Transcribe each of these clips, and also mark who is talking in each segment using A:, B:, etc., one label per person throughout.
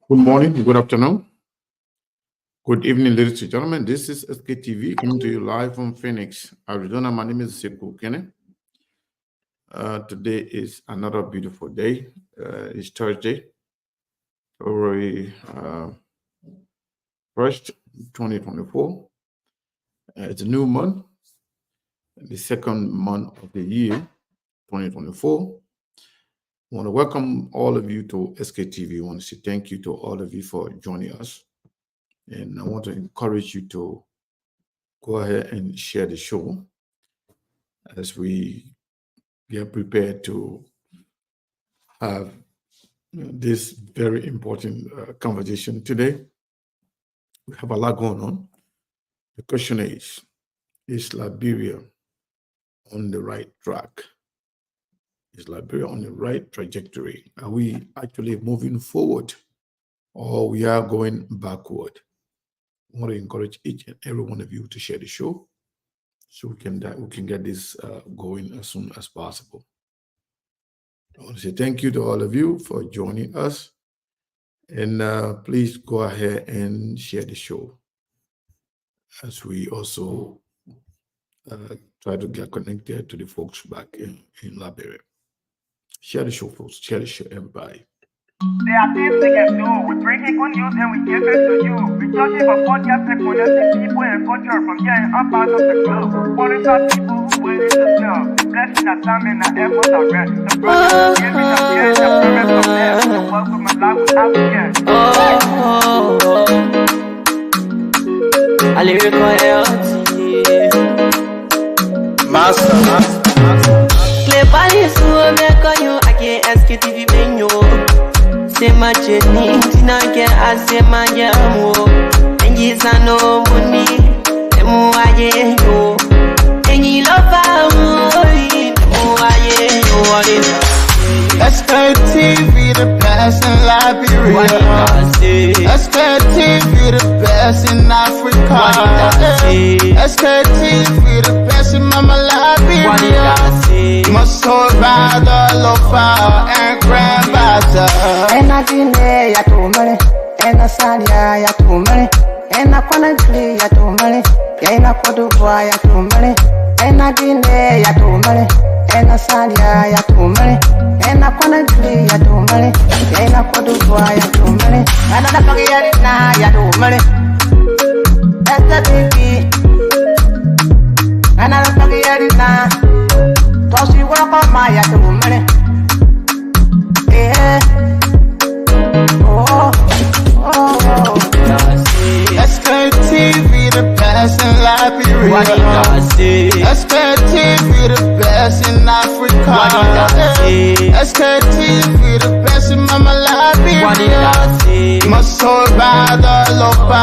A: Good morning, good afternoon, good evening, ladies and gentlemen. This is SKTV coming to you live from Phoenix, Arizona. My name is Sekou Kene. Today is another beautiful day. It's Thursday, February 1st, 2024. It's a new month, the second month of the year, 2024. I want to welcome all of you to SKTV. I want to say thank you to all of you for joining us. And I want to encourage you to go ahead and share the show as we get prepared to have this very important conversation today. We have a lot going on. The question is Liberia on the right track? Is Liberia on the right trajectory? Are we actually moving forward or we are going backward? I want to encourage each and every one of you to share the show so we can get this going as soon as possible. I want to say thank you to all of you for joining us, and please go ahead and share the show as we also try to get connected to the folks back in Liberia. Share the show, folks. Share the show, everybody.
B: There are things we can do. We bring in good news and we give it to you. We talking about podcast and connecting people and culture from here and up out of the globe. Qualified people who waiting to serve. The blessing that time and the efforts are rest. The project is giving us here the promise of death. The work with my life without fear.
C: A lyrical health.
D: Master.
C: Cleverly, so make you again SKTV menu. Say my journey, Tina get as say my yamu. And yes, I know money. Emu aye yo. And you love
D: SKTV the best in Liberia. SKTV the best in Africa. SKTV the best in Mama Liberia. Must hold by the lofa and grandfather.
E: And I didn't ya to money, and I said ya to money, and I couldn't play ya to money, and I could do ya to money, and I didn't ya to money, and I said ya to money, and I couldn't play ya to money, and I could do ya to money, and I forget it now ya to money. That's the baby, and I forget it now. Cause you work on my ya to money.
D: SKTV the best in Liberia. SKTV the best in Africa. SKTV the best in Mama Liberia. Must hold by the lofa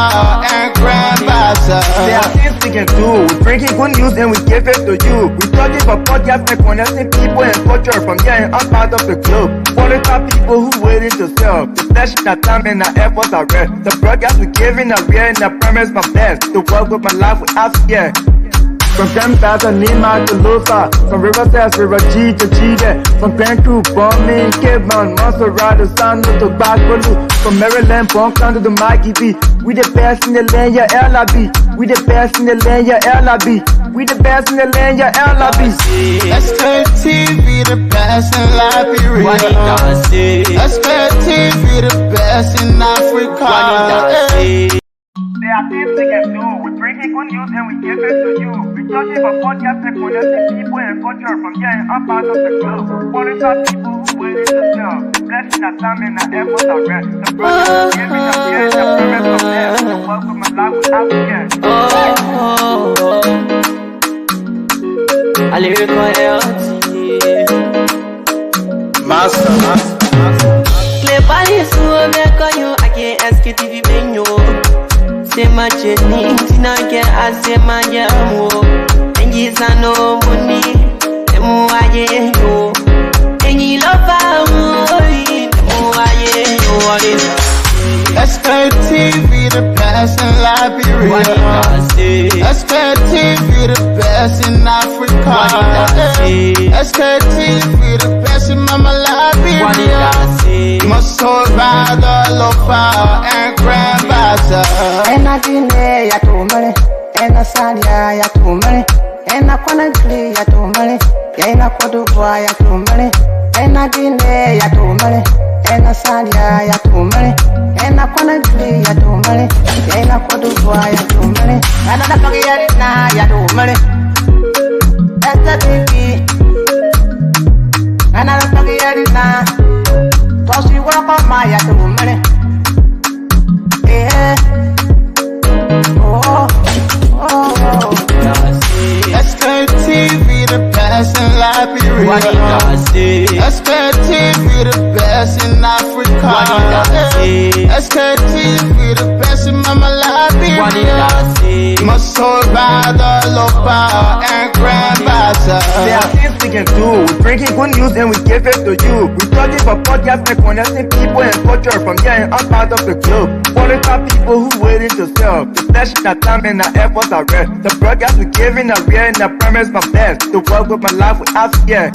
D: and grandfather.
B: There are things we can do. We bring in good news and we give it to you. We talking about podcast and connecting people and culture from here and up out of the globe. Qualified people who waiting to serve. The blessing that time and the efforts are rest. The broadcast we giving a real and the promise my best. To work with my life without fear. From grandfather Nima to Lufa, from Riverside, River G to Chile, from Grand Crew, Bombing, Cape Mount, Montserrat, San to Bacalu, from Maryland, Bonk to the Mikey B. We the best in the land, yeah, LIB. We the best in the land, yeah, LIB. We the best in the land, yeah, LIB.
D: SKTV the best in Liberia. SKTV the best in Africa.
B: There are things we can do. We bring in good news and we give it to you. We talking about podcast and connecting people and culture from here and up out of the globe. Qualified people who waiting to serve. The blessing that time and the efforts are rest. The project is giving us here the promise of death. The work with my life without fear.
C: A lyrical health.
D: Master.
C: Cleverly, so make you again SKTV menu. Say my journey, Tina get as say my yamu. And yes, I know money. Emu aye yo. And you love
D: SKTV the best in Liberia. SKTV the best in Africa. SKTV the best in Mama Liberia. Must hold by the lofa
E: mare, ena salia ya tu mare, ena Conakry ya tu mare, ena Côte d'Ivoire ya tu mare, ena Guinée ya tu mare, ena salia ya tu mare, ena Conakry ya tu mare, ena Côte d'Ivoire ya tu mare, ena da pagi ya tu mare, SKTV, ena da pagi na, tosi wako maya tu mare.
D: SKTV the best in Liberia. SKTV the best in Africa. SKTV the best in Mama Liberia. My soul rather lover and grandfather.
B: There are things we can do. We bringing good news and we give it to you. We talking for podcasts and connecting people and culture from here and out part of the globe. Qualified people who waiting to serve. The session that time and our efforts are rare. The broadcast we giving are real and I promise my best to work with my life without fear.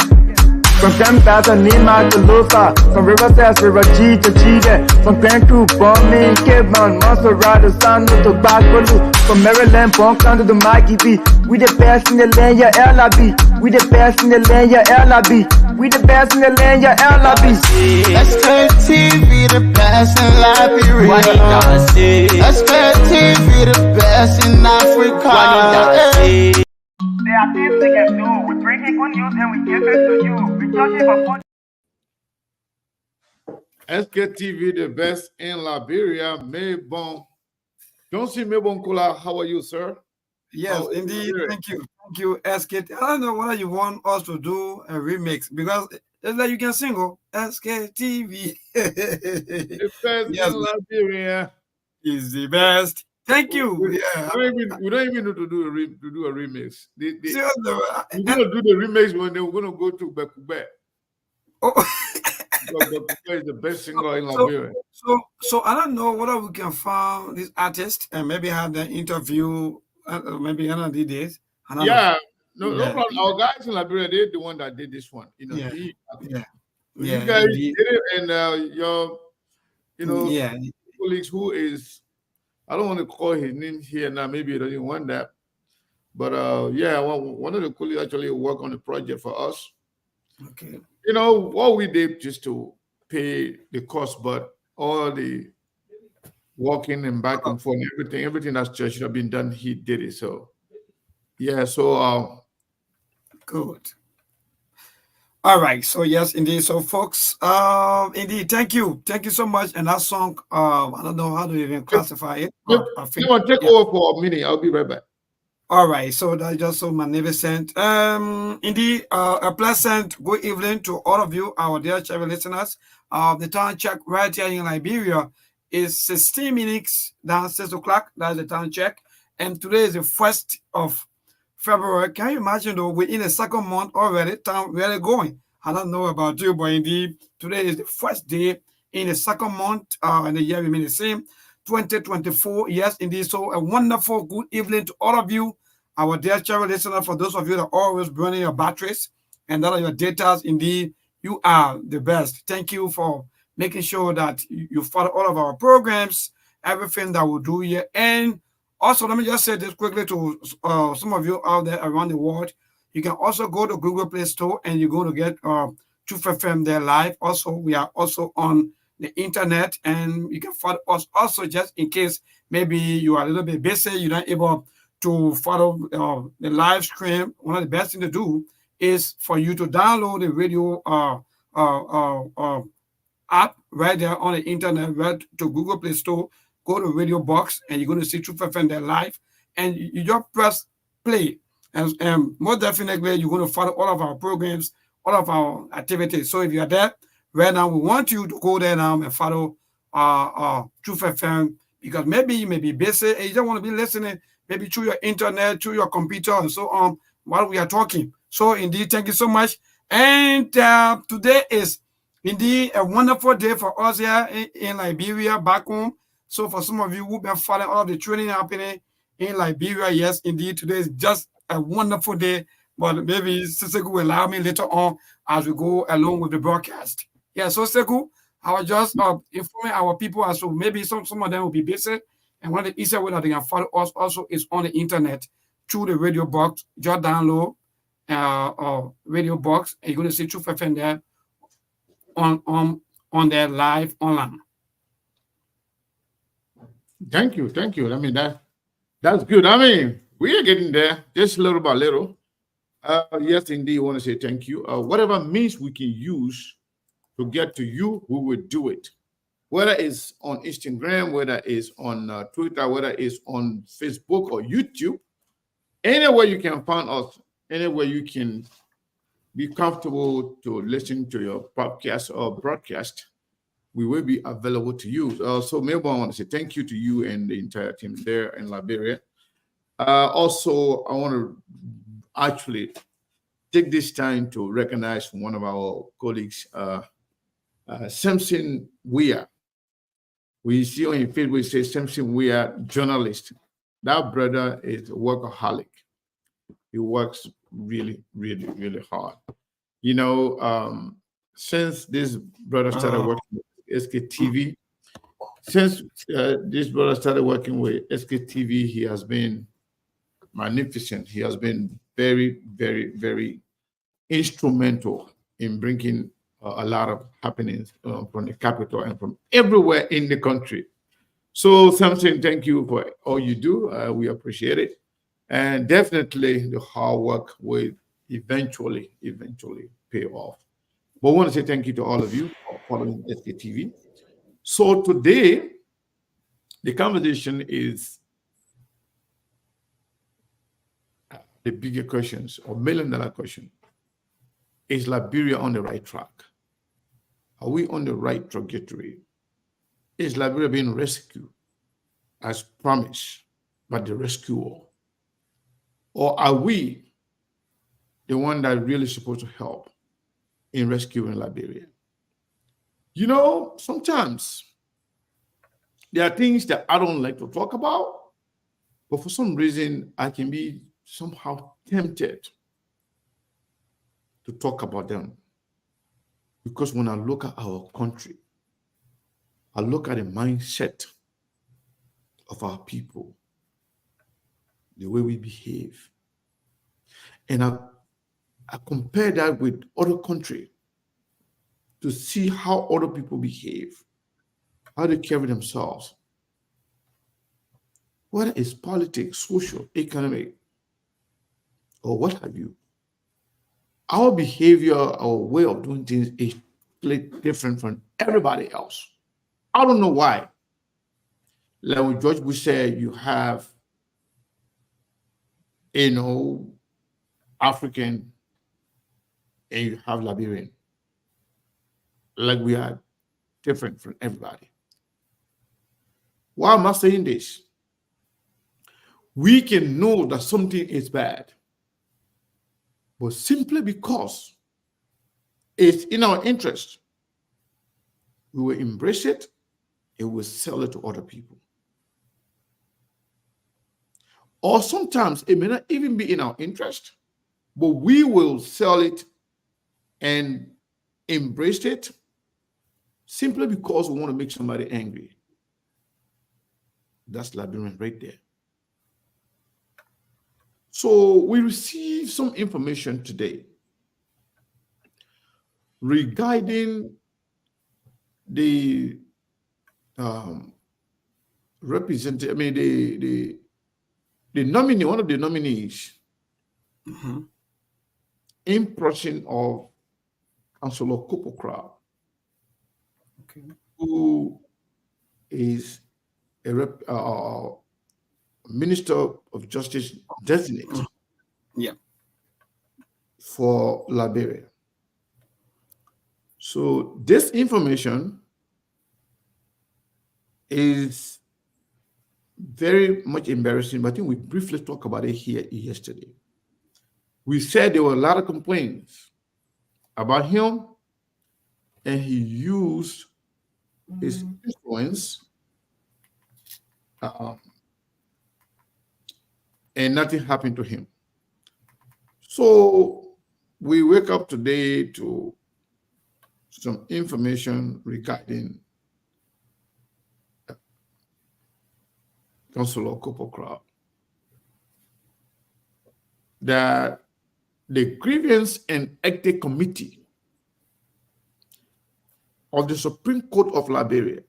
B: From Grandfather Nima to Lufa, from Riverside, River G to Chile, from Grand Crew, Bombing, Cape Mount, Montserrat, San to Bacalu, from Maryland, Bonk to the Mikey B. We the best in the land, yeah, LIB. We the best in the land, yeah, LIB. We the best in the land, yeah, LIB.
D: SKTV the best in Liberia. SKTV the best in Africa.
B: There are things we can do. We bringing good news and we give it to you. We talking for
A: SKTV, the best in Liberia. Maybon. Don't see Maybon Kula. How are you, sir?
F: Yes, indeed. Thank you. Thank you, SKT. I don't know whether you want us to do a remix because it's like you can sing, SKTV.
A: The best in Liberia
F: Is the best. Thank you.
A: We don't even need to do a remix. We're gonna do the remix when we're gonna go to Bekube.
F: Oh.
A: Bekube is the best singer in Liberia.
F: So I don't know whether we can find this artist and maybe have the interview. Maybe another days.
A: No problem. Our guys in Liberia, they're the one that did this one. You know, you guys did it, and your colleagues who is. I don't want to call his name here now. Maybe he doesn't want that. But one of the colleagues actually worked on the project for us.
F: Okay.
A: You know, what we did just to pay the cost, but all the walking and back and forth, everything that's just should have been done, he did it. So,
F: good. All right. So yes, indeed. So folks, indeed, thank you so much. And that song, I don't know how to even classify it.
A: Take over for a minute. I'll be right back.
F: All right. So that's just so magnificent. Indeed, a pleasant good evening to all of you, our dear travel listeners. The time check right here in Liberia is 16 minutes down 6 o'clock. That's the time check. And today is the 1st of February. Can you imagine though, within the second month already, time really going? I don't know about you, but indeed, today is the first day in the second month, and the year remains the same, 2024. Yes, indeed. So a wonderful good evening to all of you, our dear travel listeners. For those of you that are always burning your batteries and that are your data, indeed, you are the best. Thank you for making sure that you follow all of our programs, everything that we do here. And also, let me just say this quickly to some of you out there around the world. You can also go to Google Play Store and you're going to get Truth FM there live. Also, we are also on the internet, and you can follow us also just in case maybe you are a little bit busy, you're not able to follow the live stream. One of the best things to do is for you to download the radio app right there on the internet, right to Google Play Store. Go to Radio Box and you're going to see Truth FM there live, and you just press play, and most definitely you're going to follow all of our programs, all of our activities. So if you're there right now, we want you to go there now and follow Truth FM, because maybe you may be busy and you don't want to be listening maybe through your internet, through your computer, and so on while we are talking. So indeed, thank you so much. And today is indeed a wonderful day for us here in Liberia, back home. So for some of you who've been following all of the training happening in Liberia, yes, indeed, today is just a wonderful day. But maybe Sekou will allow me later on as we go along with the broadcast. Yeah, so Sekou, I was just informing our people, as so maybe some of them will be busy And one of the easiest way that they can follow us also is on the internet through the radio box. Just download radio box, and you're going to see Truth FM there on their live online.
A: Thank you. I mean, that's good. I mean, we are getting there just little by little. Yes, indeed, I want to say thank you. Whatever means we can use to get to you, we will do it. Whether it's on Instagram, whether it's on Twitter, whether it's on Facebook or YouTube, anywhere you can find us, anywhere you can be comfortable to listen to your podcast or broadcast, we will be available to you. So maybe I want to say thank you to you and the entire team there in Liberia. Also, I want to actually take this time to recognize one of our colleagues, Samson Weir. We see on Facebook, we say Samson Weir, journalist. That brother is a workaholic. He works really, really, really hard. You know, since this brother started working with SKTV, he has been magnificent. He has been very, very, very instrumental in bringing a lot of happenings from the capital and from everywhere in the country. So, Samson, thank you for all you do. We appreciate it. And definitely the hard work will eventually pay off. But I want to say thank you to all of you for following SKTV. So today, the conversation is the bigger questions or $1 million question. Is Liberia on the right track? Are we on the right trajectory? Is Liberia being rescued as promised by the rescuer? Or are we the one that really supposed to help in rescuing Liberia? You know, sometimes there are things that I don't like to talk about, but for some reason I can be somehow tempted to talk about them. Because when I look at our country, I look at the mindset of our people, the way we behave, and I compare that with other countries to see how other people behave, how they carry themselves, whether it's politics, social, economic, or what have you. Our behavior, our way of doing things is completely different from everybody else. I don't know why. Like when George Bush said, you have, African and you have Liberian. Like we are different from everybody. Why am I saying this? We can know that something is bad, but simply because it's in our interest, we will embrace it and will sell it to other people. Or sometimes it may not even be in our interest, but we will sell it and embrace it simply because we want to make somebody angry. That's Liberian right there. So we received some information today regarding the representative, the nominee, one of the nominees in person of Councillor Kopokra, who is a Minister of Justice designate for Liberia. So this information is very much embarrassing, but I think we briefly talked about it here yesterday. We said there were a lot of complaints about him, and he used his influence and nothing happened to him. So we wake up today to some information regarding Councilor Copper that the Grievance and Ethics Committee of the Supreme Court of Liberia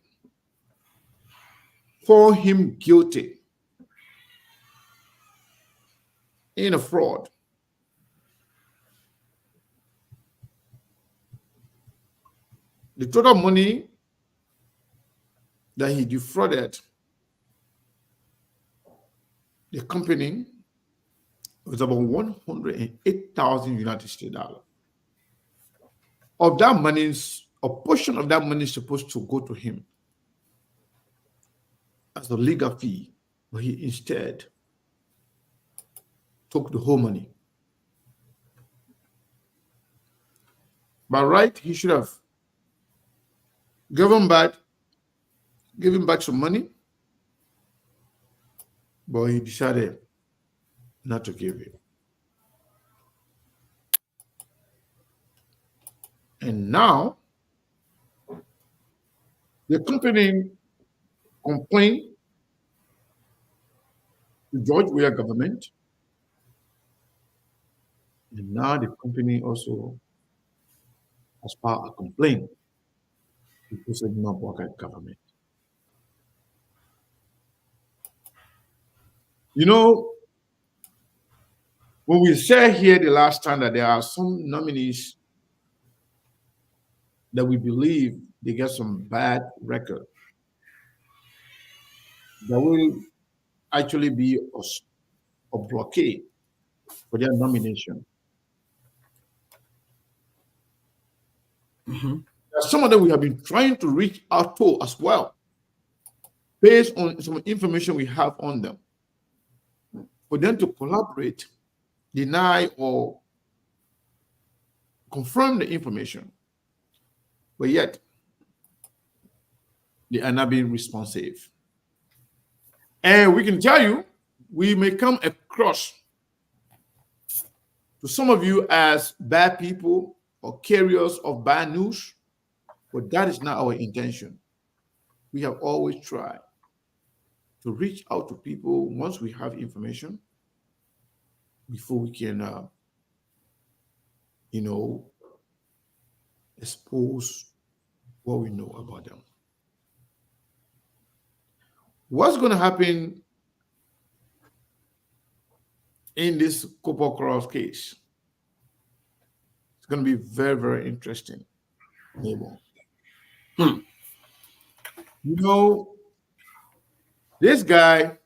A: found him guilty in a fraud. The total money that he defrauded the company was about 108,000 United States dollars. Of that money, a portion of that money is supposed to go to him as a legal fee, but he instead took the whole money. By right, he should have given back some money, but he decided not to give it. And now, the company complained to George Weah government, and now the company also has filed a complaint to the President government. You know, when we said here the last time that there are some nominees that we believe they get some bad record, there will actually be a blockade for their nomination. There are some of them we have been trying to reach out to as well, based on some information we have on them, for them to collaborate, deny, or confirm the information. But yet, they are not being responsive. And we can tell you, we may come across to some of you as bad people or carriers of bad news, but that is not our intention. We have always tried to reach out to people once we have information before we can, expose what we know about them. What's going to happen in this Copper Cross case? It's going to be very, very interesting. You know, this guy,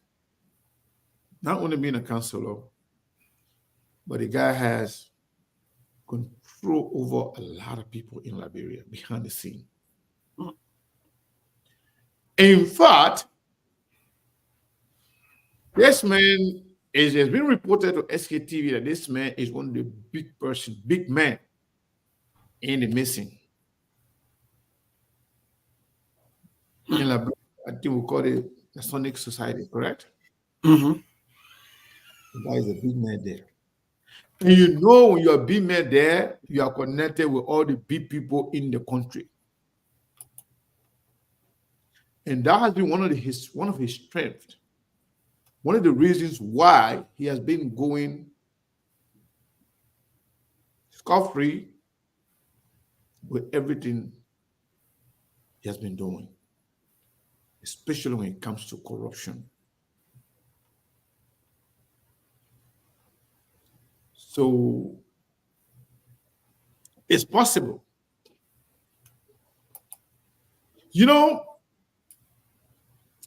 A: not only being a counselor, but the guy has control over a lot of people in Liberia behind the scene. In fact, this man has been reported to SKTV that this man is one of the big men in the missing. In Liberia, I think we call it the Sonic Society, correct? The guy is a big man there. And you know, when you're a big man there, you are connected with all the big people in the country. And that has been one of his strengths. One of the reasons why he has been going scot-free with everything he has been doing, especially when it comes to corruption. So it's possible. You know,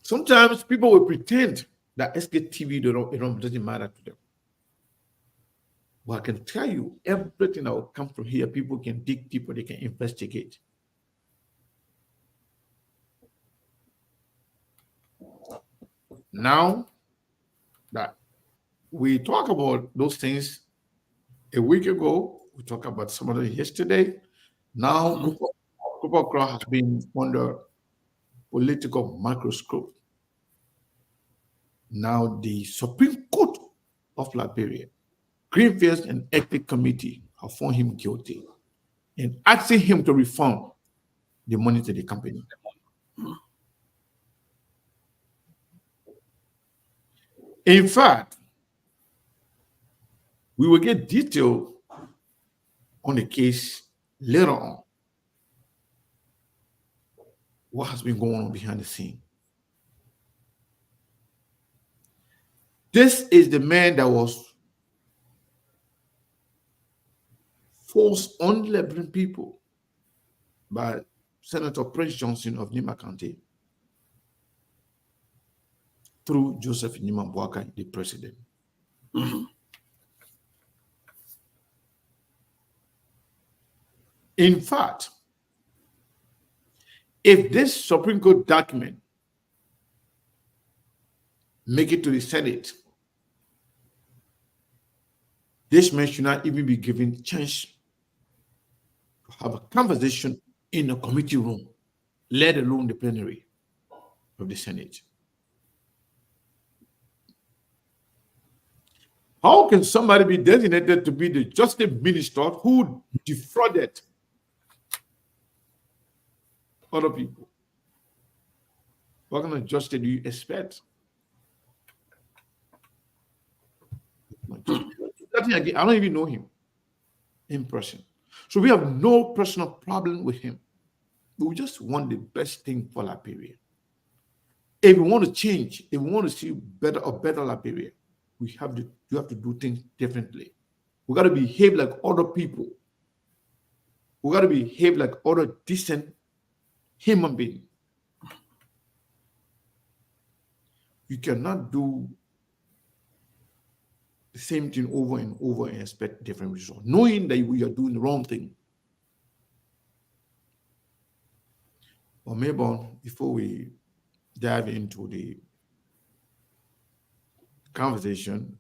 A: sometimes people will pretend that SKTV doesn't matter to them. But I can tell you, everything that will come from here, people can dig deeper, they can investigate. Now that we talk about those things a week ago, we talked about some of them yesterday. Now, Copper Cross has been under political microscope. Now, the Supreme Court of Liberia, Grievance and Ethics Committee, have found him guilty and asking him to refund the money to the company. In fact, we will get detail on the case later on. What has been going on behind the scene? This is the man that was forced on Liberian people by Senator Prince Johnson of Nima County through Joseph Nima Boakai, the president. In fact, if this Supreme Court document make it to the Senate, this man should not even be given chance to have a conversation in a committee room, let alone the plenary of the Senate. How can somebody be designated to be the justice minister who defrauded other people? What kind of justice do you expect? I don't even know him in person. So we have no personal problem with him. We just want the best thing for Liberia. If we want to change, if we want to see a better Liberia, you have to do things differently. We got to behave like other people. We got to behave like other decent human beings. You cannot do the same thing over and over and expect different results, knowing that we are doing the wrong thing. Well, maybe before we dive into the conversation,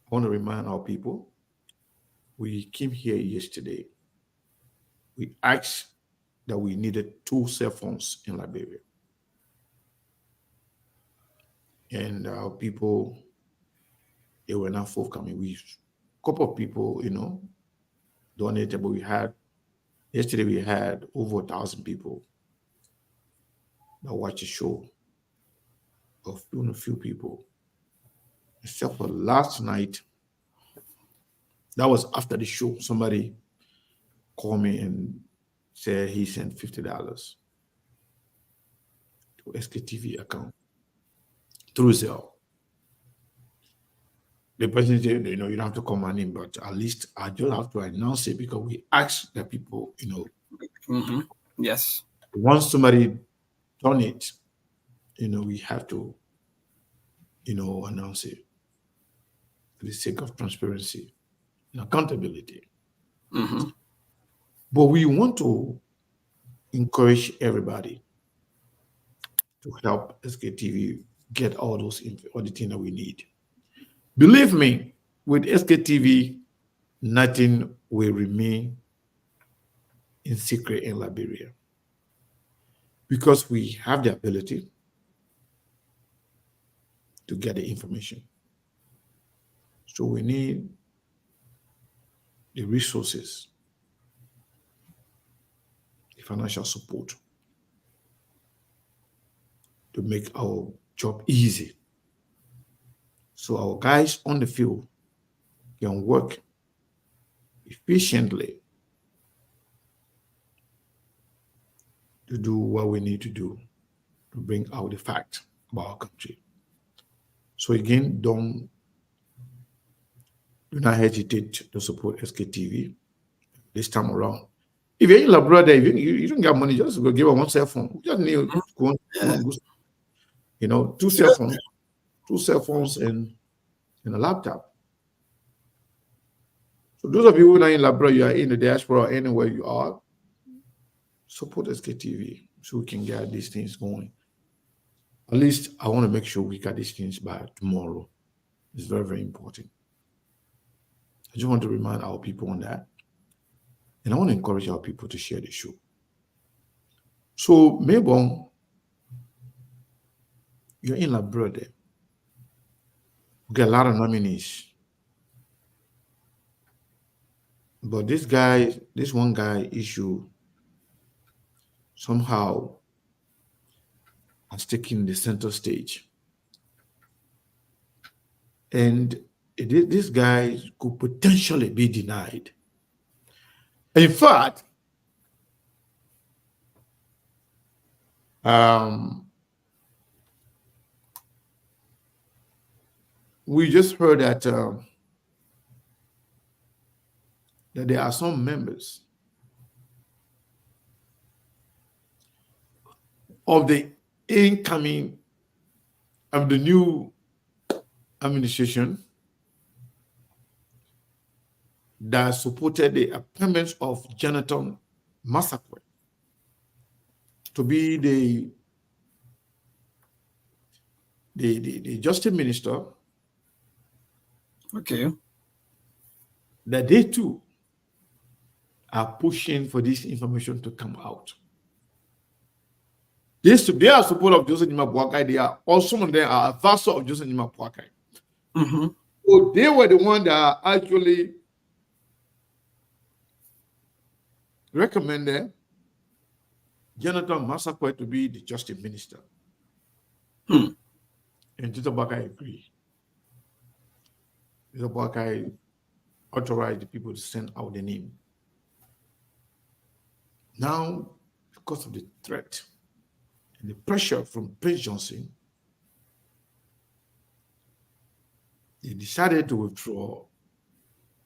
A: I want to remind our people, we came here yesterday. We asked that we needed 2 cell phones in Liberia. And our people, they were not forthcoming. A couple of people, donated, but yesterday we had over 1,000 people that watched the show, of a few people. Except for last night, that was after the show, somebody called me and said he sent $50 to SKTV account through Zelle. The person said, you don't have to call my name, but at least I just have to announce it because we asked the people,
F: Yes.
A: Once somebody donates, we have to, announce it for the sake of transparency and accountability. But we want to encourage everybody to help SKTV get all the things that we need. Believe me, with SKTV, nothing will remain in secret in Liberia because we have the ability to get the information. So we need the resources, the financial support to make our job easy. So our guys on the field can work efficiently to do what we need to do to bring out the fact about our country. So again, do not hesitate to support SKTV this time around. If you're in Liberia, you don't get money, just go give her 1 cell phone. You just need two cell phones and a laptop. So those of you who are in Liberia, you are in the diaspora, or anywhere you are, support SKTV so we can get these things going. At least I want to make sure we got these things by tomorrow. It's very, very important. I just want to remind our people on that. And I want to encourage our people to share the show. So, Mabon, you're in Liberia there. We get a lot of nominees. But this one guy issue somehow has taken the center stage. And this guy could potentially be denied. In fact, we just heard that that there are some members of the incoming of the new administration that supported the appointments of Jonathan Masakwe to be the justice minister.
F: Okay.
A: That they too are pushing for this information to come out. They are support of Joseph Nima Boakai. They are also some of them are advisors of Joseph Nima Boakai. So they were the ones that actually recommended Jonathan Masakwe to be the justice minister. And Joseph Boakai agreed. Joseph Boakai authorized the people to send out the name. Now, because of the threat and the pressure from Prince Johnson, they decided to withdraw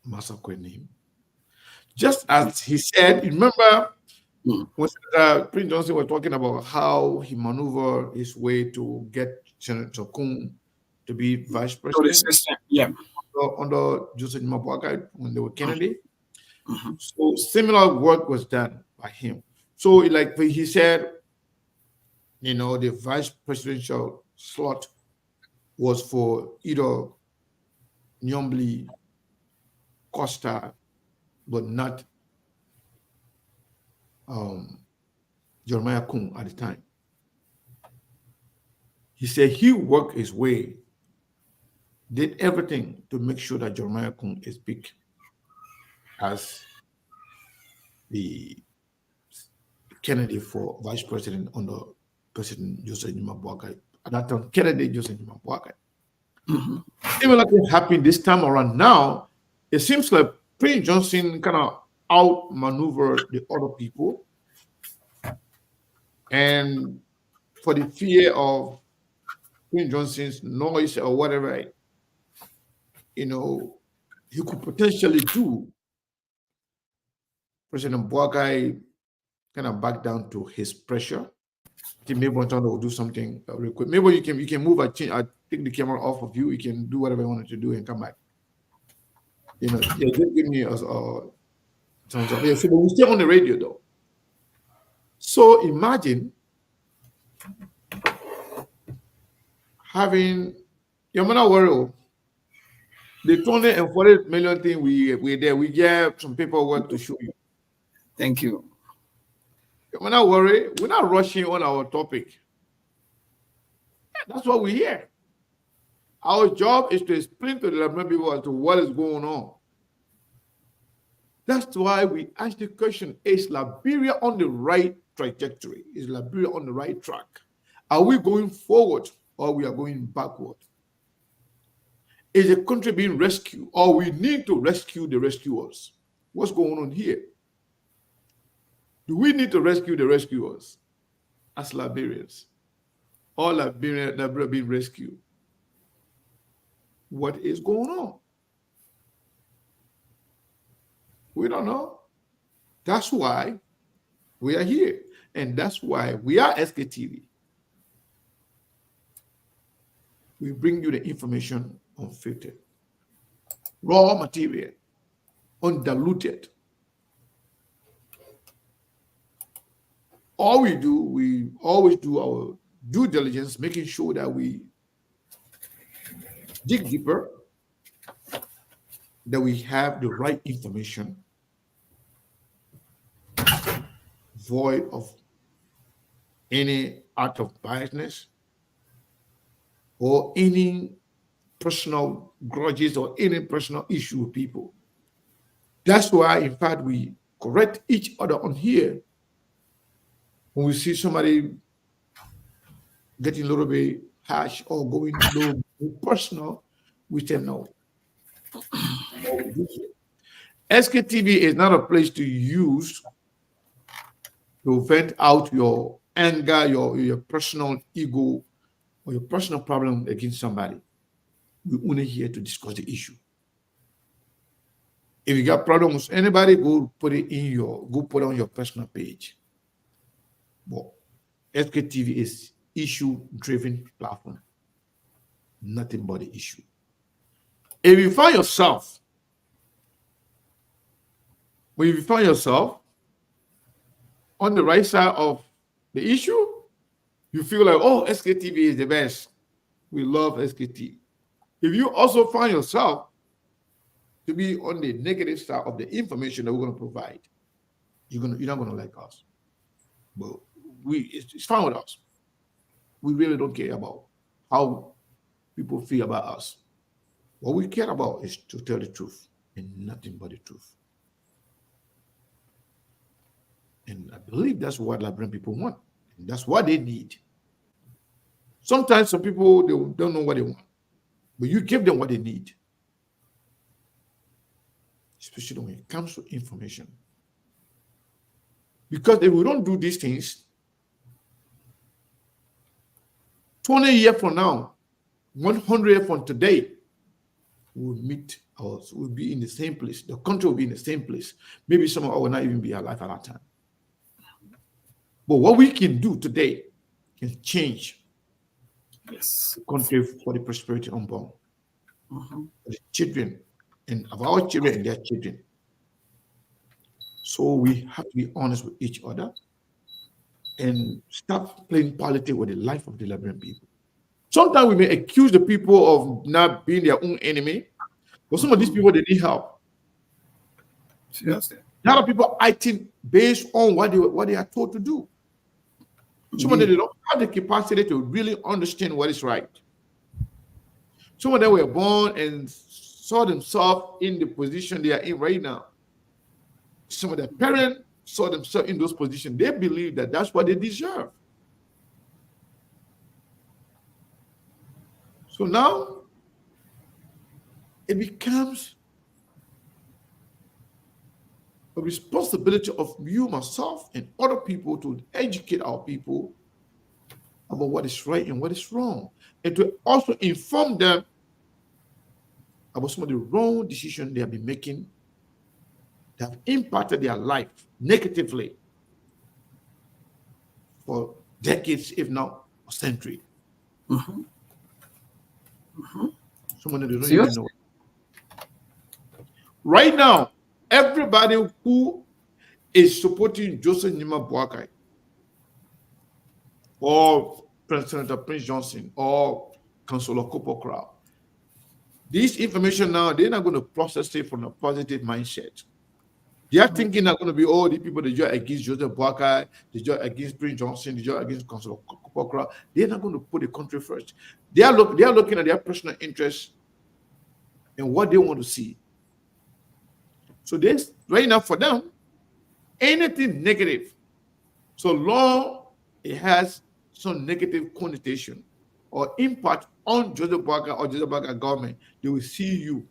A: Masakwe's name. Just as he said, remember when Prince Johnson was talking about how he maneuvered his way to get Senator Kun to be vice president under Joseph Nima when they were candidate. So similar work was done by him. So like he said, the vice presidential slot was for either Nyombli Costa, but not Jeremiah Kun at the time. He said he worked his way, did everything to make sure that Jeremiah Kun is picked as the candidate for vice president under President Joseph Nima Boakai. At that time, candidate Joseph Nima Boakai. Similar thing happened this time around. Now, it seems like Prince Johnson kind of outmaneuvered the other people. And for the fear of Prince Johnson's noise or whatever, he could potentially do, President Boakai kind of back down to his pressure. I think maybe Montano will do something real quick. Maybe you can move. I take the camera off of you. You can do whatever you wanted to do and come back. Just give me a so we're still on the radio though. So imagine having your man worry. The 240 million thing we there. We get some paperwork to show you.
F: Thank you.
A: We're not worried. We're not rushing on our topic. That's what we hear. Our job is to explain to the Liberian people as to what is going on. That's why we ask the question, is Liberia on the right trajectory? Is Liberia on the right track? Are we going forward or we are going backward? Is the country being rescued or we need to rescue the rescuers? What's going on here? Do we need to rescue the rescuers as Liberians? Or Liberia being rescued? What is going on? We don't know. That's why we are here. And that's why we are SKTV. We bring you the information unfiltered, raw material, undiluted. All we do, we always do our due diligence, making sure that we dig deeper, that we have the right information, void of any act of biasness or any personal grudges or any personal issue with people. That's why, in fact, we correct each other on here. When we see somebody getting a little bit harsh or going a little bit personal, We say no. SKTV is not a place to use to vent out your anger, your personal ego, or your personal problem against somebody. We're only here to discuss the issue. If you got problems with anybody, go put it on your personal page. But SKTV is issue-driven platform. Nothing but the issue. If you find yourself on the right side of the issue, you feel like, oh, SKTV is the best. We love SKT. If you also find yourself to be on the negative side of the information that we're going to provide, you're not going to like us. But it's fine with us. We really don't care about how people feel about us. What we care about is to tell the truth and nothing but the truth. And I believe that's what Liberian people want. And that's what they need. Sometimes some people, they don't know what they want. But you give them what they need. Especially when it comes to information. Because if we don't do these things, 20 years from now, 100 years from today, we'll meet us. We'll be in the same place. The country will be in the same place. Maybe some of us will not even be alive at that time. But what we can do today can change the country for the prosperity unborn. For the children and of our children and their children. So we have to be honest with each other and stop playing politics with the life of the Liberian people. Sometimes we may accuse the people of not being their own enemy, but some of these people, they need help.
F: Seriously.
A: A lot of people acting based on what they are told to do. Some of them, they don't have the capacity to really understand what is right. Some of them were born and saw themselves in the position they are in right now. Some of their parents saw themselves in those positions. They believe that that's what they deserve. So now it becomes a responsibility of you, myself, and other people to educate our people about what is right and what is wrong, and to also inform them about some of the wrong decisions they have been making that have impacted their life negatively for decades, if not a century. Some of them don't even know. Right now, everybody who is supporting Joseph Nima Boakai or Senator Prince Johnson or Councillor Kopokra, this information now, they're not going to process it from a positive mindset. They are thinking they're going to be all the people that judge against Joseph Boakai, they judge against Prince Johnson, they judge against Councillor Kopokra. They're not going to put the country first. They are looking at their personal interests and what they want to see. So this right now for them, anything negative, so long it has some negative connotation or impact on Joseph Boakai or Joseph Boakai government, they will see you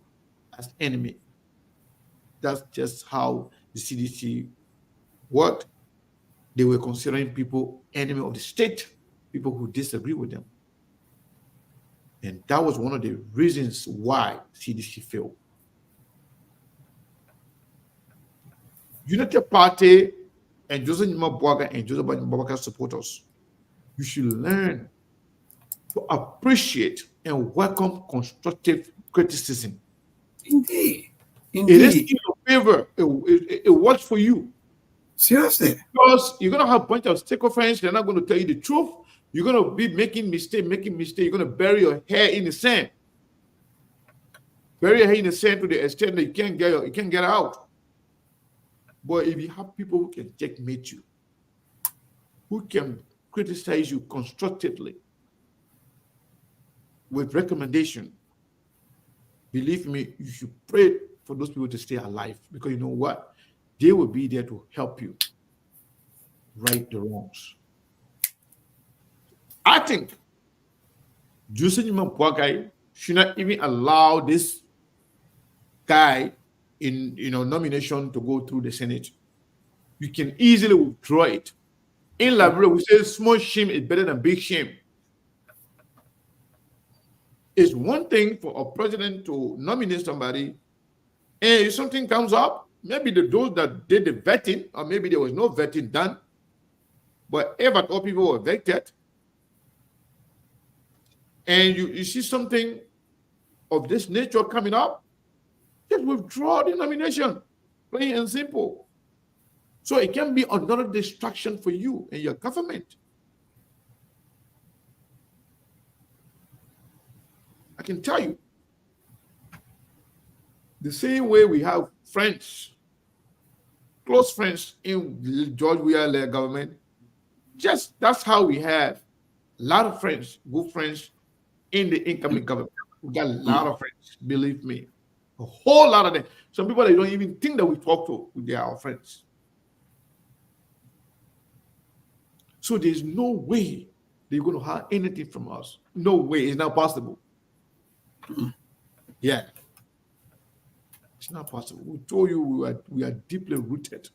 A: as enemy. That's just how the CDC worked. They were considering people enemy of the state, people who disagree with them. And that was one of the reasons why CDC failed. Unity Party and Joseph Nima Boakai and Joseph Boakai supporters, you should learn to appreciate and welcome constructive criticism.
F: Indeed.
A: It is in your favor. It works for you.
F: Seriously.
A: Because you're going to have a bunch of sycophants. They're not going to tell you the truth. You're going to be making mistake. You're going to bury your hair in the sand. Bury your hair in the sand to the extent that you can't get out. But if you have people who can checkmate you, who can criticize you constructively with recommendation, believe me, you should pray for those people to stay alive, because you know what? They will be there to help you right the wrongs. I think Joseph Boakai should not even allow this guy in nomination to go through the Senate. You can easily withdraw it. In Liberia, we say small shame is better than big shame. It's one thing for a president to nominate somebody, and if something comes up, maybe those that did the vetting, or maybe there was no vetting done, but if at all people were vetted, and you see something of this nature coming up, just withdraw the nomination, plain and simple. So it can be another distraction for you and your government. I can tell you, the same way we have friends, close friends in George Weah government, just that's how we have a lot of friends, good friends in the incoming government. We got a lot of friends, believe me, a whole lot of them. Some people that don't even think that we talk to, they are our friends. So there's no way they're going to hide anything from us. No way. It's not possible. Yeah. It's not possible. We told you we are deeply rooted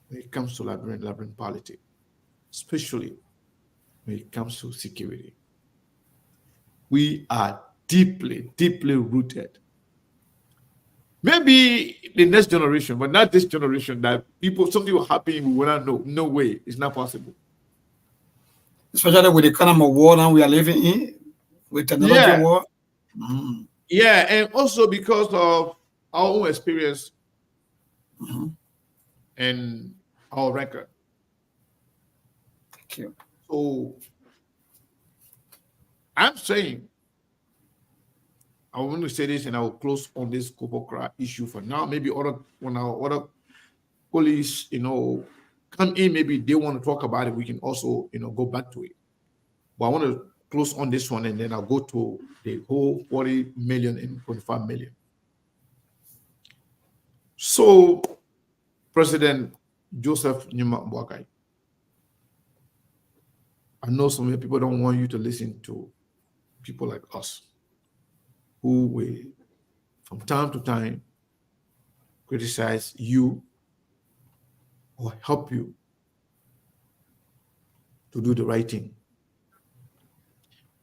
A: when it comes to Liberian politics, especially when it comes to security. We are deeply, deeply rooted. Maybe the next generation, but not this generation, that something will happen, we will not know. No way. It's not possible.
F: Especially with the kind of war now we are living in, with technology war.
A: Yeah, and also because of our own experience and our record.
F: Thank you.
A: So I'm saying, I want to say this, and I will close on this Kopokra issue for now. Maybe when our other colleagues, come in, maybe they want to talk about it, we can also, go back to it. But I want to close on this one, and then I'll go to the whole 40 million and 45 million. So, President Joseph Numa Boakai, I know some people don't want you to listen to people like us, who will, from time to time, criticize you or help you to do the right thing.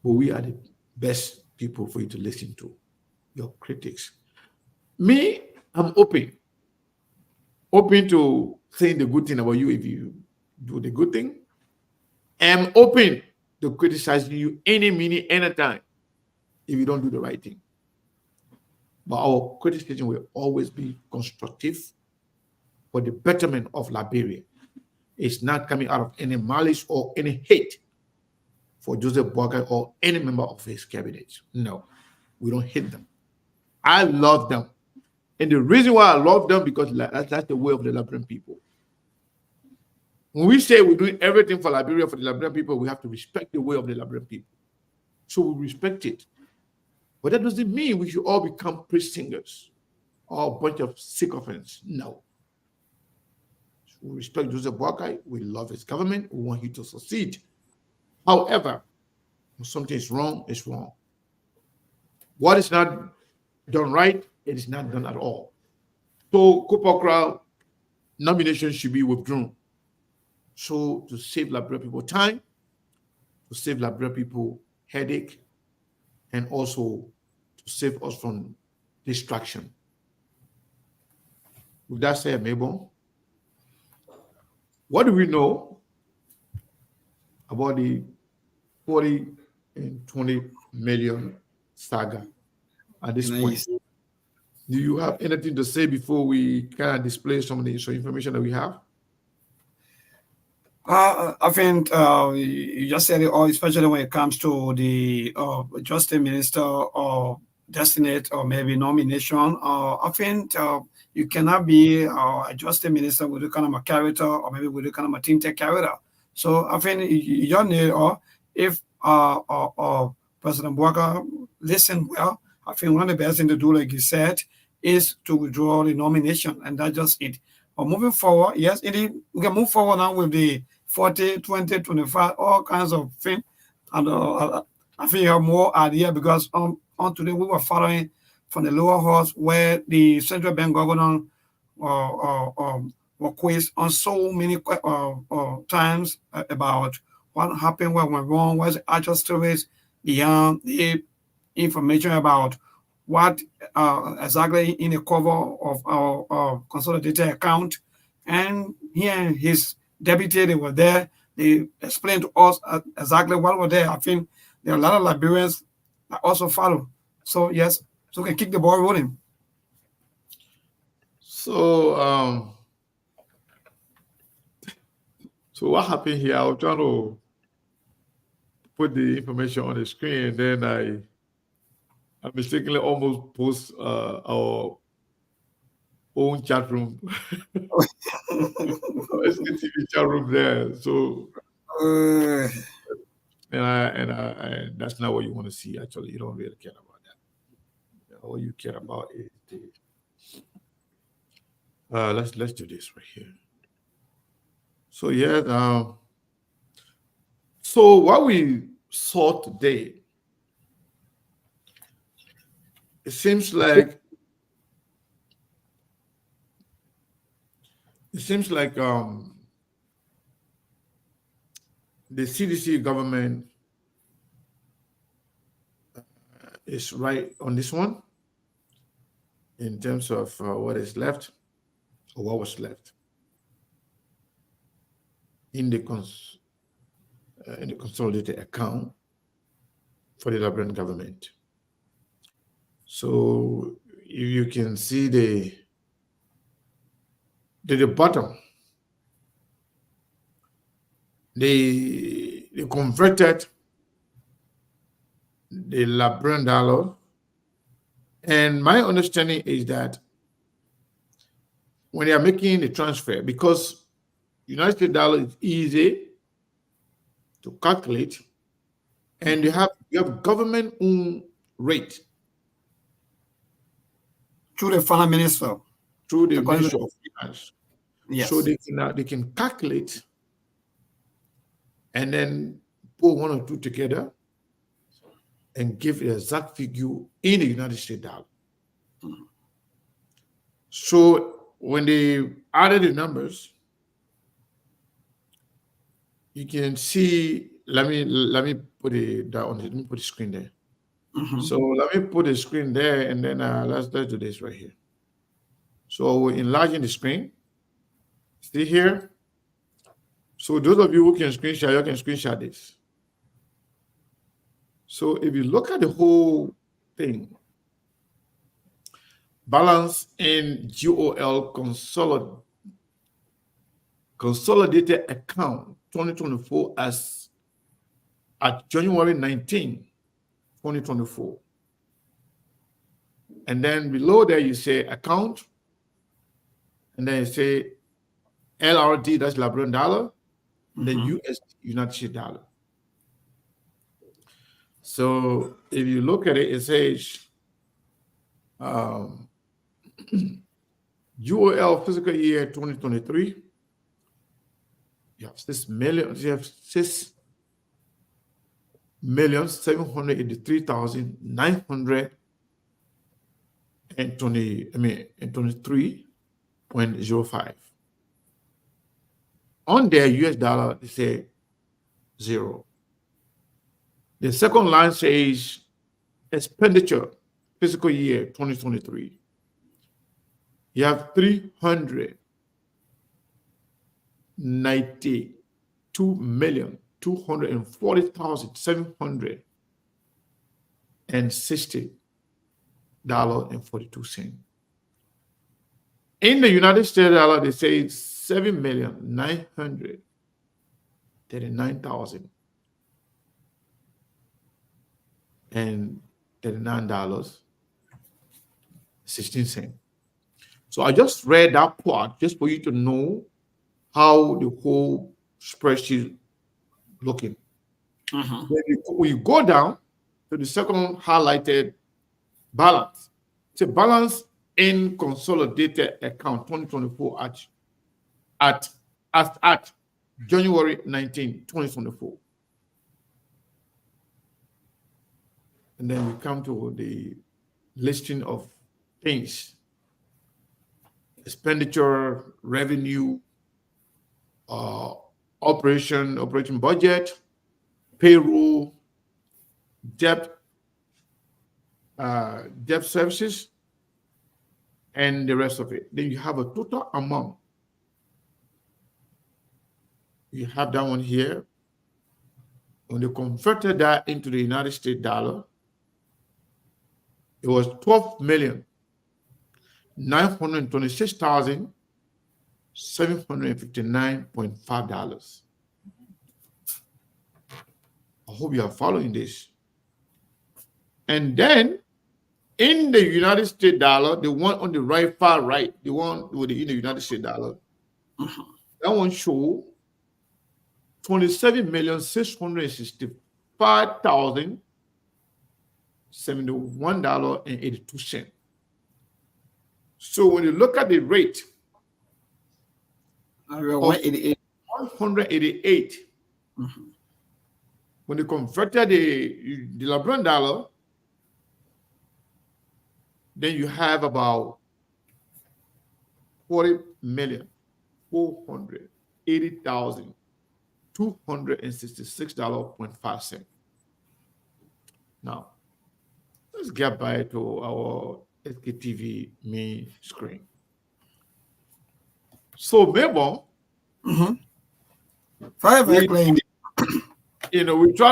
A: But we are the best people for you to listen to, your critics. Me, I'm open to saying the good thing about you if you do the good thing. I'm open to criticizing you any minute, anytime, if you don't do the right thing. But our criticism will always be constructive for the betterment of Liberia. It's not coming out of any malice or any hate for Joseph Boakai or any member of his cabinet. No, we don't hate them. I love them. And the reason why I love them, because that's the way of the Liberian people. When we say we're doing everything for Liberia, for the Liberian people, we have to respect the way of the Liberian people. So we respect it. But that doesn't mean we should all become praise singers or a bunch of sycophants. No. We respect Joseph Boakai. We love his government. We want him to succeed. However, when something is wrong, it's wrong. What is not done right, it is not done at all. So, Kopokra nomination should be withdrawn. So, to save Liberian people time, to save Liberian people headache, and also to save us from distraction. With that said, Mabel, what do we know about the 40 and 20 million saga at this point? Do you have anything to say before we kind of display some of the information that we have?
F: I think you just said it all, especially when it comes to the justice minister or designate or maybe nomination. I think you cannot be a justice minister with a kind of a character or maybe with a kind of a think tank character. So I think you don't need, or if President Boakai listen well, I think one of the best things to do, like you said, is to withdraw the nomination, and that's just it. But moving forward, yes, indeed, we can move forward now with the 40, 20, 25, all kinds of things. And I think you have more idea because on today we were following from the lower house where the central bank governor were quizzed on so many times about what happened, what went wrong, what's the actual stories beyond the information about what exactly in the cover of our consolidated account. And he and his deputy, they were there. They explained to us exactly what were there. I think there are a lot of Liberians that also follow. So yes, so we can kick the ball rolling.
A: So so what happened here? I was trying to put the information on the screen, and then I mistakenly almost post our own chat room, SKTV chat room there. So and that's not what you want to see. Actually, you don't really care about that. All you care about is the. Let's do this right here. So yeah, so what we saw today, it seems like the CDC government is right on this one in terms of what is left or what was left in the consolidated account for the Liberian government. So you can see the bottom. They converted the Liberian dollar, and my understanding is that when they are making the transfer, because United States dollar is easy to calculate, and you have government owned rate
F: Through the finance minister.
A: through the Ministry of Finance.
F: Yes.
A: So they can calculate and then put one or two together and give the exact figure in the United States dollar. So when they added the numbers, you can see. Let me put it down. Let me put the screen there. So let me put the screen there, and then let's do this right here. So we're enlarging the screen. See here. So those of you who can screenshot, you can screenshot this. So if you look at the whole thing, balance in GOL consolidated account 2024 as at January 19, 2024. And then below there you say account, and then you say LRD, that's Liberian dollar, then US, United States dollar. So if you look at it, it says UOL fiscal year 2023, you have 6,783,923.05. On their US dollar, they say 0. The second line says expenditure fiscal year 2023. You have 392,240,760.42. In the United States dollar, they say $7,939,16. So I just read that part just for you to know how the whole spreadsheet looking. When you go down to the second highlighted balance, it's a balance in consolidated account 2024 at January 19, 2024. And then we come to the listing of things: expenditure, revenue, operation budget, payroll, debt, debt services, and the rest of it. Then you have a total amount. You have that one here. When they converted that into the United States dollar, it was $12,926,759.5. I hope you are following this. And then in the United States dollar, the one on the right, far right, the one with the in the United States dollar, that one show $27,665,071.82. So when you look at the rate,
F: 188.
A: 188. When you converted the Liberian dollar, then you have about 40,480,266.5. Now, let's get back to our SKTV main screen. So, Mabel, we try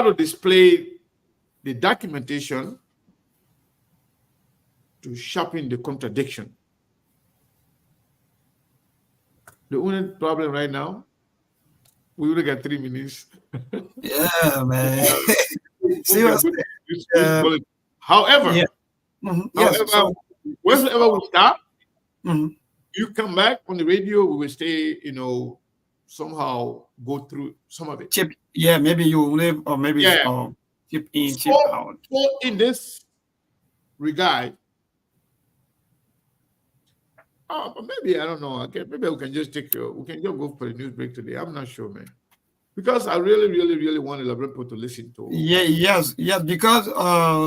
A: to display the documentation to sharpen the contradiction. The only problem right now, we only got 3 minutes.
F: Yeah, man.
A: However, wherever we start, you come back on the radio, we will stay, somehow go through some of it.
F: Maybe you live, or maybe chip in, chip out.
A: So in this regard, maybe, I don't know. Maybe we can just go for the news break today. I'm not sure, man. Because I really, really, really want the Liberian people to listen to.
F: Yes. Because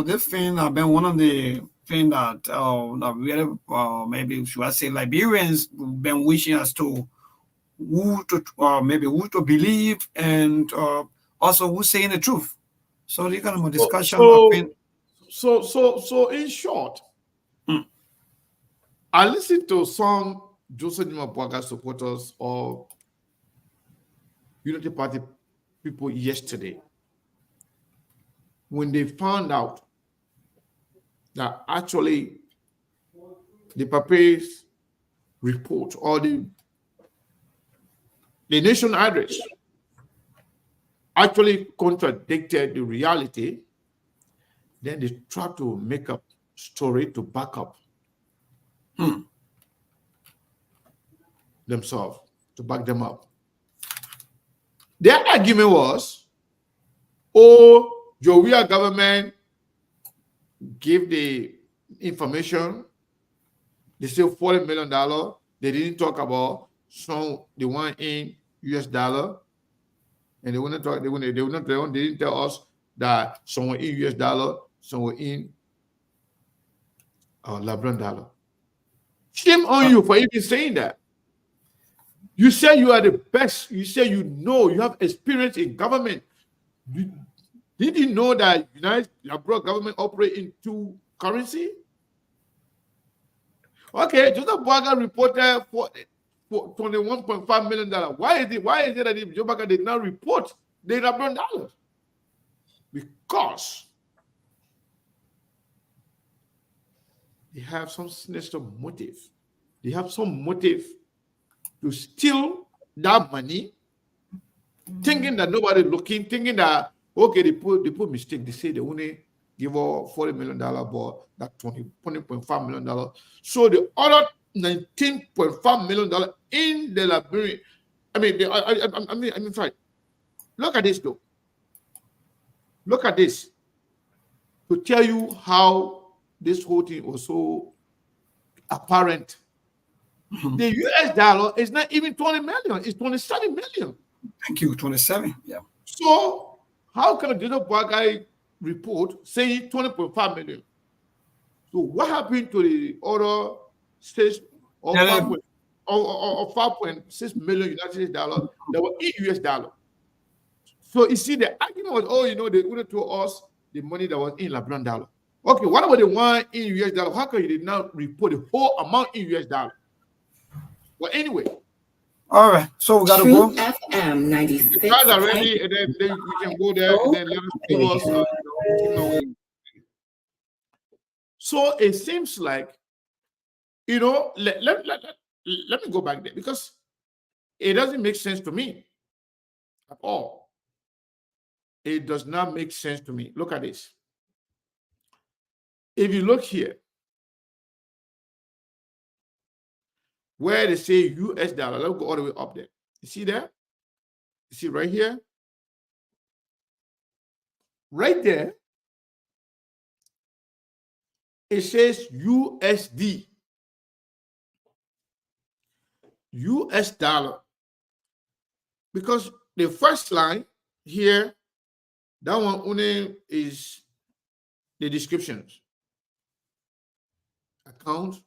F: this thing has been one of the things that really, maybe should I say, Liberians been wishing us to who to believe, and also who's saying the truth. So they're kind of a discussion.
A: So in short, I listened to some Joseph Nimabwaga supporters or Unity Party people yesterday when they found out that actually the Pape's report or the nation address actually contradicted the reality. Then they tried to make up story to back up themselves, to back them up. Their argument was, Jowiya government gave the information. They say $40 million. They didn't talk about the one in US dollar, and they didn't tell us that some were in US dollar, some were in Liberian dollar. Shame on you for even saying that. You say you are the best. You say you have experience in government. Did you know that United Liberia government operate in 2 currency? Okay, Joseph Boaga reported for $21.5 million. Why is it that Joseph Boaga did not report the Liberian dollar? Because they have some sinister motive. They have some motive to steal that money, thinking that nobody looking, thinking that, okay, they put mistake. They say they only give all $40 million, but that $20.5 million. So the other $19.5 million in the Liberia. Sorry. Look at this though. Look at this. To tell you how this whole thing was so apparent. The US dollar is not even 20 million, it's 27 million.
F: Thank you, 27. Yeah.
A: So how can a Joseph Boaga report saying 20.5 million. So what happened to the other 6 or 5.6 million United States dollars that were in US dollar? So you see, the argument was, oh, they would have told us the money that was in Liberian dollar. Okay, what about the one in US dollar? How come you did not report the whole amount in US dollar? Well, anyway.
F: All right, so we got to go.
G: FM 96.
A: The guys are ready, and then we can go there and then let us give us. So it seems like, let me go back there because it doesn't make sense to me at all. It does not make sense to me. Look at this. If you look here, where they say US dollar, let's go all the way up there. You see there? You see right here? Right there, it says USD. US dollar. Because the first line here, that one only is the descriptions. Account,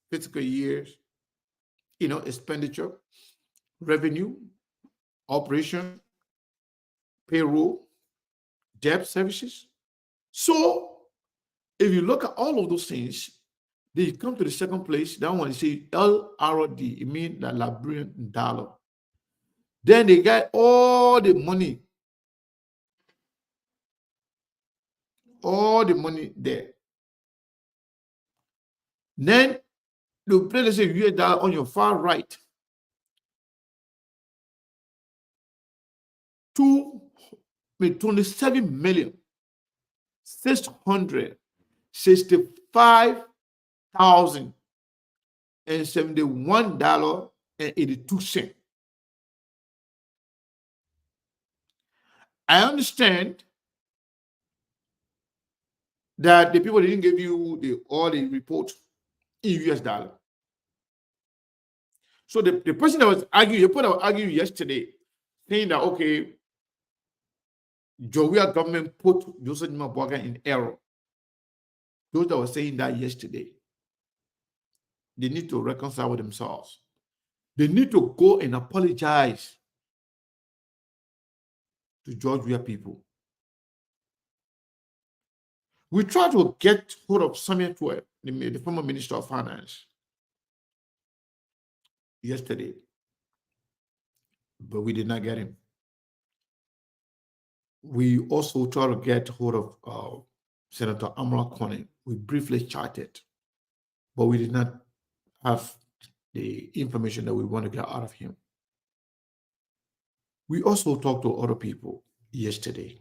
A: fiscal years, expenditure, revenue, operation, payroll, debt services. So if you look at all of those things, they come to the second place. That one says LRD. It means the Liberian dollar. Then they get all the money. All the money there. Then the place say US dollar on your far right. 27,665,071.82. I understand that the people didn't give you all the report in US dollar. So the person that was arguing yesterday, saying that, okay, Jowiya government put Joseph Nima in error. Those that were saying that yesterday, they need to reconcile with themselves. They need to go and apologize to George Weah people. We tried to get hold of Samuel Tuer, the former Minister of Finance, yesterday, but we did not get him. We also tried to get hold of Senator Amra Kone. We briefly chatted, but we did not have the information that we want to get out of him. We also talked to other people yesterday.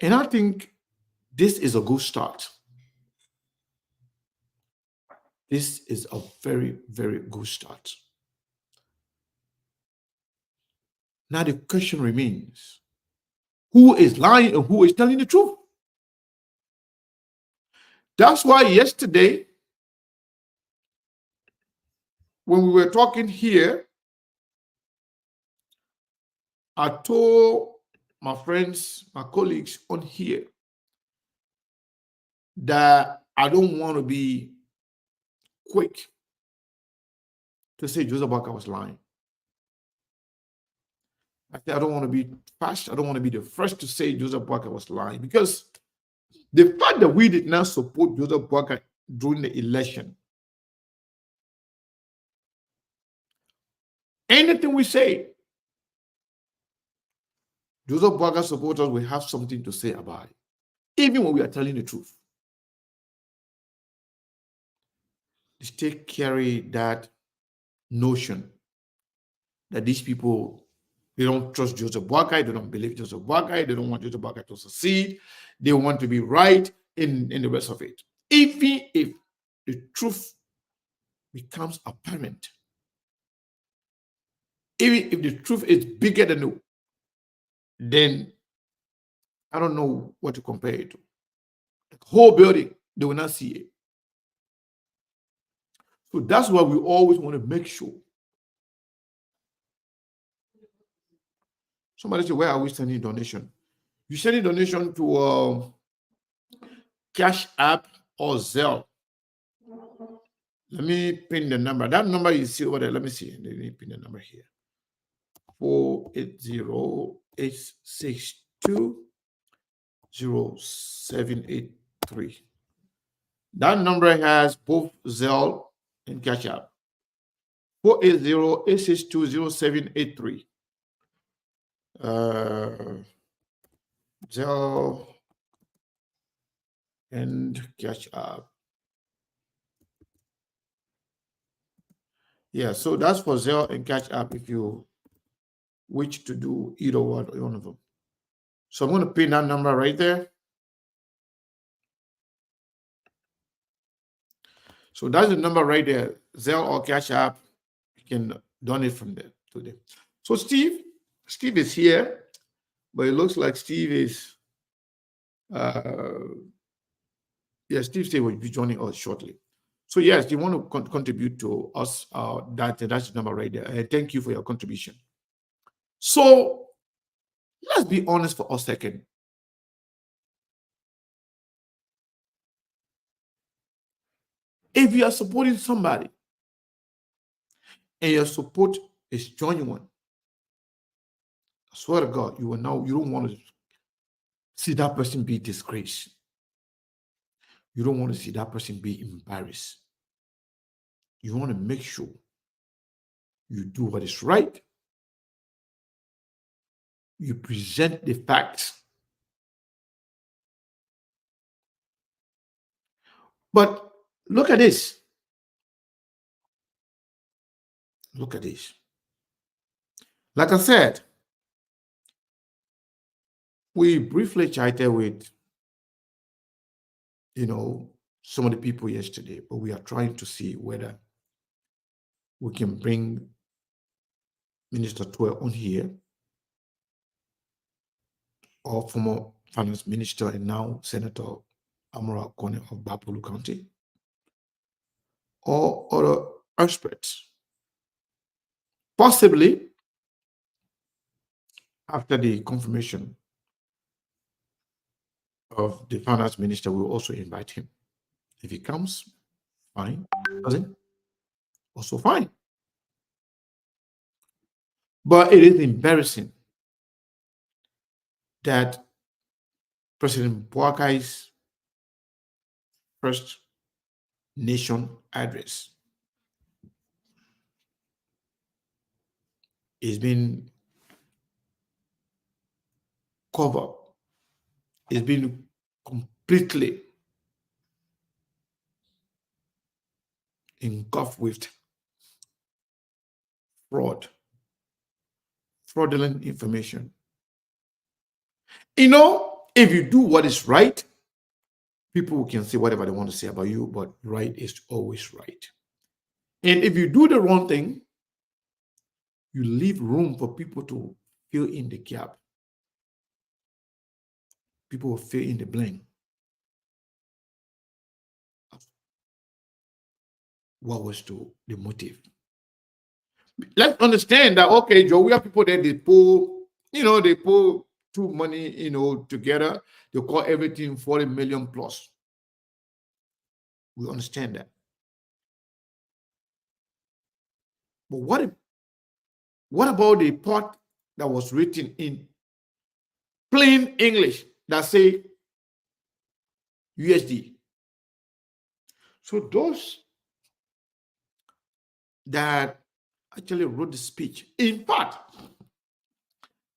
A: And I think this is a good start. This is a very, very good start. Now the question remains, who is lying and who is telling the truth? That's why yesterday, when we were talking here, I told my friends, my colleagues on here, that I don't want to be quick to say Joseph Boakai was lying. I don't want to be fast. I don't want to be the first to say Joseph Boakai was lying, because the fact that we did not support Joseph Boakai during the election, anything we say, Joseph Boakai supporters will have something to say about it, even when we are telling the truth. The state carry that notion that these people, they don't trust Joseph Boakai, they don't believe Joseph Boakai, they don't want Joseph Boakai to succeed, they want to be right in the rest of it. Even if the truth becomes apparent, even if the truth is bigger than the, then I don't know what to compare it to. The whole building, they will not see it. So that's why we always want to make sure Somebody say, where are we sending donation? You sending donation to Cash App or Zelle. Let me pin the number. That number you see over there. Let me see. Let me pin the number here. 480-862-0783. That number has both Zelle and Cash App. 480-862-0783. Zelle and Cash App. Yeah, so that's for Zelle and Cash App if you wish to do either one of them. So I'm going to pin that number right there. So that's the number right there. Zelle or Cash App. You can donate from there to them. So Steve is here, but it looks like Steve is Steve will be joining us shortly. So yes, you want to contribute to us, that's the number right there. Thank you for your contribution. So let's be honest for a second. If you are supporting somebody and your support is genuine, I swear to God, you don't want to see that person be disgraced. You don't want to see that person be embarrassed. You want to make sure you do what is right. You present the facts. But look at this. Look at this. Like I said, we briefly chatted with, some of the people yesterday, but we are trying to see whether we can bring Minister Tuer on here, or former finance minister and now Senator Amora Kone of Bapulu County, or other experts. Possibly after the confirmation of the finance minister, we'll also invite him. If he comes, fine. Doesn't? Also fine. But it is embarrassing that President Boakai's First Nation address is being covered. It's been completely engulfed with fraudulent information. If you do what is right, people can say whatever they want to say about you, but right is always right. And if you do the wrong thing, you leave room for people to fill in the gap. People will fill in the blank. What was the motive? Let's understand that, okay, Joe, we have people that they pull two money, together. They call everything 40 million plus. We understand that. But what about the part that was written in plain English that say USD? So those that actually wrote the speech, in part,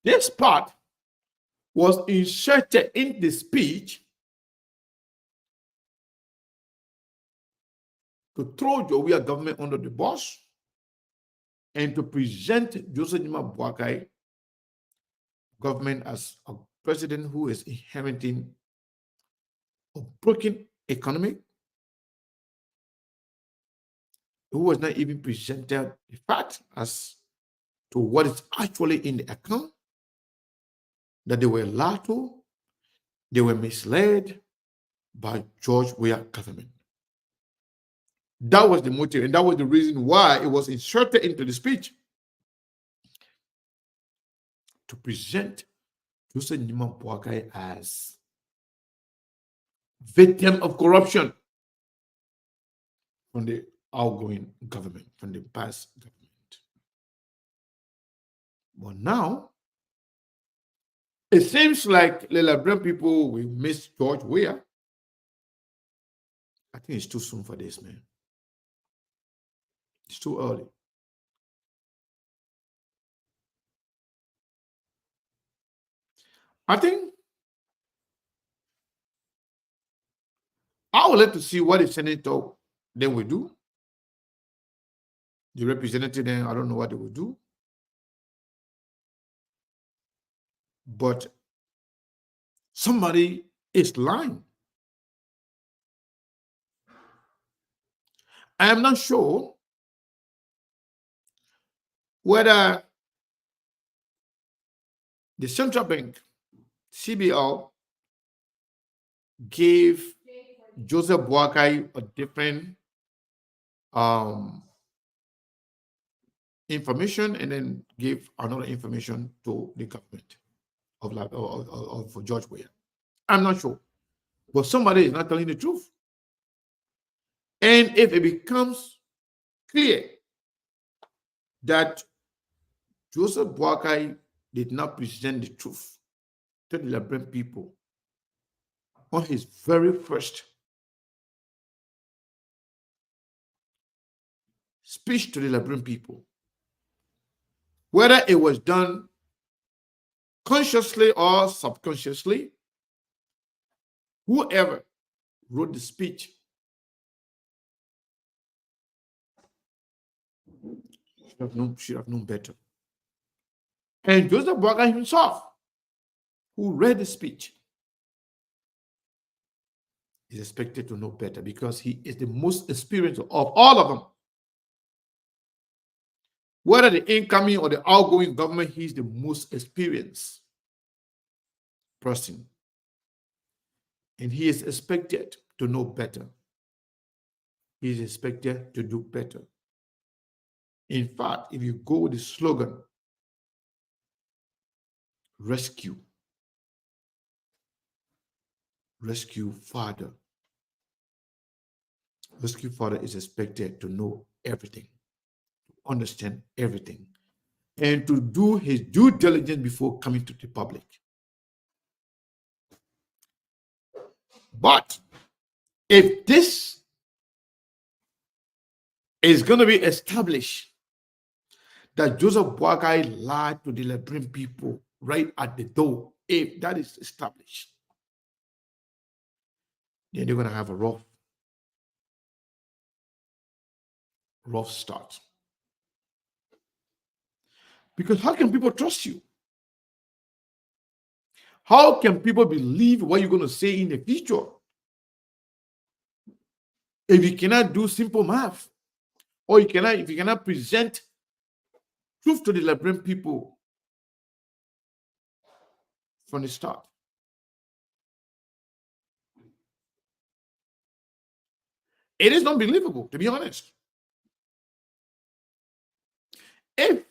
A: this part was inserted in the speech to throw Jowia government under the bus and to present Joseph Nima Boakai government as a president who is inheriting a broken economy, who was not even presented the fact as to what is actually in the account, that they were lied to, they were misled by George Weah government. That was the motive, and that was the reason why it was inserted into the speech, to present Joseph Nima Boakai as victim of corruption from the outgoing government, from the past government. But now, it seems like the Liberian people will miss George Weah. I think it's too soon for this, man. It's too early. I think I would like to see what the senator then will do. The representative then, I don't know what they will do. But somebody is lying. I am not sure whether the central bank, CBL, gave Joseph Boakai a different information and then gave another information to the government of George Weah. I'm not sure. But somebody is not telling the truth. And if it becomes clear that Joseph Boakai did not present the truth to the Liberian people on his very first speech to the Liberian people, whether it was done consciously or subconsciously, whoever wrote the speech should have known better. And Joseph Boakai himself, who read the speech, is expected to know better because he is the most experienced of all of them. Whether the incoming or the outgoing government, he's the most experienced person. And he is expected to know better. He is expected to do better. In fact, if you go with the slogan, rescue Father. Rescue Father is expected to know everything, to understand everything, and to do his due diligence before coming to the public. But if this is going to be established that Joseph Boakai lied to the Liberian people right at the door, if that is established, then they're going to have a rough start. Because how can people trust you? How can people believe what you're going to say in the future if you cannot do simple math, or if you cannot present truth to the Liberian people from the start? It is unbelievable, to be honest. If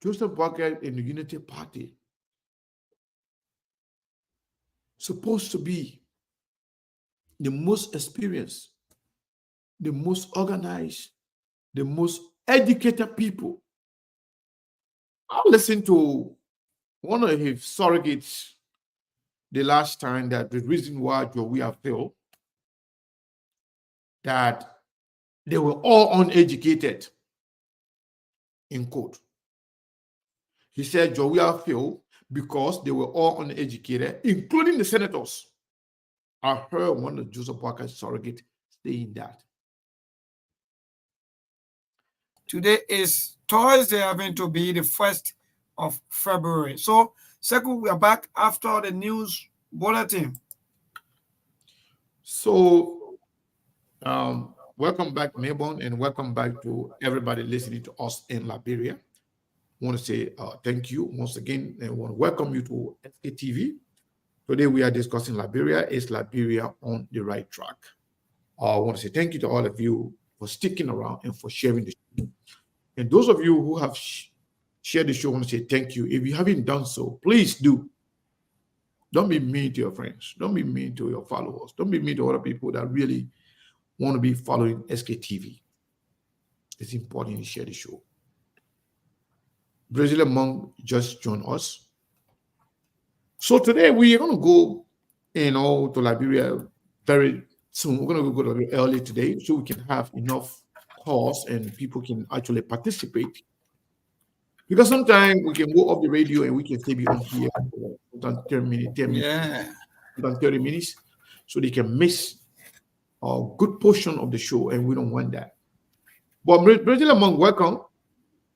A: Joseph Boakai in the Unity Party supposed to be the most experienced, the most organized, the most educated people. I listened to one of his surrogates the last time that the reason why Jowiah felt that they were all uneducated, in quote. He said Jowiah failed because they were all uneducated, including the senators. I heard one of Joseph Boakai's surrogate saying that.
F: Today is Thursday, having to be the 1st of February. So, second, we are back after the news bulletin.
A: So, welcome back, Melbourne, and welcome back to everybody listening to us in Liberia. I want to say thank you once again, and I want to welcome you to SKTV. Today we are discussing Liberia. Is Liberia on the right track? I want to say thank you to all of you for sticking around and for sharing the show. And those of you who have shared the show, I want to say thank you. If you haven't done so, please do. Don't be mean to your friends. Don't be mean to your followers. Don't be mean to other people that really want to be following SKTV. It's important to share the show. Brazilian monk just joined us. So today we are going to go, to Liberia very soon. We're going to go to early today so we can have enough calls and people can actually participate. Because sometimes we can go off the radio and we can still be on here for 30 minutes, so they can miss a good portion of the show, and we don't want that. But Brazilian monk, welcome.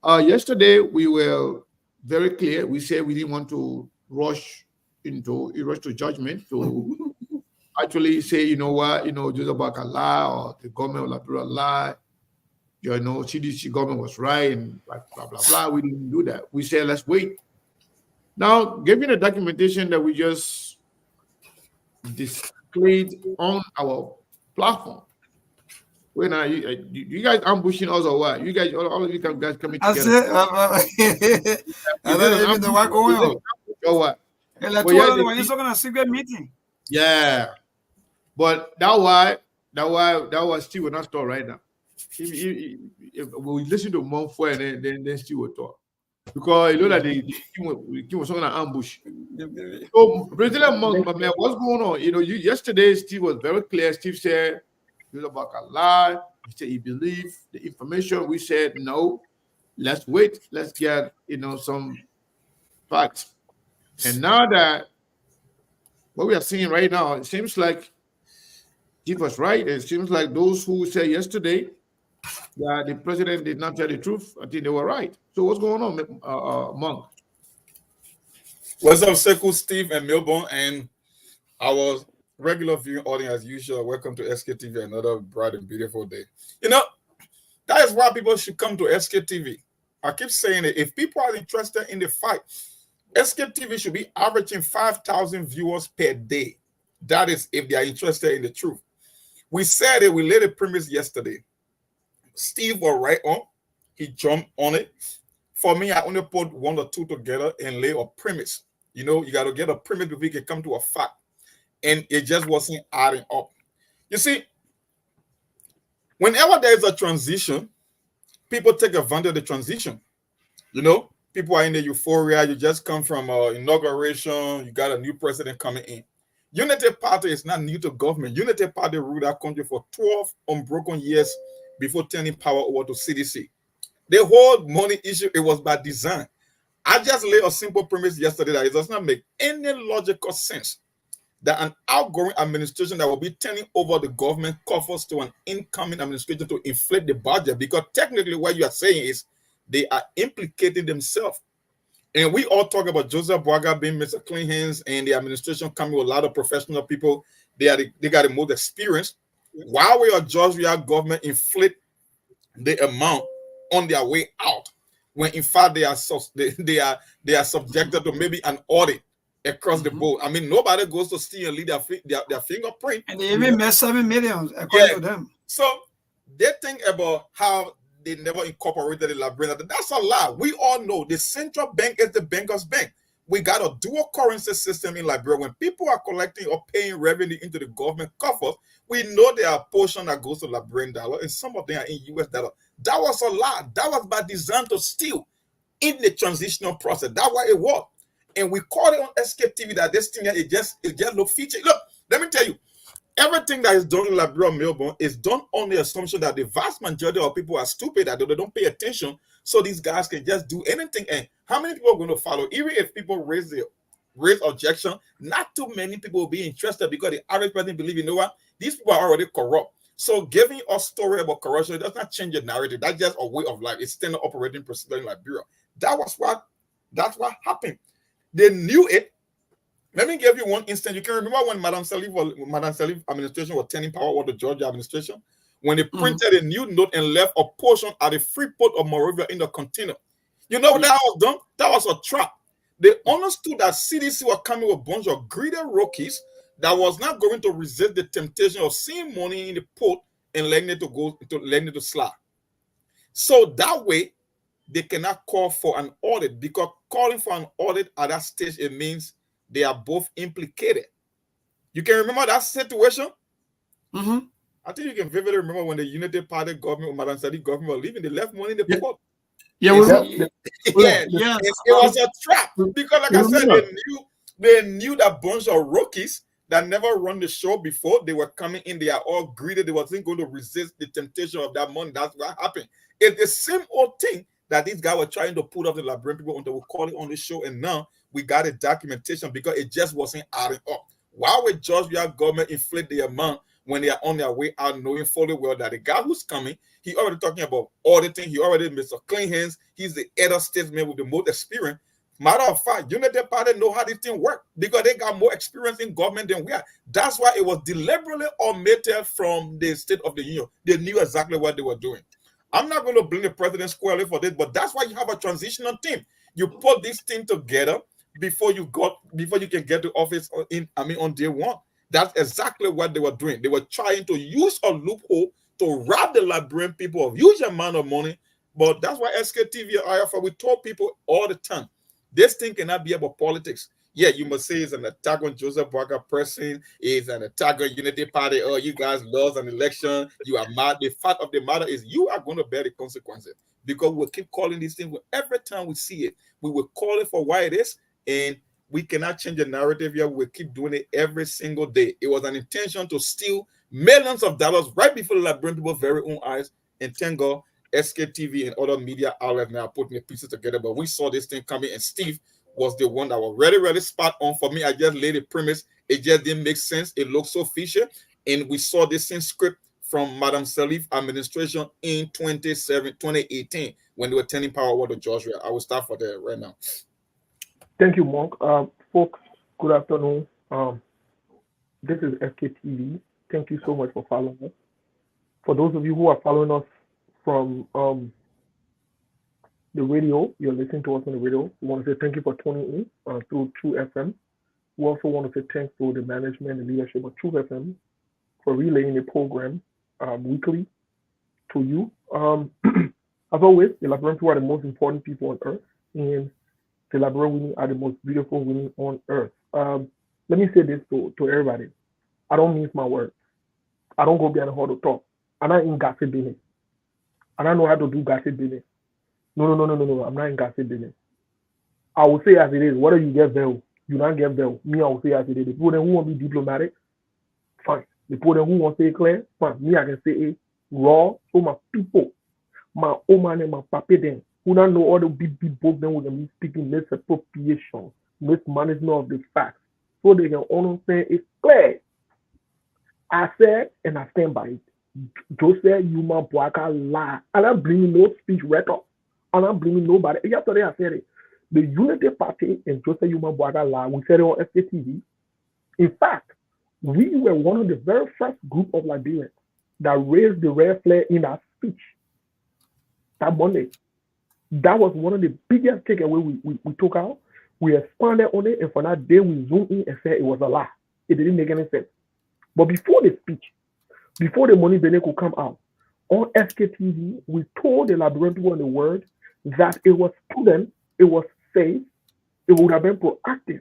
A: Yesterday we were very clear. We said we didn't want to rush to judgment to actually say, you know what, Joseph Baka lie or the government of Liberia lie. CDC government was right and blah, blah, blah, blah. We didn't do that. We said, let's wait. Now, given the documentation that we just displayed on our platform, when you guys ambushing us or what? You guys, all of you guys coming together.
F: I don't even know what's going on.
A: Or what?
F: You're talking a secret meeting.
A: Yeah. But that why Steve will not talk right now. If we listen to Monfort and then Steve will talk. Because you know that the king was on an ambush. So Brazilian monk, man, what's going on? Yesterday Steve was very clear. Steve said he was about a lie. He said he believed the information. We said no. Let's wait. Let's get some facts. And now that what we are seeing right now, it seems like Steve was right. It seems like those who said yesterday that the president did not tell the truth, I think they were right. So what's going on, Monk?
G: What's up, Sekou, Steve, and Melbourne, and our regular viewing audience as usual? Welcome to SKTV, another bright and beautiful day. That is why people should come to SKTV. I keep saying it. If people are interested in the fight, SKTV should be averaging 5,000 viewers per day. That is if they are interested in the truth. We said it. We laid a premise yesterday. Steve was right on. He jumped on it. For me, I only put one or two together and lay a premise. You got to get a premise before you can come to a fact. And it just wasn't adding up. You see, whenever there is a transition, people take advantage of the transition. People are in the euphoria. You just come from inauguration. You got a new president coming in. Unity Party is not new to government. Unity Party ruled our country for 12 unbroken years before turning power over to CDC. The whole money issue, it was by design. I just laid a simple premise yesterday that it does not make any logical sense that an outgoing administration that will be turning over the government coffers to an incoming administration to inflate the budget, because technically what you are saying is they are implicating themselves. And we all talk about Joseph Boaga being Mr. Clean Hands and the administration coming with a lot of professional people. They got the most experience. While we are judged, we are government inflate the amount on their way out, when in fact they are subjected to maybe an audit across the board. I mean, nobody goes to steal and leave their fingerprint.
F: And they even made 7 million according to them.
G: So they think about how they never incorporated the Liberia. That's a lie. We all know the central bank is the banker's bank. We got a dual currency system in Liberia. When people are collecting or paying revenue into the government coffers, we know there are a portion that goes to Liberian dollar and some of them are in US dollar. That was a lie. That was by design to steal in the transitional process. That's why it was. And we called it on SKTV that this thing, it just look feature. Look, let me tell you, everything that is done in Liberia, Melbourne, is done on the assumption that the vast majority of people are stupid, that they don't pay attention, so these guys can just do anything. And how many people are going to follow? Even if people raise objection, not too many people will be interested, because the average person believes, these people are already corrupt. So giving us story about corruption, it does not change the narrative. That's just a way of life. It's standard operating procedure in Liberia. That's what happened. They knew it. Let me give you one instance. You can remember when Madam Salif administration was turning power over the Georgia administration, when they printed a new note and left a portion at the free port of Monrovia in the container. You know what that was done? That was a trap. They understood that CDC was coming with a bunch of greedy rookies that was not going to resist the temptation of seeing money in the port and letting it to slide. So that way, they cannot call for an audit, because calling for an audit at that stage, it means they are both implicated. You can remember that situation?
F: Mm-hmm.
G: I think you can vividly remember when the Unity Party government, Madam Sadi government were leaving, they left money in the port.
F: Yeah,
G: It was a trap, because like I said, they knew that bunch of rookies that never run the show before. They were coming in, they are all greedy, they wasn't going to resist the temptation of that money. That's what happened. It's the same old thing that these guys were trying to put off the Liberian people until we call it on the show, and now we got a documentation because it just wasn't adding up. Why would Georgia government inflate the amount when they are on their way out, knowing fully well that the guy who's coming, he already talking about auditing, he already Mr. Clean Hands, he's the elder statesman with the most experience. Matter of fact, Unity Party know how this thing work because they got more experience in government than we are. That's why it was deliberately omitted from the State of the Union. They knew exactly what they were doing. I'm not going to blame the president squarely for this, but that's why you have a transitional team. You put this thing together before you can get to office on day one. That's exactly what they were doing. They were trying to use a loophole to rob the Liberian people of huge amount of money. But that's why SKTV and IFA, we told people all the time, this thing cannot be about politics. Yeah, you must say it's an attack on Joseph Barker person, it's an attack on Unity Party. Oh, you guys lost an election, you are mad. The fact of the matter is you are going to bear the consequences, because we'll keep calling these things. Every time we see it, we will call it for why it is, and we cannot change the narrative here. We'll keep doing it every single day. It was an intention to steal millions of dollars right before the Liberian people's very own eyes, and thank God SKTV and other media outlets now putting the pieces together. But we saw this thing coming, and Steve was the one that was really spot on. For me, I just laid the premise. It just didn't make sense. It looked so fishy. And we saw this same script from Madam Salif administration in 2018 when they were turning power over to Georgia. I will start for that right now.
H: Thank you, Monk. Folks, good afternoon. This is SKTV. Thank you so much for following us. For those of you who are following us from the radio, you're listening to us on the radio, we want to say thank you for tuning in through True FM. We also want to say thanks to the management and leadership of True FM for relaying the program weekly to you. As always, the Liberian people are the most important people on earth, and the Liberian women are the most beautiful women on earth. Let me say this to everybody. I don't mince my words. I don't go behind the hall to talk. I'm not in gossip business. I don't know how to do gossip business. No. I'm not in gossip business. I will say as it is. Whether you get veil, you don't get veil. Me, I will say as it is. The people who want to be diplomatic, fine. The people who want to say clear, fine. Me, I can say it raw. So my people, my woman and my papa them, who don't know all the big book them with them speaking misappropriation, mismanagement of the facts, so they can understand it's clear. I said, and I stand by it. Joseph Yuma Boaka lie. I'm not bringing no speech rhetoric. I'm not bringing nobody. Yesterday I said it. The Unity Party and Joseph Yuma Boaka lie. We said it on SKTV. In fact, we were one of the very first group of Liberians that raised the red flag in our speech that Monday. That was one of the biggest takeaways we took out. We expanded on it, and for that day we zoomed in and said it was a lie. It didn't make any sense. But before the speech, before the money Benin could come out, on SKTV, we told the Liberian people in the world that it was prudent, it was safe, it would have been proactive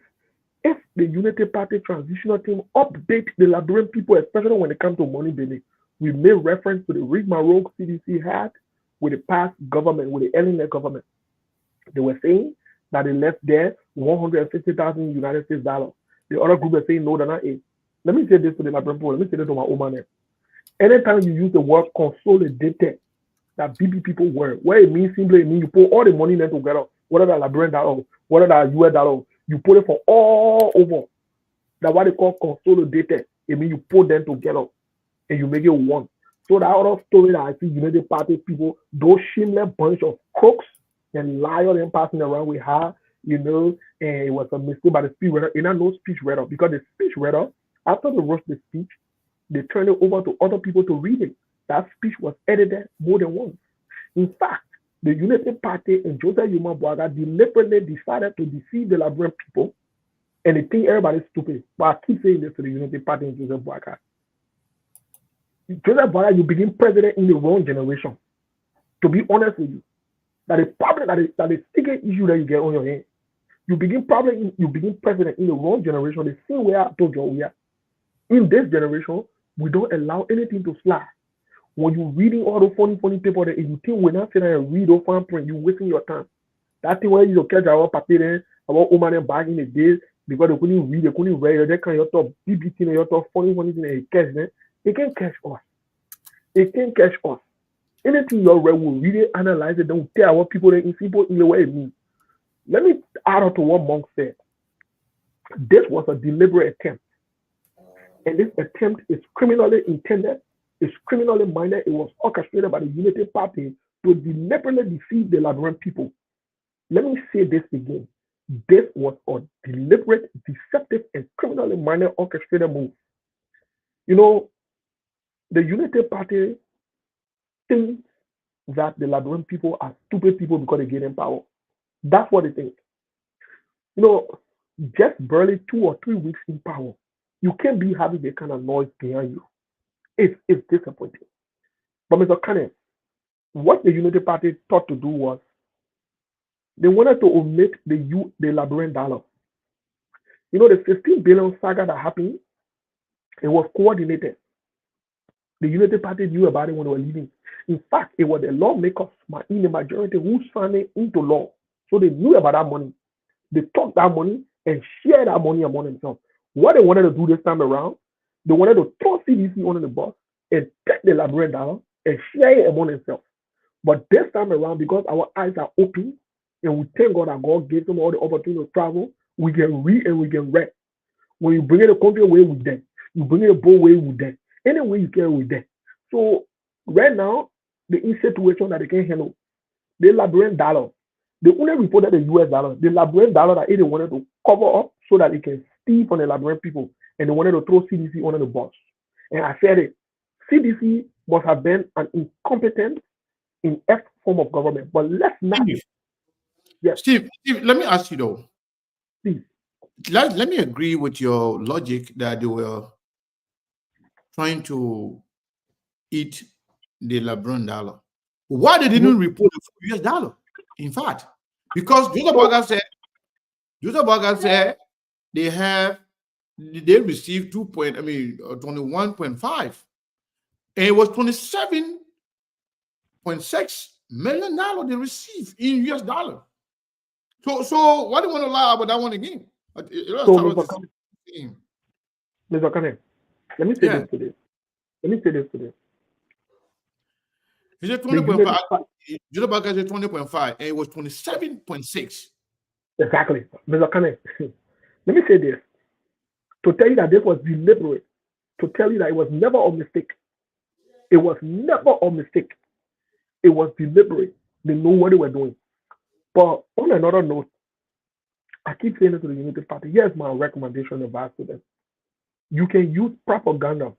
H: if the Unity Party transitional team update the Liberian people, especially when it comes to money Benin. We made reference to the rigmarole CDC had with the past government, with the Ellen government. They were saying that they left there 150,000 United States dollars. The other group was saying no, they're not it. Let me say this to the Liberian people. Let me say this to my own man. Anytime you use the word consolidated, that BB people word, where it means simply it means you put all the money in there together, whether that Liberian dollar, whether that US dollar, you put it for all over. That's what they call consolidated. It means you put them together and you make it one. So that other story that I see Unity Party people, those shameless bunch of crooks and liars and passing around with her, and it was a mistake by the speech writer. It's not no speech writer, because the speech writer, after they wrote the speech, they turned it over to other people to read it. That speech was edited more than once. In fact, the Unity Party and Joseph Yuma Boaga deliberately decided to deceive the Liberian people, and they think everybody's stupid. But I keep saying this to the Unity Party and Joseph Boaga. Joseph Boaga, you became president in the wrong generation. To be honest with you, That is problem that is sticky issue that you get on your hand. You begin president in the wrong generation. The same way I told you we are. In this generation, we don't allow anything to slide. When you're reading all the funny paper and you think we're not sitting and read or fine print, you're wasting your time. That thing where you catch our paper about woman and back in the days because they couldn't read, they couldn't write, they can't your top BBT and your top funny thing and catch them. They can't catch us. They can't catch us. Anything you read, will read it, analyze it, don't tell what people in simple in the way it means. Let me add on to what Monk said. This was a deliberate attempt. And this attempt is criminally intended, it's criminally minded, it was orchestrated by the Unity Party to deliberately deceive the Liberian people. Let me say this again. This was a deliberate, deceptive, and criminally minded orchestrated move. You know, the Unity Party thinks that the Liberian people are stupid people because they get in power. That's what they think. You know, just barely 2 or 3 weeks in power, you can't be having that kind of noise behind you. It's disappointing. But Mr. Kane, what the Unity Party thought to do was they wanted to omit the Liberian dollar. You know, the 15 billion saga that happened, it was coordinated. The Unity Party knew about it when they were leaving. In fact, it was the lawmakers in the majority who signed it into law. So they knew about that money. They took that money and shared that money among themselves. What they wanted to do this time around, they wanted to throw CDC on the bus and take the Liberian dollar and share it among themselves. But this time around, because our eyes are open and we thank God that God gave them all the opportunity to travel, we can read and we can read. When you bring in the country away with them, you bring in a boat away with them. Any way you can with them. So right now, the situation that they can handle, the Liberian dollar, they only reported the US dollar, the Liberian dollar that they wanted to cover up so that they can steal from the Liberian people. And they wanted to throw CDC under the bus. And I said it, CDC must have been an incompetent in every form of government. But let's not.
A: Yes. Steve, let me ask you though.
H: Please.
A: Let me agree with your logic that they were trying to eat the Liberian dollar. Why they didn't report the US dollar? In fact, because Joseph Baga said they received 21.5, and it was $27.6 million they received in US dollar. So why do you want to lie about that one again?
H: Mr. Kane, let me say this today.
A: He said 20.5. Joseph Baga said 20.5, and it was 27.6.
H: Exactly. Mr. Kane, let me say this. To tell you that this was deliberate, to tell you that it was never a mistake. It was never a mistake. It was deliberate. They know what they were doing. But on another note, I keep saying it to the Unity Party. Here's my recommendation and advice to them. You can use propaganda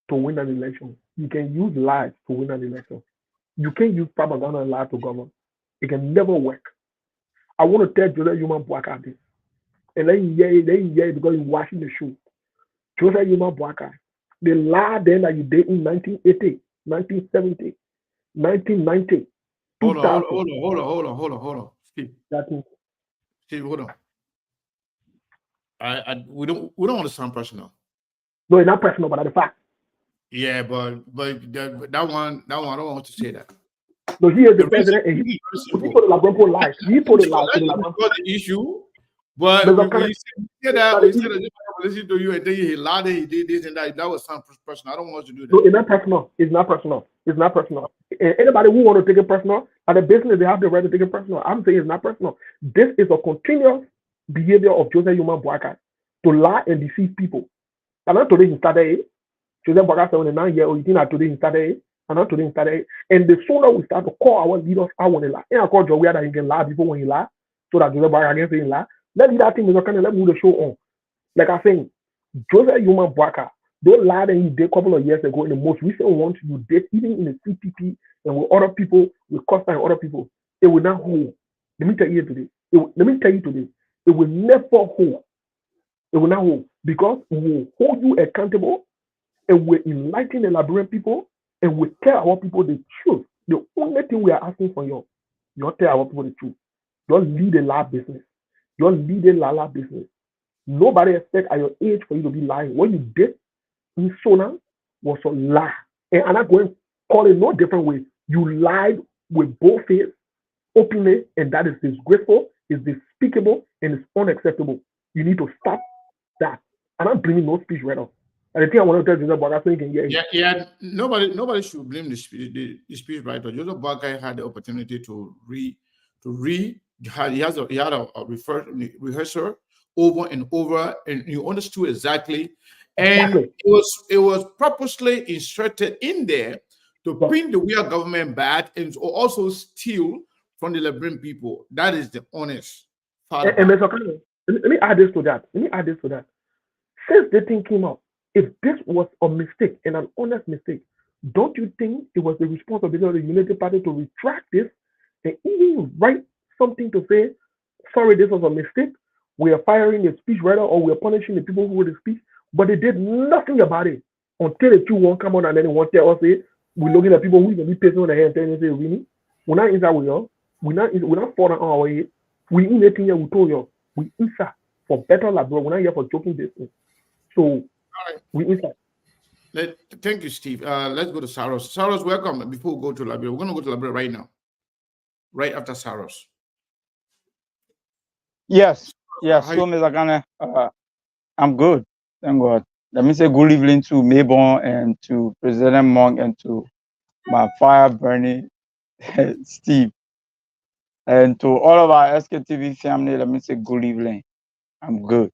H: to win an election. You can use lies to win an election. You can't use propaganda and lie to govern. It can never work. I want to tell Joseph Human Boaka this. And then hear because you're watching the show. Joseph Human Boaka, the lie then that you did in 1980, 1970, 1990.
A: Hold on. Steve, hold on. We don't want to sound personal.
H: No, it's not personal, but that's the fact.
A: Yeah, but that one, I don't want to say that.
H: No, he is the president, and he told the Labrampo lies. He told the lies to the Labrampo.
A: The issue, but when you say that, we said that listen to you and then he lied, he did this and that. That was some personal. I don't want to do that.
H: No, it's not personal. And anybody who want to take it personal, at the business, they have the right to take it personal. I'm saying it's not personal. This is a continuous behavior of Joseph Human Boaka to lie and deceive people. And not today he started it. Joseph Boaka 79-year-old, you think that today he started it. And not today he started it. And the sooner we start to call our leaders out when they lie. And I call Joe that he can lie before when he lie, so that Joseph Boaka can say he lie. Let that thing, let's move the show on. Like I think, Joseph Human Boaka, don't lie that he did a couple of years ago in the most recent ones you did, even in the CPP and with other people, with Costa and other people, it will not hold. Let me tell you today. It will never hold. It will not hold because we will hold you accountable and we'll enlighten the Liberian people and we tell our people the truth. The only thing we are asking for you, You don't tell our people the truth. You don't lead a lie business. You don't lead a la business. Nobody expects at your age for you to be lying. What you did in Sona was a lie. And I'm not going to call it no different way. You lied with both faces openly, and that is disgraceful, is despicable, and is unacceptable. You need to stop that. And I'm bringing no speech right off. And the thing I want to tell you about that, so you can hear it.
A: Yeah. Nobody should blame the speech writer. Joseph Boakai had the opportunity to read. He had a rehearsal over and over, and you understood exactly. And it was purposely inserted in there to bring the real government back and also steal from the Liberian people. That is the honest part.
H: And let me add this to that. Since the thing came out, if this was a mistake and an honest mistake, don't you think it was the responsibility of the Unity Party to retract this and even write something to say, sorry, this was a mistake, we are firing the speech writer or we are punishing the people who wrote the speech, but they did nothing about it until the two won't come on and then they won't tell us, say, we're looking at people who can be pissing on the head and telling us, say, really? We're not inside with you. We're not falling on our way. We in 18 years, we told you, we inside for better lab, bro. We're not here for joking business. So, we inside.
A: Thank you, Steve. Let's go to Saros. Saros, welcome. Before we go to Liberia, we're going to go to Liberia right now. Right after Saros.
I: Yes. So, Mr. Ghana, I'm good. Thank God. Let me say good evening to Maybon and to President Monk and to my fire burning Steve. And to all of our SKTV family, let me say good evening. I'm good.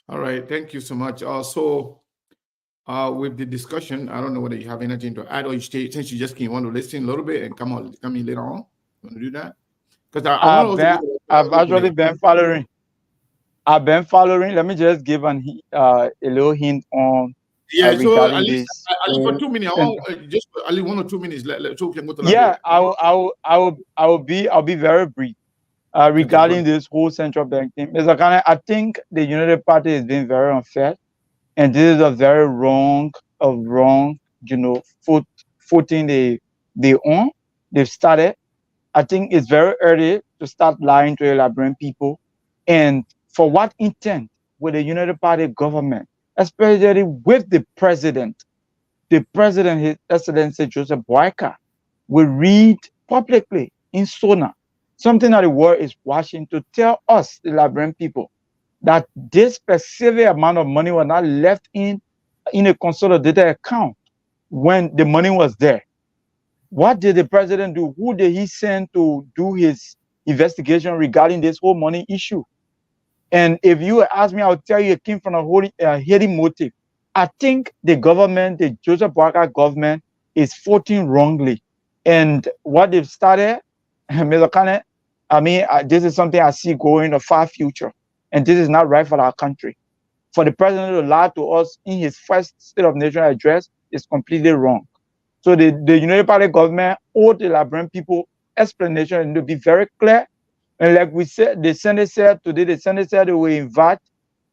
A: All right. Thank you so much. Also, with the discussion, I don't know whether you have anything to add or you stay, since you just want to listen a little bit and come in later on. You want to do that? Because
I: I've actually been following. I've been following. Let me just give a little hint on.
A: Yeah, so at least for 2 minutes, just at least 1 or 2 minutes, so we can go to
I: yeah, I'll be very brief regarding this whole central bank thing. Mr. Kane, I think the United Party has been very unfair, and this is a very wrong, footing they on. They've started. I think it's very early to start lying to the Liberian people, and for what intent with the United Party government, especially with the president, His Excellency Joseph Boakai, will read publicly in Sona something that the world is watching to tell us, the Liberian people, that this specific amount of money was not left in a consolidated account when the money was there. What did the president do? Who did he send to do his investigation regarding this whole money issue? And if you ask me, I'll tell you it came from a hidden motive. I think the government, the Joseph Boakai government, is voting wrongly. And what they've started, Mr. Kane, this is something I see going in the far future. And this is not right for our country. For the president to lie to us in his first State of Nation address is completely wrong. So the United Party government owed the Liberian people explanation and to be very clear. And like we said, the Senate said today, they will invite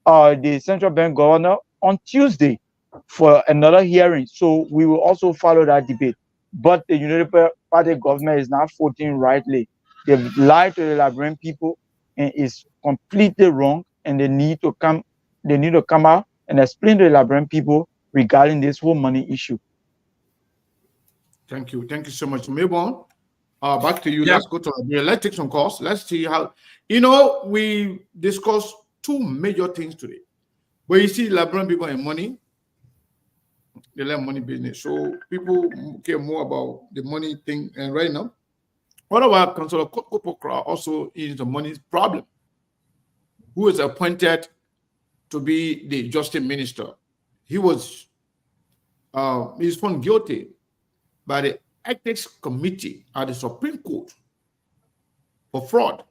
I: the central bank governor on Tuesday for another hearing. So we will also follow that debate. But the United Party government is not voting rightly. They've lied to the Liberian people, and it's completely wrong. And they need to come out and explain to the Liberian people regarding this whole money issue.
A: Thank you so much. Maybon, back to you. Yeah. Let's go to Liberia. Let's take some calls. Let's see how, we discussed two major things today. But you see, Liberian people and money, they like money business. So people care more about the money thing. And right now, what about Councillor Kopokra also is the money problem, who is appointed to be the justice minister. He's found guilty by the ethics committee at the Supreme Court for fraud,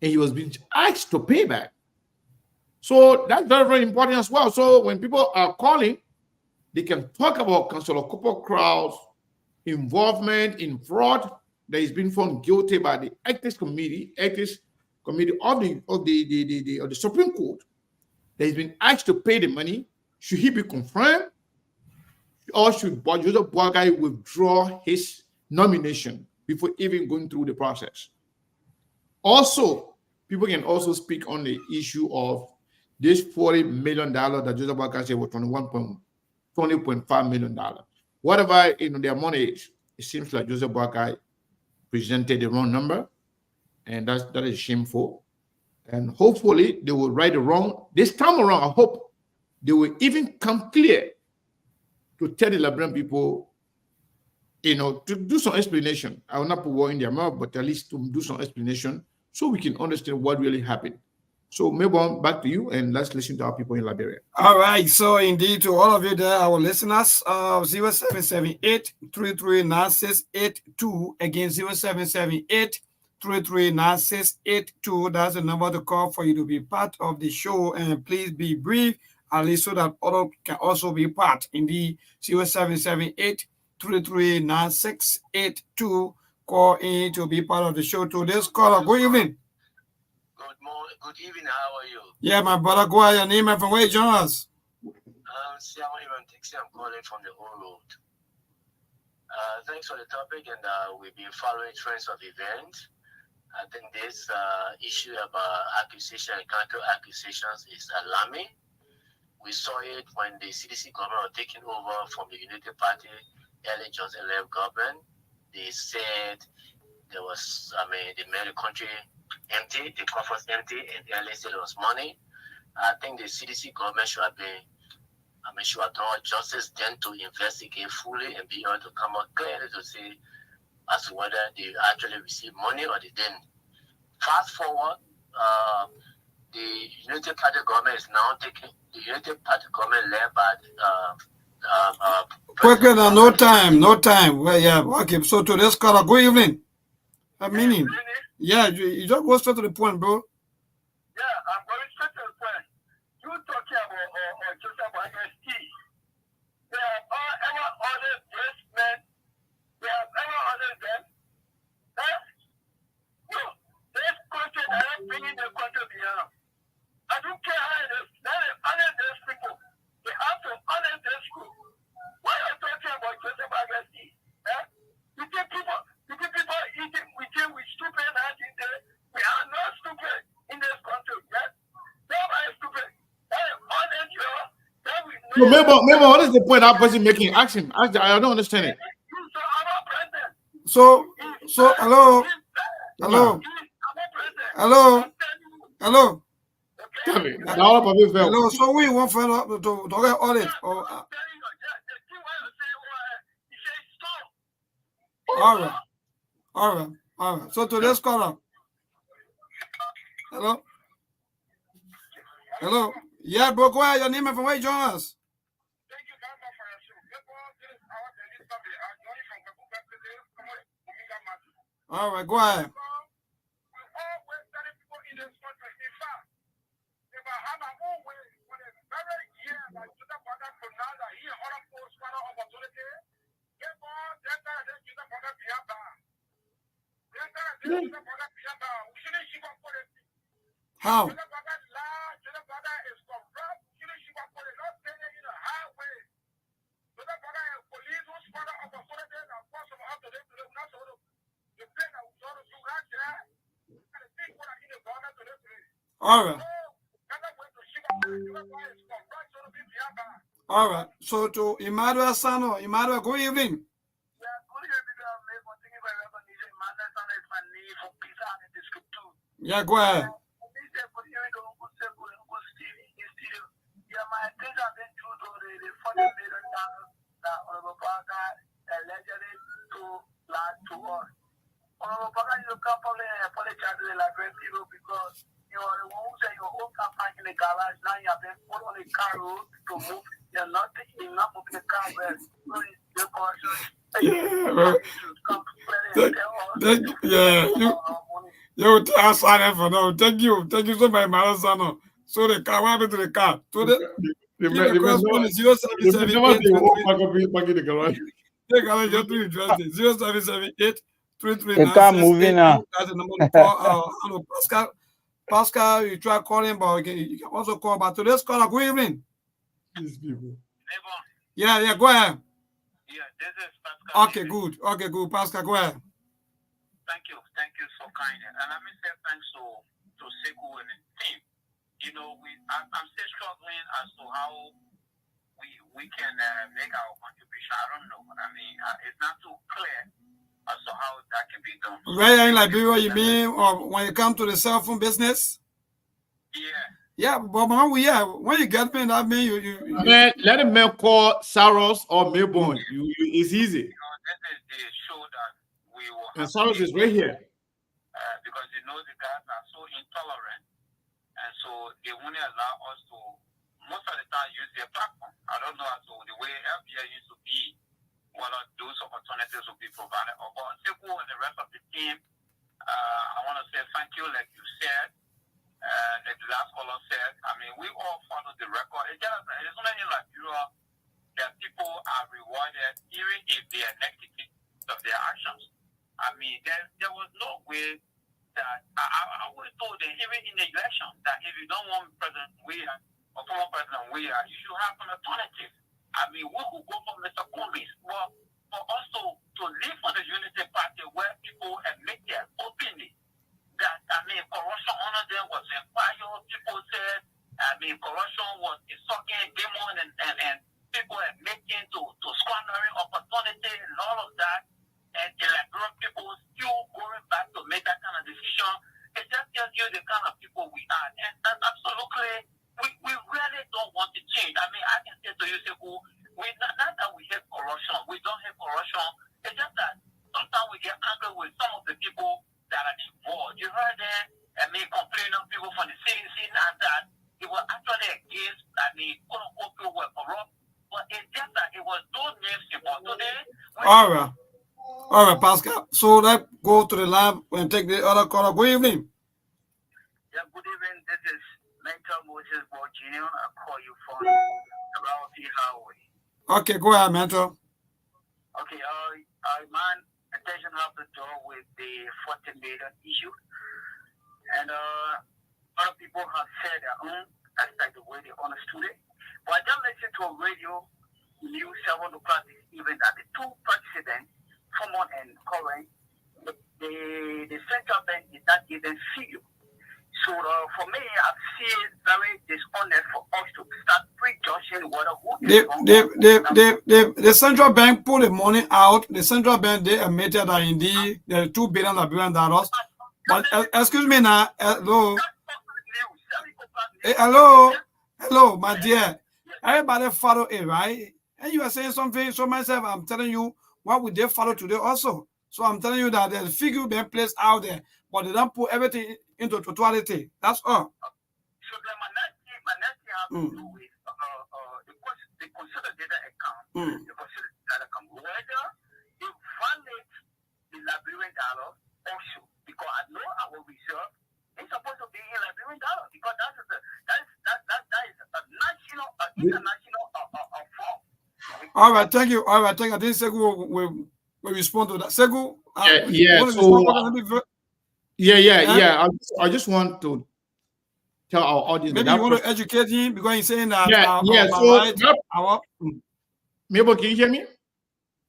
A: and he was being asked to pay back. So that's very, very important as well. So when people are calling, they can talk about Councillor Kopokra's involvement in fraud that he's been found guilty by the ethics committee of the Supreme Court. That he's been asked to pay the money. Should he be confirmed? or should Joseph Boakai withdraw his nomination before even going through the process? Also, people can also speak on the issue of this $40 million that Joseph Boakai said was $20.5 million. Whatever their money is, it seems like Joseph Boakai presented the wrong number, and that is shameful. And hopefully they will right the wrong. This time around, I hope they will even come clear to tell the Liberian people, to do some explanation. I will not put word in their mouth, but at least to do some explanation so we can understand what really happened. So, Melbourne, back to you, and let's listen to our people in Liberia.
F: All right. So, indeed, to all of you there, our listeners, 0778-339682. Again, 0778-339682. That's the number to call for you to be part of the show. And please be brief, at least so that others can also be part. Indeed, 0778-339682. Call in to be part of the show. Today's caller, good evening.
J: Good evening, how are you?
F: Yeah, my brother, go ahead. Your name and from where you join us?
J: I'm calling from the whole road. Thanks for the topic, and we've been following trends of events. I think this issue about accusation and counter accusations is alarming. We saw it when the CDC government was taking over from the United Party, Ellen Johnson-led government. They said there was, they made the country empty, the coffers empty, and early said it was money. I think the CDC government should have been, should have done justice then to investigate fully and be able to come out clearly to see as to whether they actually received money or they didn't. Fast forward, the United Party government is now taking, the United Party government led by
F: quicker than no time. Well, yeah, okay. So today's caller, good evening. Meaning. Yeah, you just go straight to the point, bro.
J: Yeah, I'm going straight to the point. You talking about Joseph Boakai's key. They have ever ordered this men. They have ever ordered them. No, this country, they are bringing the country behind. I don't care how it is. They honor these people. They have to honor this group. Why are you talking about Joseph Boakai's key? You think people eating with stupid hands in there? We are not stupid in this country, yes? Nobody is stupid.
A: No, Memo, what is the point that person making? Ask him. I don't understand it.
F: So, hello. Hello.
A: Tell me. Hello.
F: So we want to get audit. All right. So today's caller. Hello. Yeah, bro, go ahead. Your name and from where you join us? All right, go ahead. How? All right. So to Emmanuel Sano, Emmanuel, good evening. Yeah, go ahead. You tell Sano for now. Thank you so much, Malasano. So the car, what happened to the car? To the correspondent 0778
I: the car moving now.
F: That's the number to call. Hello, Pascal, you try calling, but you can also call. But today's caller, good evening.
A: These people.
F: Yeah, go ahead.
J: Yeah, this is Pascal.
F: Okay, good. Okay, good. Pascal, go ahead.
J: Thank you so kind. And let me say thanks to Sekou and the team. You know, I'm still struggling as to how we can make our contribution. I don't know. I mean, it's not too clear as to how that can be done.
F: Where in Liberia, you mean, or when you come to the cell phone business?
J: Yeah.
F: Yeah, but when you get me, that mean you
A: man, let a man call Saros or Melbourne. It's easy.
J: You know, this is the show that we will have.
A: And Saros is right here.
J: Because you know the guys are so intolerant, and so they only allow us to most of the time use their platform. I don't know as to the way FBI used to be, whether those opportunities will be provided. But Sekou and the rest of the team, I want to say thank you, like you said. The last caller said, I mean, we all follow the record. It's only in Liberia that people are rewarded even if they are negative of their actions. I mean, there was no way that I always told them, even in the election, that if you don't want President Weah or former President Weah, you should have an alternative. I mean, we could go for Mr. Combis, but for us to live for the Unity Party where people admit their openly that, I mean, corruption under them was inspired. People said, I mean, corruption was a sucking demon and people admitting to squandering opportunity and all of that. And the Liberian people still going back to make that kind of decision. It just tells you the kind of people we are. And absolutely, we really don't want to change. I mean, I can say to you, Sekou, not that we hate corruption. We don't hate corruption. It's just that sometimes we get angry with some of the people that are involved. You heard them, I mean, complaining of people from the CDC and that it was actually against, I mean, quote unquote, people were corrupt. But it's just that it was those names involved. Today,
F: all right, Pascal. So let's go to the lab and take the other caller. Good evening.
J: Yeah, good evening. This is Mentor Moses Board Jr. I call you from Rawalpindi Highway.
F: Okay, go ahead, Mentor.
J: Okay, my attention has to do with the 14 million issue. And other people have said their own, that's like the way they understood it. But I just listened to a radio news 7 o'clock this evening that the two presidents, former and current, the central bank is not giving figure. So for me, I see it very dishonest for us to start prejudging whether
F: the central bank pulled the money out. The central bank, they admitted that indeed there are $2 billion Liberian. But excuse me now, hello. Hey, hello, my dear. Everybody follow it, right? And you are saying something. So myself, I'm telling you, what would they follow today also? So I'm telling you that there's a figure being placed out there, but they don't put everything into totality. That's all.
J: So then my next thing has to do with the consolidated account. The consolidated account. Whether they violate the Liberian dollar also, because I know our reserve is supposed to be in Liberian dollar, because that is a national, international form.
F: All right, thank you. All right, thank you. I think Sekou will respond to that. Sekou,
A: I just want to tell our audience.
F: Maybe you want to educate him because he's saying that.
A: Maybe can you hear me?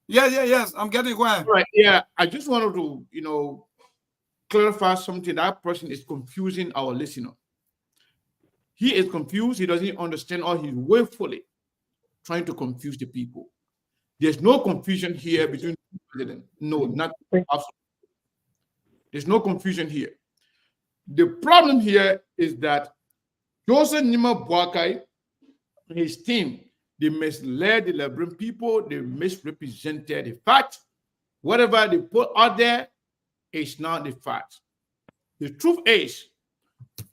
F: Yes. I'm getting quiet.
A: Right. Yeah. I just wanted to, clarify something. That person is confusing our listener. He is confused. He doesn't understand, or he's willfully trying to confuse the people. There's no confusion here between the president. No, not absolutely. There's no confusion here. The problem here is that Joseph Nima Boakai and his team, they misled the Liberian people, they misrepresented the fact. Whatever they put out there is not the fact. The truth is,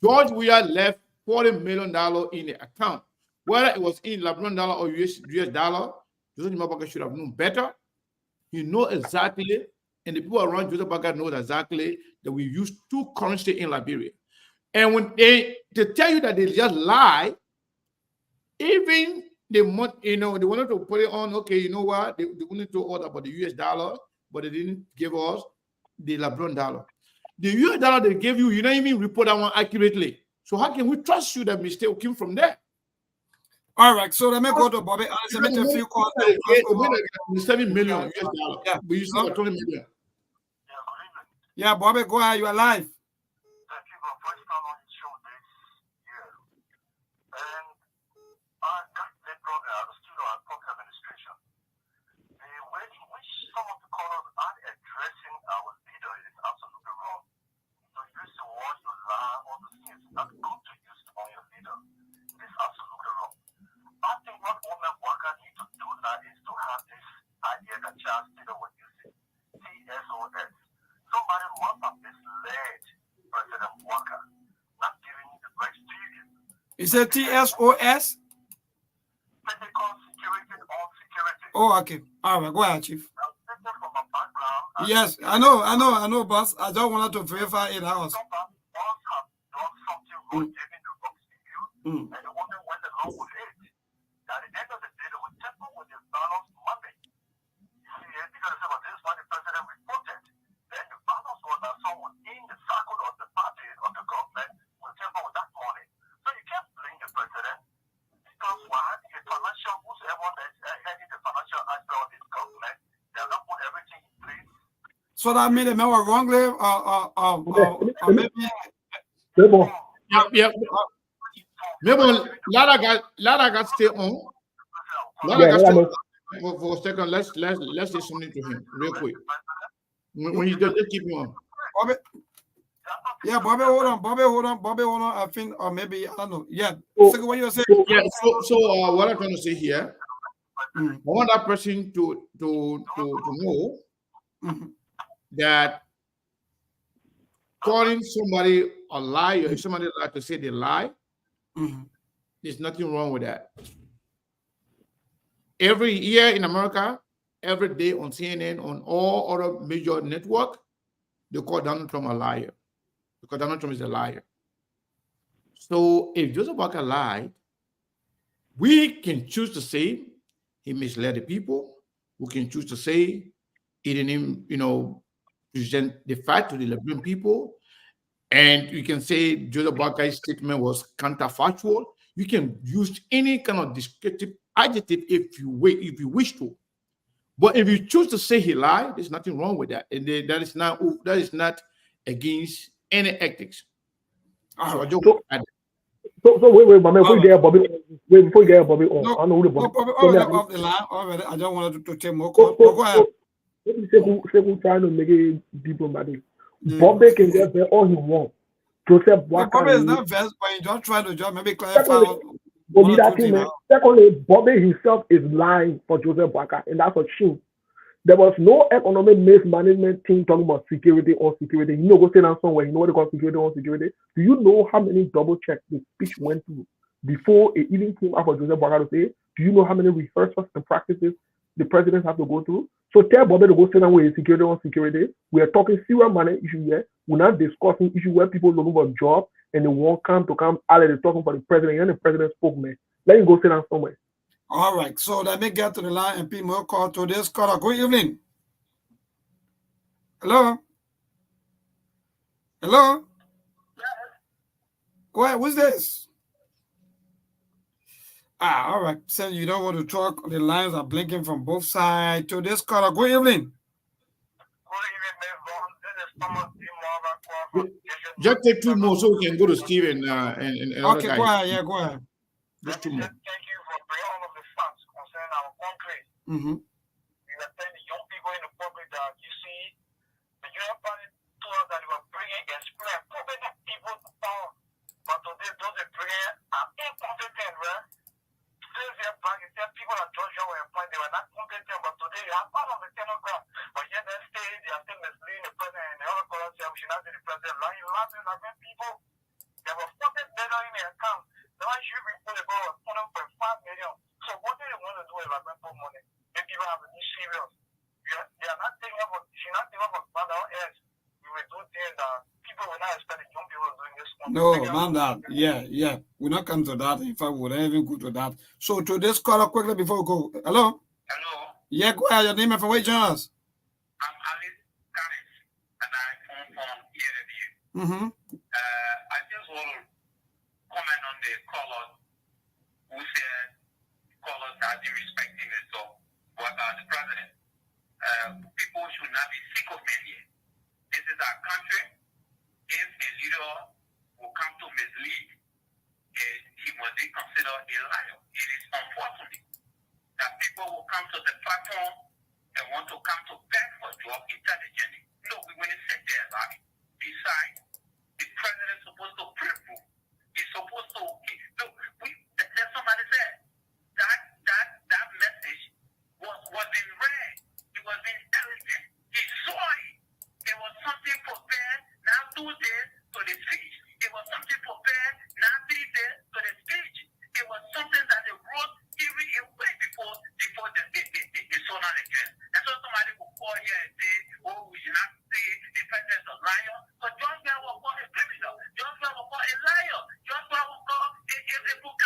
A: George Weah left $40 million in the account. Whether it was in Liberian dollar or US dollar, Joseph Nima Boakai should have known better. He knows exactly, and the people around Joseph Boakai know exactly that we use two currencies in Liberia. And when they tell you that they just lie, even they wanted to put it on, okay, you know what? They wanted to order about the US dollar, but they didn't give us the Liberian dollar. The US dollar they gave you, you don't even report that one accurately. So how can we trust you that mistake came from there?
F: All right, so let me go to Bobby. I'll make a few calls.
A: 7 million US dollars.
F: Yeah.
A: We used to 20 million.
F: Yeah, Bobby, go ahead. You are live. Is it TSOS? Oh, okay. All right, go ahead, Chief. Yes, I know, boss. I just wanted to verify it out. So that means they were wrongly, or maybe.
A: Yep. Maybe Lara got stay on. Lara got stay on for a second. Let's say something to him real quick. When you just keep him on.
F: Bobby, yeah, Bobby, hold on. I think, or maybe I don't know. Yeah, so what you saying?
A: Yeah. So what I'm trying to say here, I want that person to know that calling somebody a liar, if somebody like to say they lie, there's nothing wrong with that. Every year in America, every day on CNN, on all other major network, they call Donald Trump a liar because Donald Trump is a liar. So if Joseph Walker lied, we can choose to say he misled the people. We can choose to say he didn't, present the fact to the Liberian people. And you can say Joseph Walker's statement was counterfactual. You can use any kind of descriptive adjective if you wish to. But if you choose to say he lied, there's nothing wrong with that. And that is not against any ethics. So I don't
H: So wait, man, before you get Bobby on, I know who the Bobby.
F: Off the line already. I don't want to take more calls. Go ahead.
H: Let me say who trying to make it diplomatic. Bobby can get there all he wants. Joseph Walker.
F: Bobby is not vexed, but he just try to maybe clarify.
H: Secondly, Bobby himself is lying for Joseph Walker, and that's a shame. There was no economic mismanagement team talking about security or security. You know, go sit down somewhere. You know what they call security or security? Do you know how many double checks the speech went through before it even came out for Joseph Walker to say? Do you know how many rehearsals and practices the presidents have to go through? So tell Bobby to go sit down with security or security. We are talking serious money issue here. We're not discussing issue where people looking for a job and they won't come out of the talking for the president and the president spoke, man. Let him go sit down somewhere.
F: All right, so let me get to the line and people call to this caller. Good evening. Hello? Hello? Go ahead, who's this? All right. Since you don't want to talk, the lines are blinking from both sides. To this caller, good evening.
A: Just take two more so we can go to Steve and
F: okay, go ahead. Yeah, go ahead.
A: Just two more.
K: Thank you for bringing all of the facts concerning our country.
F: Mm-hmm.
K: You are telling the young people in the public that you see the Union Party told us that they were bringing explain putting people to power. But today, those they bring are incompetent, right? 6 years back, you tell people that Georgia were appointed, they were not competent, but today you are part of the technocrat. But yet they stay, they are still misleading the president, and the other colors say we should not be the president. Lying, laughing, like people. There was $40 million in their account. Now I should report about $1.5 million. So what do they want to do with like that money? If people have to be serious. They are not taking up, should not take up on our heads. We will do things that people will not expect the young people doing this one.
F: No, not that. Yeah. We're not come to that. In fact, we don't even go to that. So to this caller quickly before we go. Hello?
K: Hello?
F: Yeah, go ahead. Your name and from where you join us?
K: I'm Alice Canis, and I come from ELW.
F: Mm-hmm.
K: I just want to comment on the caller who said disrespecting the president. People should not be sycophantic. This is our country. If a leader will come to mislead, he must be considered a liar. It is unfortunate that people will come to the platform and want to come to beg for job intelligently. No, we wouldn't sit there and lie. Besides, the president is supposed to prove. He's supposed to. There's somebody said that message was in red. It was in elegant. He saw it. It was something prepared. Now 2 days to the speech. It was something prepared. Now 3 days to the speech. It was something that they wrote even a way before the sonar again. And so somebody will call here and say, "Oh, we should not say the president is a liar." But John Bell will call a criminal. John Bell will call a liar. John Bell will call a bullshit.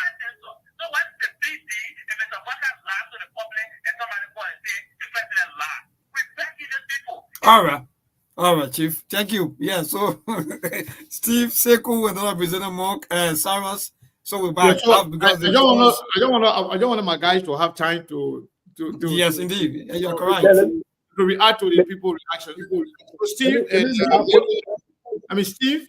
K: So what's the big deal if it's a bunch of lies to the public and somebody call and say the president lied? We're backing these people.
F: All right, Chief. Thank you. Yeah, so Steve, Sekou, and other President Monk, Cyrus. So we're back up because I
A: don't want my guys to have time to
F: yes, indeed. You're correct.
A: To react to the people reaction. So Steve Steve.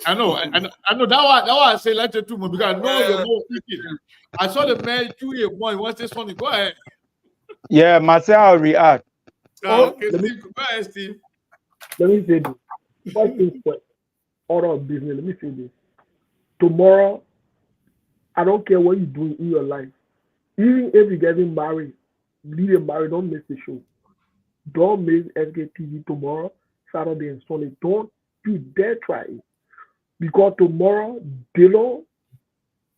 A: I know that one I say let it to me because I know you're more thinking. I saw the man 2 years boy. What's this funny? Go ahead.
I: Yeah, myself I'll react.
A: Okay, Steve, go ahead, Steve.
H: Let me say this. First things first, order of business. Let me say this. Tomorrow, I don't care what you're doing in your life. Even if you're getting married, leave a marriage, don't miss the show. Don't miss SKTV tomorrow, Saturday and Sunday. Don't you dare try it. Because tomorrow, they don't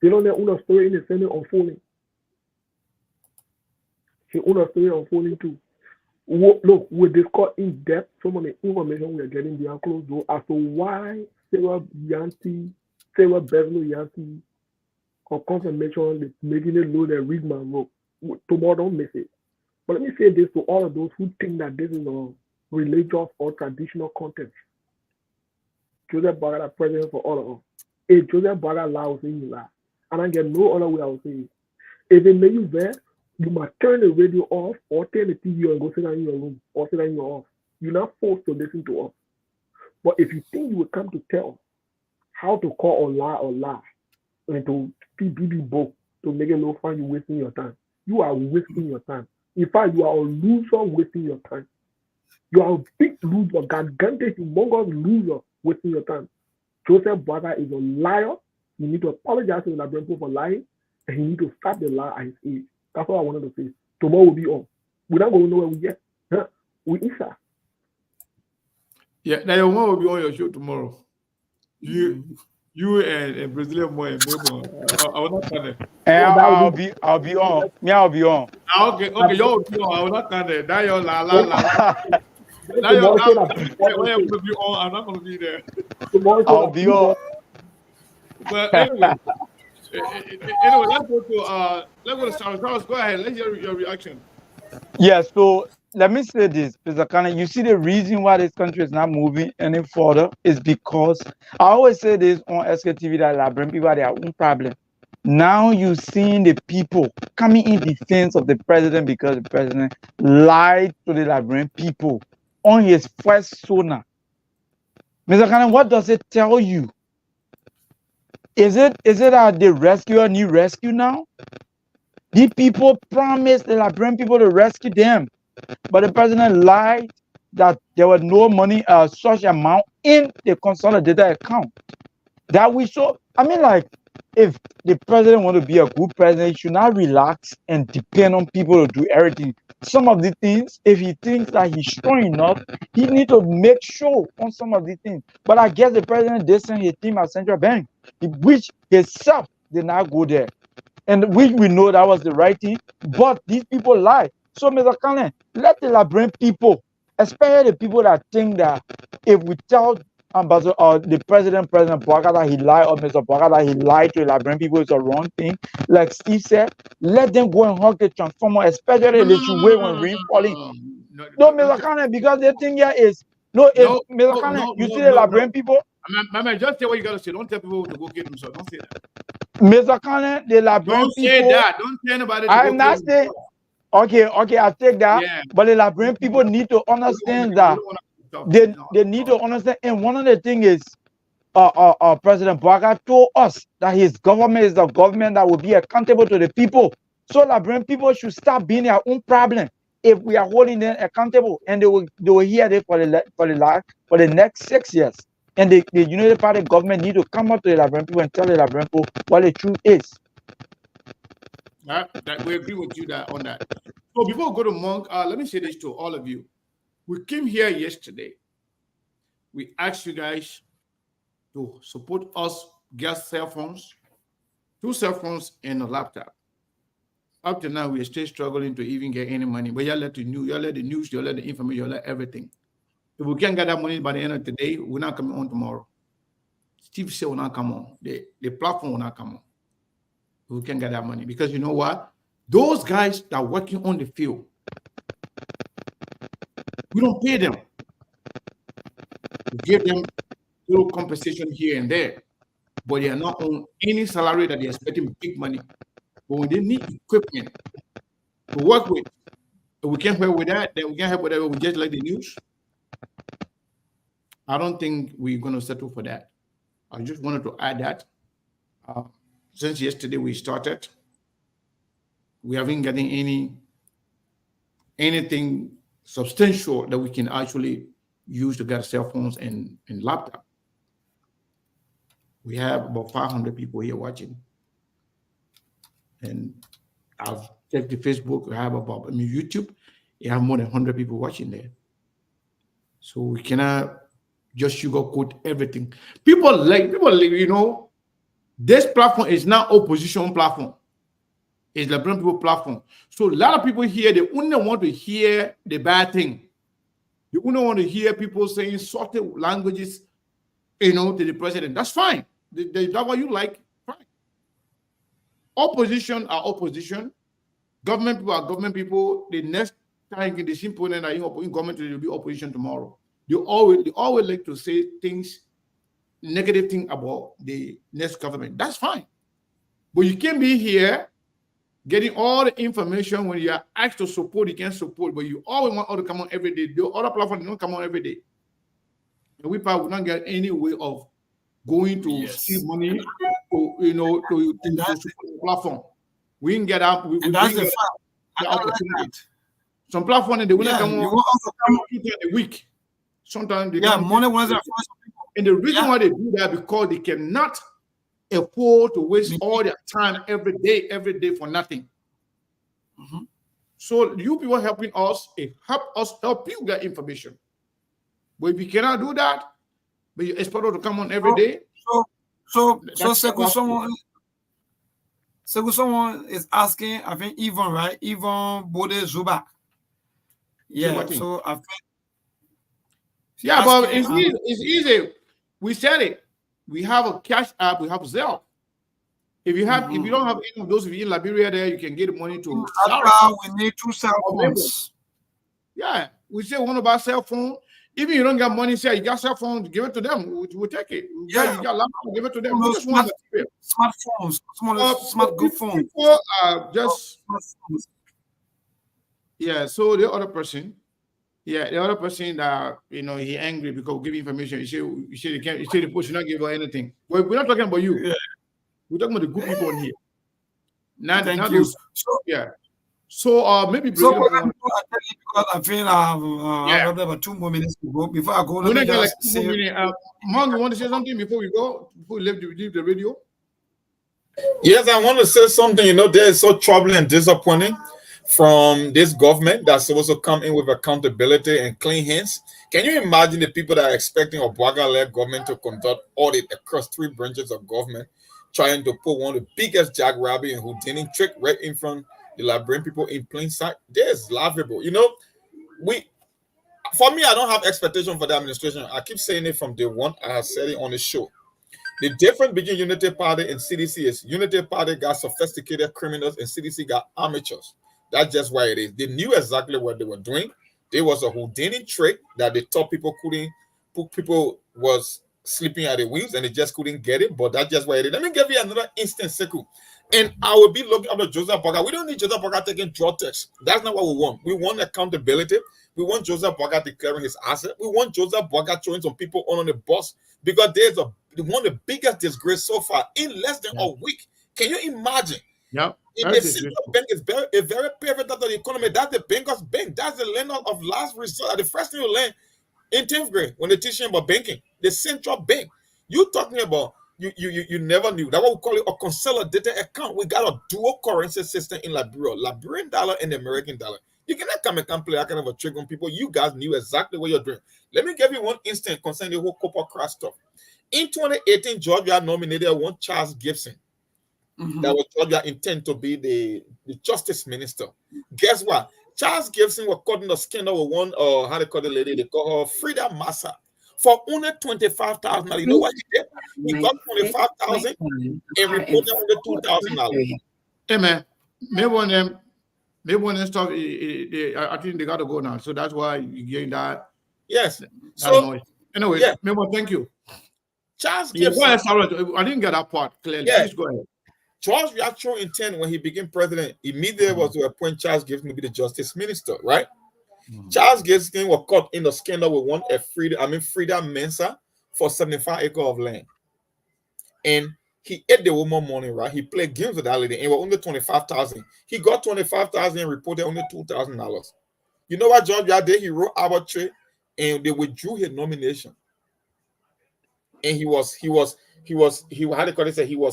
H: have a story in the Senate unfolding. He own a story unfolding too. Look, we discuss in depth some of the information we are getting behind closed door as to why Sarah Beverly Yancey or confirmation is making it low that Rigman wrote. Tomorrow, don't miss it. But let me say this to all of those who think that this is a religious or traditional context. Joseph Bagada president for all of us. If Joseph Bagada allows in that, and I get no other way I will say it. If it make you there, you must turn the radio off or turn the TV on and go sit down in your room or sit down in your office. You're not forced to listen to us. But if you think you will come to tell how to call or lie, and to feed both to make it no fun, you're wasting your time. You are wasting your time. In fact, you are a loser wasting your time. You are a big loser, gigantic, humongous loser wasting your time. Joseph Baga is a liar. You need to apologize to the Labrenpo for lying, and you need to stop the lie at his age. That's what I wanted to say. Tomorrow will be on. We're not going to know where we get. Huh? We Isa.
A: Yeah, now your mom will be on your show tomorrow. You and Brazilian boy and I will not stand there.
I: I'll be on. Me, I'll be on.
A: Okay, you'll be on. I will not stand there. Now you're la. Now you're going to be on. I'm not going to be there.
I: I'll be on.
A: But anyway, let's go to Charles. Go ahead. Let's hear your reaction.
I: Yeah, so let me say this, Mr. Khan. You see, the reason why this country is not moving any further is because I always say this on SKTV that Labren people have their own problem. Now you're seeing the people coming in defense of the president because the president lied to the Labren people on his first sonar. Mr. Khan, what does it tell you? Is it that the rescuer need rescue now? The people promised the Labren people to rescue them, but the president lied that there was no money, such amount in the consolidated account. That we saw. I mean, like, if the president want to be a good president, he should not relax and depend on people to do everything. Some of the things, if he thinks that he's strong enough, he need to make sure on some of the things. But I guess the president did send his team at Central Bank, which himself did not go there. And we know that was the right thing, but these people lie. So, Mr. Kane, let the Labren people, especially the people that think that if we tell the president Baga that he lied, or Mr. Baga that he lied to the Labren people, it's a wrong thing. Like Steve said, let them go and hug the transformer, especially the way when rain falling. No, Mr. Kane, because the thing here is, Mr. Kane, you see the Labren people.
A: Man, just say what you got to say. Don't tell people to go get themselves. Don't say that.
I: Mr. Collins, the Liberian
A: Don't
I: people.
A: say that. Don't tell anybody to
I: I'm
A: go
I: not
A: kill
I: saying. Okay, I take that.
A: Yeah.
I: But the Liberian people need to understand that they need to understand. And one of the things is, President Boaga told us that his government is the government that will be accountable to the people. So Liberian people should stop being their own problem if we are holding them accountable, and they will hear it for the next 6 years. And the United Party government need to come up to the Liberian people and tell the Liberian people what the truth is.
A: That we agree with you on that. So before we go to Monk, let me say this to all of you. We came here yesterday. We asked you guys to support us, get cell phones, 2 cell phones and a laptop. Up to now, we are still struggling to even get any money. But y'all let the news, y'all let the information, y'all let everything. If we can't get that money by the end of today, we're not coming on tomorrow. Steve said will not come on. The platform will not come on. We can get that money because you know what? Those guys that are working on the field, we don't pay them. We give them little compensation here and there, but they are not on any salary that they're expecting big money. But when they need equipment to work with, if we can't help with that, then we can't help with that. We just like the news. I don't think we're going to settle for that. I just wanted to add that. Since yesterday we started, we haven't gotten anything substantial that we can actually use to get cell phones and laptop. We have about 500 people here watching. And I've checked the Facebook, we have about, YouTube, you have more than 100 people watching there. So we cannot just sugarcoat everything. People, you know, this platform is not opposition platform. It's the Liberian people platform. So a lot of people here, they only want to hear the bad thing. You only want to hear people saying salty languages, you know, to the president. That's fine. That's what you like. Fine. Opposition are opposition. Government people are government people. The next time they see people in government, there will be opposition tomorrow. They always like to say things, negative thing about the next government. That's fine. But you can't be here getting all the information when you are asked to support, you can't support, but you always want all to come on every day. The other platforms don't come on every day. And we probably will not get any way of going to steal money to, you know, to support the platform. We didn't get out.
F: And that's the fact.
A: The opportunity. Some platforms, they will not come on 2 times a week. Sometimes they
F: money was
A: and the reason why they do that because they cannot afford to waste all their time every day for nothing. So you people helping us, help you get information. But if you cannot do that, but you expect us to come on every day.
F: So someone is asking, I think Yvonne, right? Yvonne Bode Zubak. Yeah, so I think.
A: Yeah, but it's easy. We said it. We have a cash app. We have Zelle. If you have, if you don't have any of those, if you're in Liberia, there you can get money to.
F: We need 2 cell phones.
A: Yeah, we say one of our cell phone. Even you don't got money, say you got cell phone, give it to them. We'll take it. You got laptop, give it to them.
F: Smartphones, smart good phones.
A: People are just. Yeah. So the other person. Yeah, the other person that you know he angry because we give information. You say the people should not give her anything. Well, we're not talking about you. Yeah. We're talking about the good people in here. Not you. So maybe
F: because I feel I have about 2 more minutes to go before I go.
A: Let me just say, Mong, you want to say something before we go? Before we leave the radio?
G: Yes, I want to say something. You know, there is so troubling and disappointing from this government that's supposed to come in with accountability and clean hands. Can you imagine the people that are expecting a Boaga-led government to conduct audit across 3 branches of government, trying to put one of the biggest jackrabbit and Houdini trick right in front of the Liberian people in plain sight? That is laughable. You know, for me, I don't have expectation for the administration. I keep saying it from day one. I have said it on the show. The difference between Unity Party and CDC is Unity Party got sophisticated criminals and CDC got amateurs. That's just why it is. They knew exactly what they were doing. There was a Houdini trick that they thought people couldn't, people was sleeping at the wheels and they just couldn't get it, but that's just why it is. Let me give you another instance, Sekou. And I will be looking up at Joseph Boga. We don't need Joseph Boga taking drug tests. That's not what we want. We want accountability. We want Joseph Boga declaring his asset. We want Joseph Boga throwing some people on the bus because there's one of the biggest disgrace so far in less than a week. Can you imagine?
A: Yeah.
G: The central bank is a very pivotal to the economy. That's the banker's bank. That's the lender of last resort. The first thing you learn in 10th grade when they teach you about banking, the central bank. You talking about you never knew. That's what we call it, a consolidated account. We got a dual currency system in Liberia, Liberian dollar and the American dollar. You cannot come and play that kind of a trick on people. You guys knew exactly what you're doing. Let me give you one instance concerning the whole copper crash stuff. In 2018, Georgia nominated one Charles Gibson. That was Georgia intend to be the justice minister. Guess what? Charles Gibson was caught in the scandal with one, how they call the lady? They call her Frida Massa. For only 25,000. You know what he did? He got 25,000 and reported only $2,000.
A: Hey man, maybe one of them stuff. I think they got to go now, so that's why you getting that.
G: Yes.
A: So noise. Anyway, yeah. Maybe thank you.
G: Charles Gibson.
A: I didn't get that part clearly.
G: Yeah.
A: Please go ahead.
G: George's actual intent when he became president immediately was to appoint Charles Gibson to be the justice minister, right? Charles Gibson was caught in the scandal with Frida Mensah for 75 acres of land. And he ate the woman money, right? He played games with that lady and it was only 25,000. He got 25,000 and reported only $2,000. You know what George did? He wrote arbitrary and they withdrew his nomination. And he was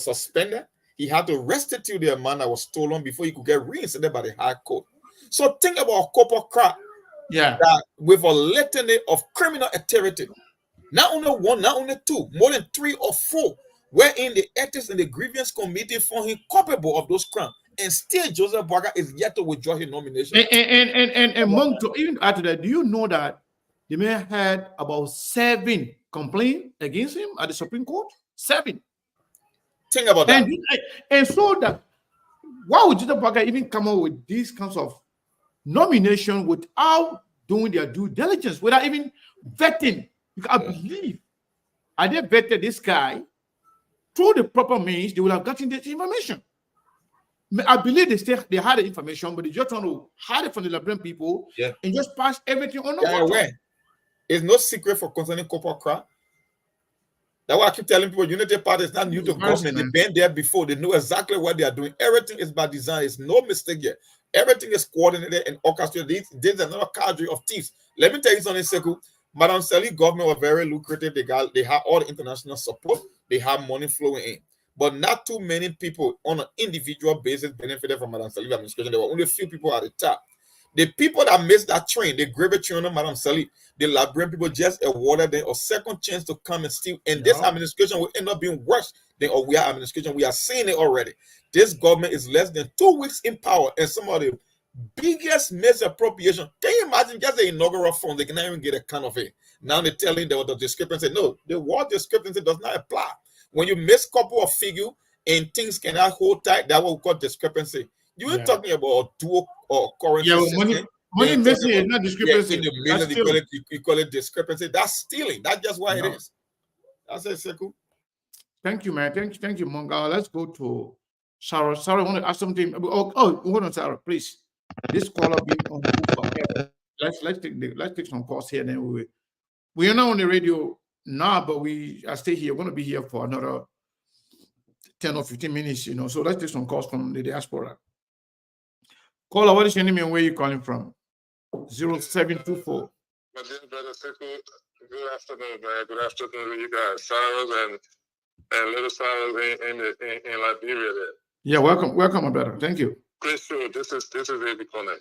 G: suspended. He had to restitute the amount that was stolen before he could get reinstated by the High Court. So think about a copper crap.
A: Yeah.
G: That with a litany of criminal activity. Not only one, not only two, more than 3 or 4, wherein the ethics and the grievance committee found him culpable of those crimes. And still Joseph Boga is yet to withdraw his nomination.
A: And Monk, even after that, do you know that the man had about 7 complaints against him at the Supreme Court? 7.
G: Think about that.
A: And so that why would Joseph Boga even come up with these kinds of nomination without doing their due diligence, without even vetting? I believe, had they vetted this guy through the proper means, they would have gotten this information. I believe they had the information, but they just want to hide it from the Liberian people and just pass everything on the water.
G: It's no secret for concerning copper crap. That's why I keep telling people, Unity Party is not new to government. They've been there before. They know exactly what they are doing. Everything is by design. It's no mistake here. Everything is coordinated and orchestrated. There's another cadre of thieves. Let me tell you something, Sekou. Madam Sally government was very lucrative. They have all the international support. They have money flowing in. But not too many people on an individual basis benefited from Madam Sally administration. There were only a few people at the top. The people that missed that train, the gravy train on Madam Sally, the Liberian people just awarded them a second chance to come and steal. And this administration will end up being worse than our administration. We are seeing it already. This government is less than 2 weeks in power, and some of the biggest misappropriation. Can you imagine just the inaugural fund? They cannot even get a kind of it. Now they're telling the discrepancy. No, the word discrepancy does not apply. When you miss a couple of figures and things cannot hold tight, that's what we call discrepancy. You ain't talking about a dual or currency.
A: Money missing is not discrepancy.
G: In the million, you call it discrepancy. That's stealing. That's just what it is. That's it, Sekou.
A: Thank you, man. Thank you, Monga. Let's go to Sarah. Sarah, I want to ask something. Hold on, Sarah, please. This caller being on the let's take some calls here. Then we are not on the radio now, but we are still here. We're going to be here for another 10 or 15 minutes, So let's take some calls from the diaspora. Caller, what is your name and where are you calling from? 0724.
L: My dear brother Sekou, good afternoon, man. Good afternoon to you guys. Sarah's and little Sarah's in Liberia there.
A: Yeah, welcome, my brother. Thank you.
L: Great show. This is Abraham Corner.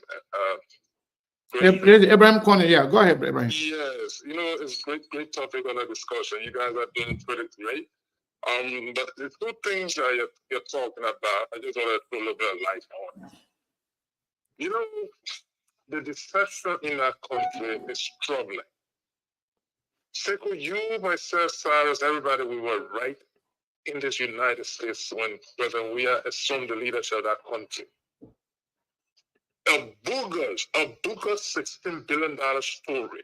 A: Abraham Corner, yeah. Go ahead, Abraham.
L: Yes, it's great topic on the discussion. You guys are doing pretty great. But the 2 things that you're talking about, I just want to put a little bit of light on. The deception in our country is troubling. Sekou, you, myself, Cyrus, everybody, we were right in this United States when President Weah assumed the leadership of that country. A bogus $16 billion story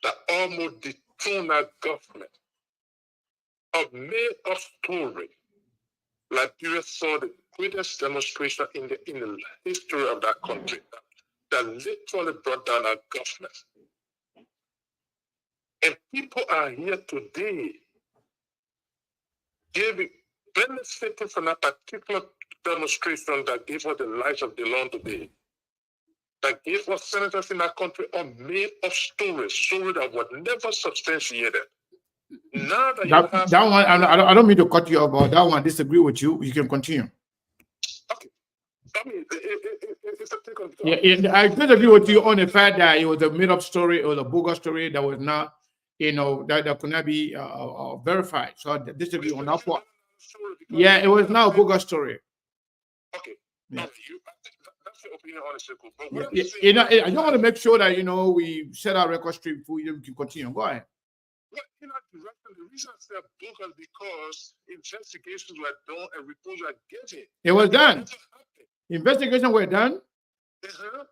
L: that almost dethroned our government of made-up story. Liberia saw the greatest demonstration in the history of that country that literally brought down our government. And people are here today benefiting from that particular demonstration that gave us the lives of the Lord today. That gave us senators in that country a made-up stories that were never substantiated. Now that you have
A: that one, I don't mean to cut you off, but that one, I disagree with you. You can continue.
L: Okay. I mean, it's a take on.
A: Yeah, I disagree with you on the fact that it was a made-up story, it was a bogus story that was not, that could not be verified. So I disagree on that part. Yeah, it was not a bogus story.
L: Okay. Yeah. That's your opinion on it,
A: yeah. I just want to make sure that we set our record straight before you can continue. Go ahead.
L: Well, the reason I said bogus because investigations were done and reports were given.
A: It was done. Investigations were done,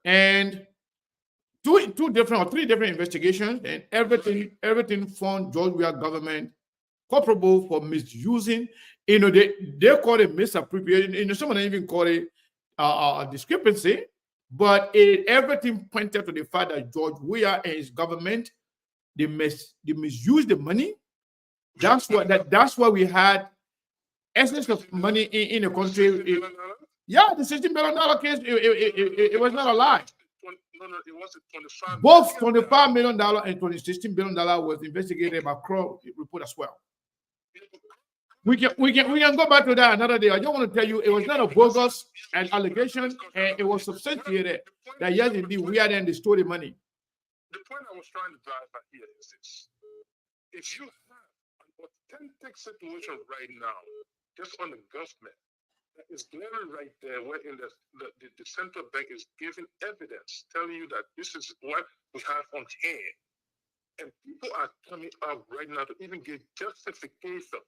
A: and three different investigations, and everything found Georgia government culpable for misusing. They call it misappropriation. Someone even call it a discrepancy, but everything pointed to the fact that George Weah and his government they misused the money. That's why we had excess of money in the country. Yeah, the $16 billion case, it was not a lie.
L: No, it wasn't $25
A: Both $25 million and $16 billion was investigated by Crow report as well. We can go back to that another day. I just want to tell you, it was not a bogus allegation, and it was substantiated that yes, indeed, we had then stole the money.
L: The point I was trying to drive at here is this: if you have an authentic situation right now, just on the government, that is glaring right there, where in the central bank is giving evidence, telling you that this is what we have on hand, and people are coming up right now to even give justification.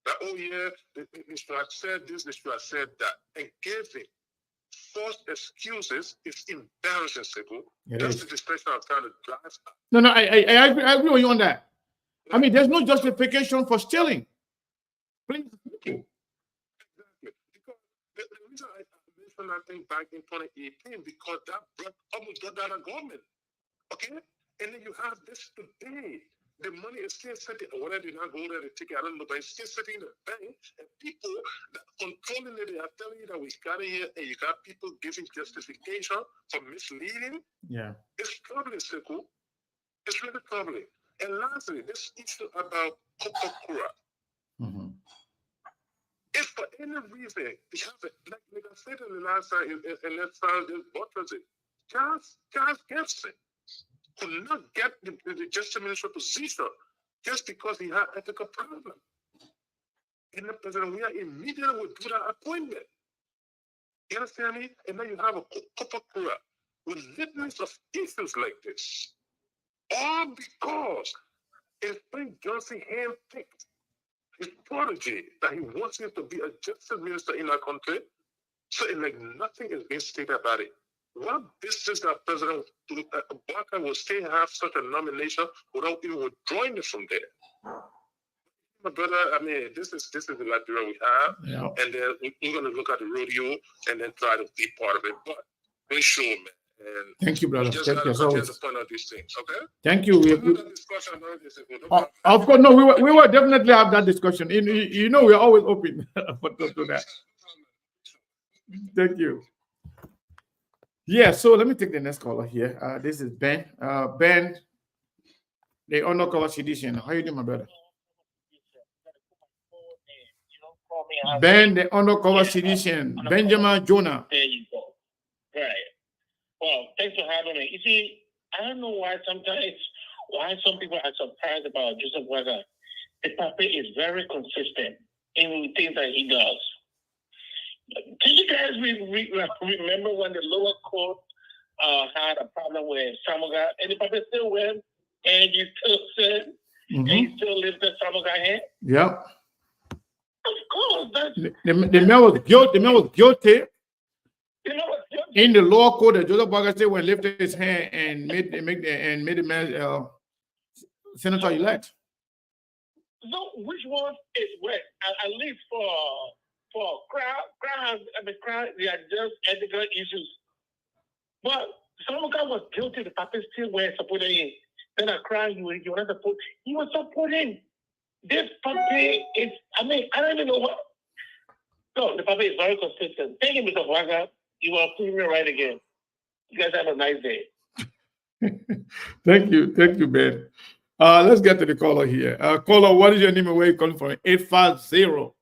L: That, oh yeah, they should have said this, they should have said that. And giving false excuses is embarrassing, Siku. That's the discussion I'm trying to drive at.
A: No, I agree with you on that. I mean, there's no justification for stealing. Please.
L: Exactly. Because the reason I mentioned that thing back in 2018, because that almost got out of government. Okay? And then you have this today. The money is still sitting, or whether they not go there to take it, I don't know, but it's still sitting in the bank, and people that controlling it, they are telling you that we got it here, and you got people giving justification for misleading.
A: Yeah.
L: It's troubling, Siku. It's really troubling. And lastly, this issue about Kokokura. If for any reason, we have it, like I said in the last time, and let's start this, what was it? Charles Gibson could not get the justice minister position just because he had ethical problem. And the president, we are immediately withdrew that appointment. You understand me? And then you have a Kokokura with litanies of issues like this. All because Frank Johnson handpicked his prodigy that he wants him to be a justice minister in our country. So like nothing is being stated about it. What business that President Obama will still have such a nomination without even withdrawing it from there? My brother, I mean, this is the Liberia we have, and then we're going to look at the rodeo and then try to be part of it. But make sure, man. And
A: thank you, brother.
L: Just
A: thank you.
L: To point out these things, okay?
A: Thank you. Of course, no, we will definitely have that discussion. You know, we're always open to that. Thank you. Yeah, so let me take the next caller here. This is Ben. Ben, the undercover citizen. How you doing, my brother? Ben, the undercover citizen. Benjamin Jonah.
M: There you go. Right. Well, thanks for having me. You see, I don't know why some people are surprised about Joseph Weather. The puppet is very consistent in things that he does. Can you guys remember when the lower court had a problem with Samoga, and the puppet still went, and you still said, and you still lifted Samoga hand?
A: Yep.
M: Of course.
A: The man was guilty. The man was guilty.
M: You know what?
A: In the lower court, the Joseph Boakai went lifted his hand and made the man senator elect.
M: So which one is wet? At least for crowd, they are just ethical issues. But someone was guilty. The Papa still were supporting. Then a crowd you were support. He was supporting. This puppy is. I mean, I don't even know what. No, the puppy is very consistent. Thank you, Mr. Wagner. You are proving me right again. You guys have a nice day.
A: Thank you, Ben. Let's get to the caller here. Caller, what is your name and where you calling from? 850.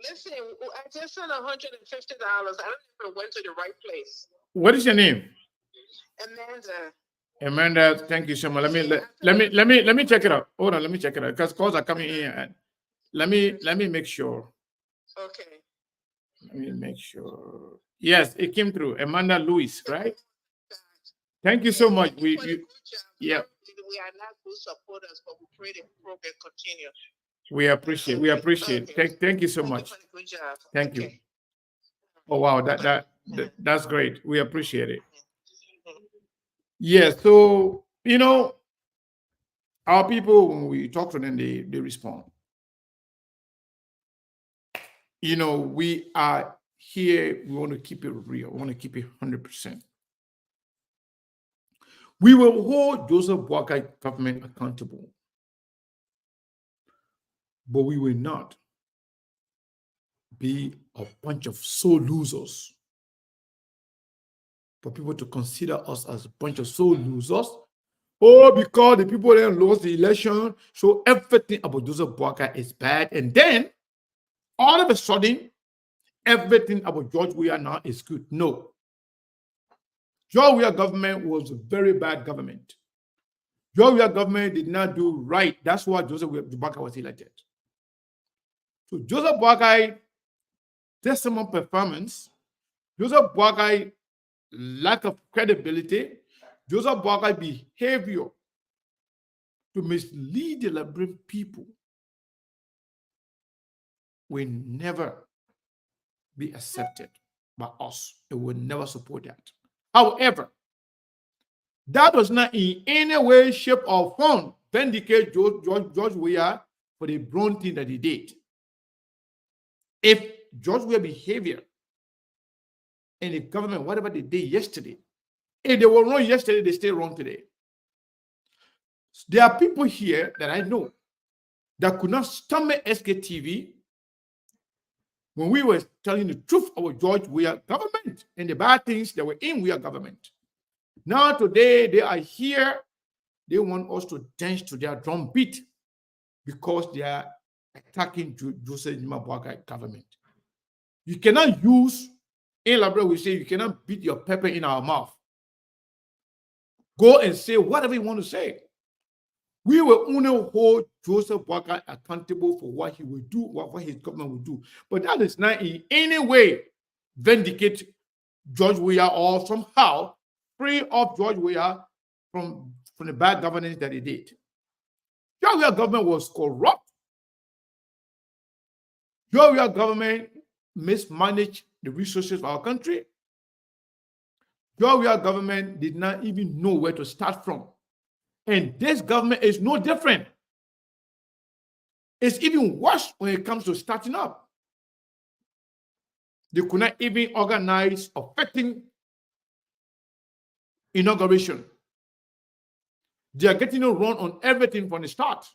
N: Listen, I just sent $150. I don't even went to the right place.
A: What is your name?
N: Amanda.
A: Amanda, thank you so much. Let me check it out. Hold on, let me check it out because calls are coming in. And let me make sure.
N: Okay.
A: Let me make sure. Yes, it came through. Amanda Lewis, right? Thank you so much.
N: Yeah.
A: We are
N: not good supporters, but we pray the program continue.
A: We appreciate.
N: Okay.
A: Thank you so much.
N: Good job.
A: Thank you. Oh wow, that's great. We appreciate it. Yes, so our people, when we talk to them, they respond. We are here, we want to keep it real, we want to keep it 100%. We will hold Joseph Boakai government accountable, but we will not be a bunch of soul losers for people to consider us as a bunch of soul losers. Oh, because the people then lost the election, so everything about Joseph Boakai is bad. And then, all of a sudden, everything about George Weah now is good. No. George Weah government was a very bad government. George Weah government did not do right. That's why Joseph Boakai was elected. So Joseph Boakai testimony performance, Joseph Boakai lack of credibility, Joseph Boakai behavior to mislead the Liberian people will never be accepted by us. It will never support that. However, that does not in any way, shape, or form vindicate George Weah for the wrong thing that he did. If George Weah behavior and the government, whatever they did yesterday, if they were wrong yesterday, they stay wrong today. There are people here that I know that could not stomach SKTV when we were telling the truth about George Weah government and the bad things that were in Weah government. Now today they are here. They want us to dance to their drum beat because they are attacking Joseph Boakai government. You cannot use, in Liberia we say, you cannot beat your pepper in our mouth. Go and say whatever you want to say. We will only hold Joseph Boakai accountable for what he will do, what his government will do. But that is not in any way vindicate George Weah or somehow free up George Weah from the bad governance that he did. George Weah government was corrupt. George Weah government mismanaged the resources of our country. George Weah government did not even know where to start from. And this government is no different. It's even worse when it comes to starting up. They could not even organize a fitting inauguration. They are getting a run on everything from the start.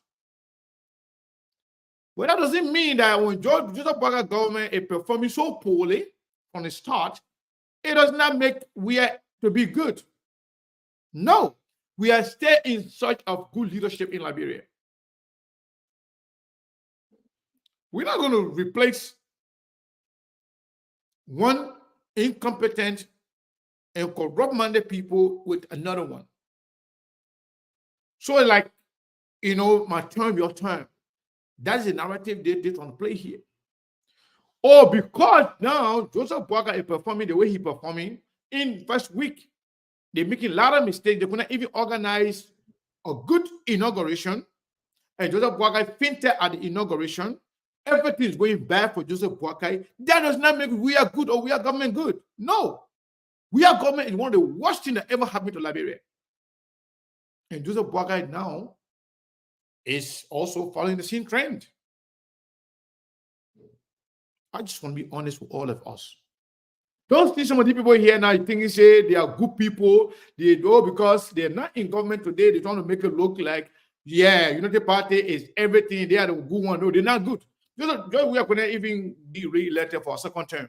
A: But that doesn't mean that when Joseph Boakai government is performing so poorly from the start, it does not make we are to be good. No. We are still in search of good leadership in Liberia. We're not going to replace one incompetent and corrupt-minded people with another one. So like, my term, your term. That's the narrative they want to play here. Or because now Joseph Boakai is performing the way he's performing in first week, they're making a lot of mistakes. They could not even organize a good inauguration. And Joseph Boakai fainted at the inauguration. Everything is going bad for Joseph Boakai. That does not make we are good or we are government good. No. We are government is one of the worst things that ever happened to Liberia. And Joseph Boakai now is also following the same trend. I just want to be honest with all of us. Don't see some of the people here now thinking say they are good people. They do because they're not in government today. They're trying to make it look like, yeah, United Party is everything. They are the good one. No, they're not good. We are going to even be re-elected for a second term.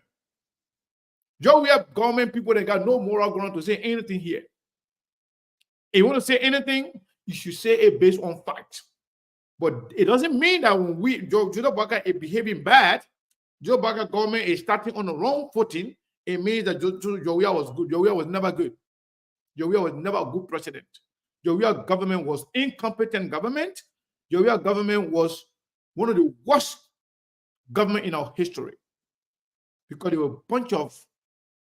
A: We have government people that got no moral ground to say anything here. If you want to say anything, you should say it based on facts. But it doesn't mean that when Joe Baka is behaving bad, Joe Baka government is starting on the wrong footing. It means that Jowia was good. Jowia was never good. Jowia was never a good president. Jowia government was incompetent government. Jowia government was one of the worst government in our history because they were a bunch of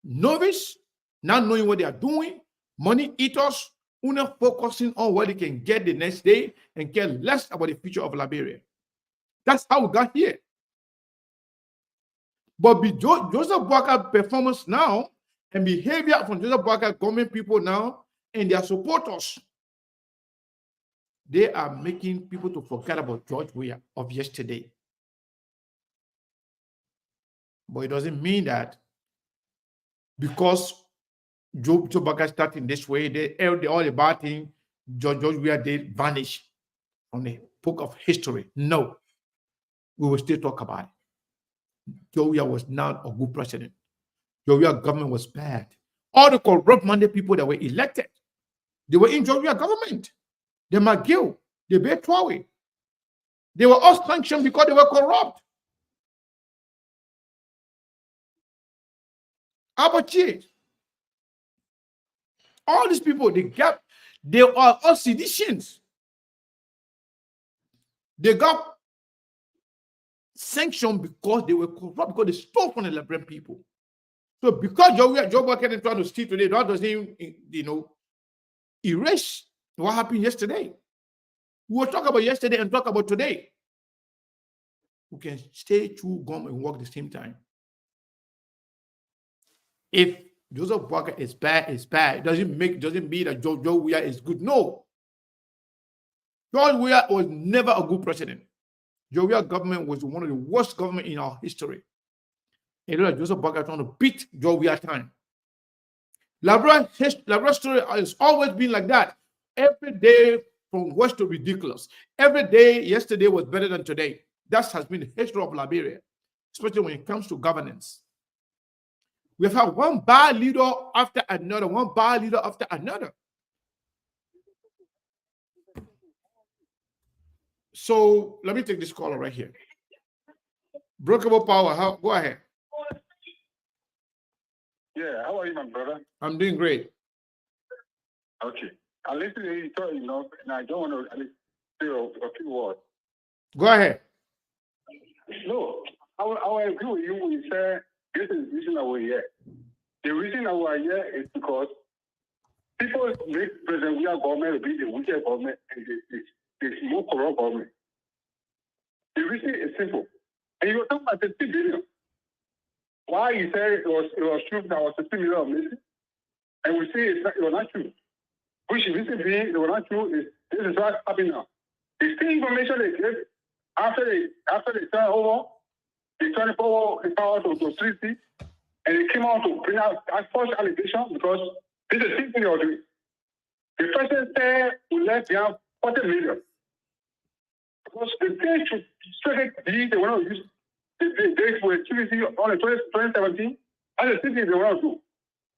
A: novice, not knowing what they are doing, money eaters, who not focusing on what they can get the next day and care less about the future of Liberia. That's how we got here. But with Joseph Boakai performance now and behavior from Joseph Boakai government people now and their supporters, they are making people to forget about George Weah of yesterday. But it doesn't mean that because Joe Boakai started this way, all the bad things, George Weah did vanish from the book of history. No, we will still talk about it. Joe Weah was not a good president. Joe Weah government was bad. All the corrupt-minded people that were elected, they were in Joe Weah government. The McGill, the Betwawi, they were all sanctioned because they were corrupt. Abachi, all these people, they are all seditions. They got sanctioned because they were corrupt, because they stole from the Liberian people. So because Joe Boakai is trying to steal today, that doesn't, erase what happened yesterday. We will talk about yesterday and talk about today. We can stay true, gum, and work at the same time. If Joseph Boakai is bad, it's bad. It doesn't mean that Joe Weah is good. No. George Weah was never a good president. Joe Weah government was one of the worst government in our history. And like Joseph Boakai trying to beat Joe Weah time. Liberia story has always been like that. Every day from worst to ridiculous. Every day, yesterday was better than today. That has been the history of Liberia, especially when it comes to governance. We've had one bad leader after another, one bad leader after another. So let me take this caller right here. Breakable Power, go ahead.
O: Yeah, how are you, my brother?
A: I'm doing great.
O: Okay. I listen to you talk, and I don't want to say a few words.
A: Go ahead.
O: No, I agree with you when you say this is the reason that we're here. The reason that we're here is because people make President Weah government to be the wicked government and the more corrupt government. The reason is simple. And you're talking about 50 billion. Why you say it was true that was 50 million missing? And we say it was not true. Which reason being it was not true is this is what's happening now. The same information they gave after they turn over, they turn over the power to 3C, and they came out to bring out that false allegation because this is the same thing they are doing. The president said we left behind 40 million. Because the thing should straight be they want to use the date for activity on the 2017, and the thing they want to do.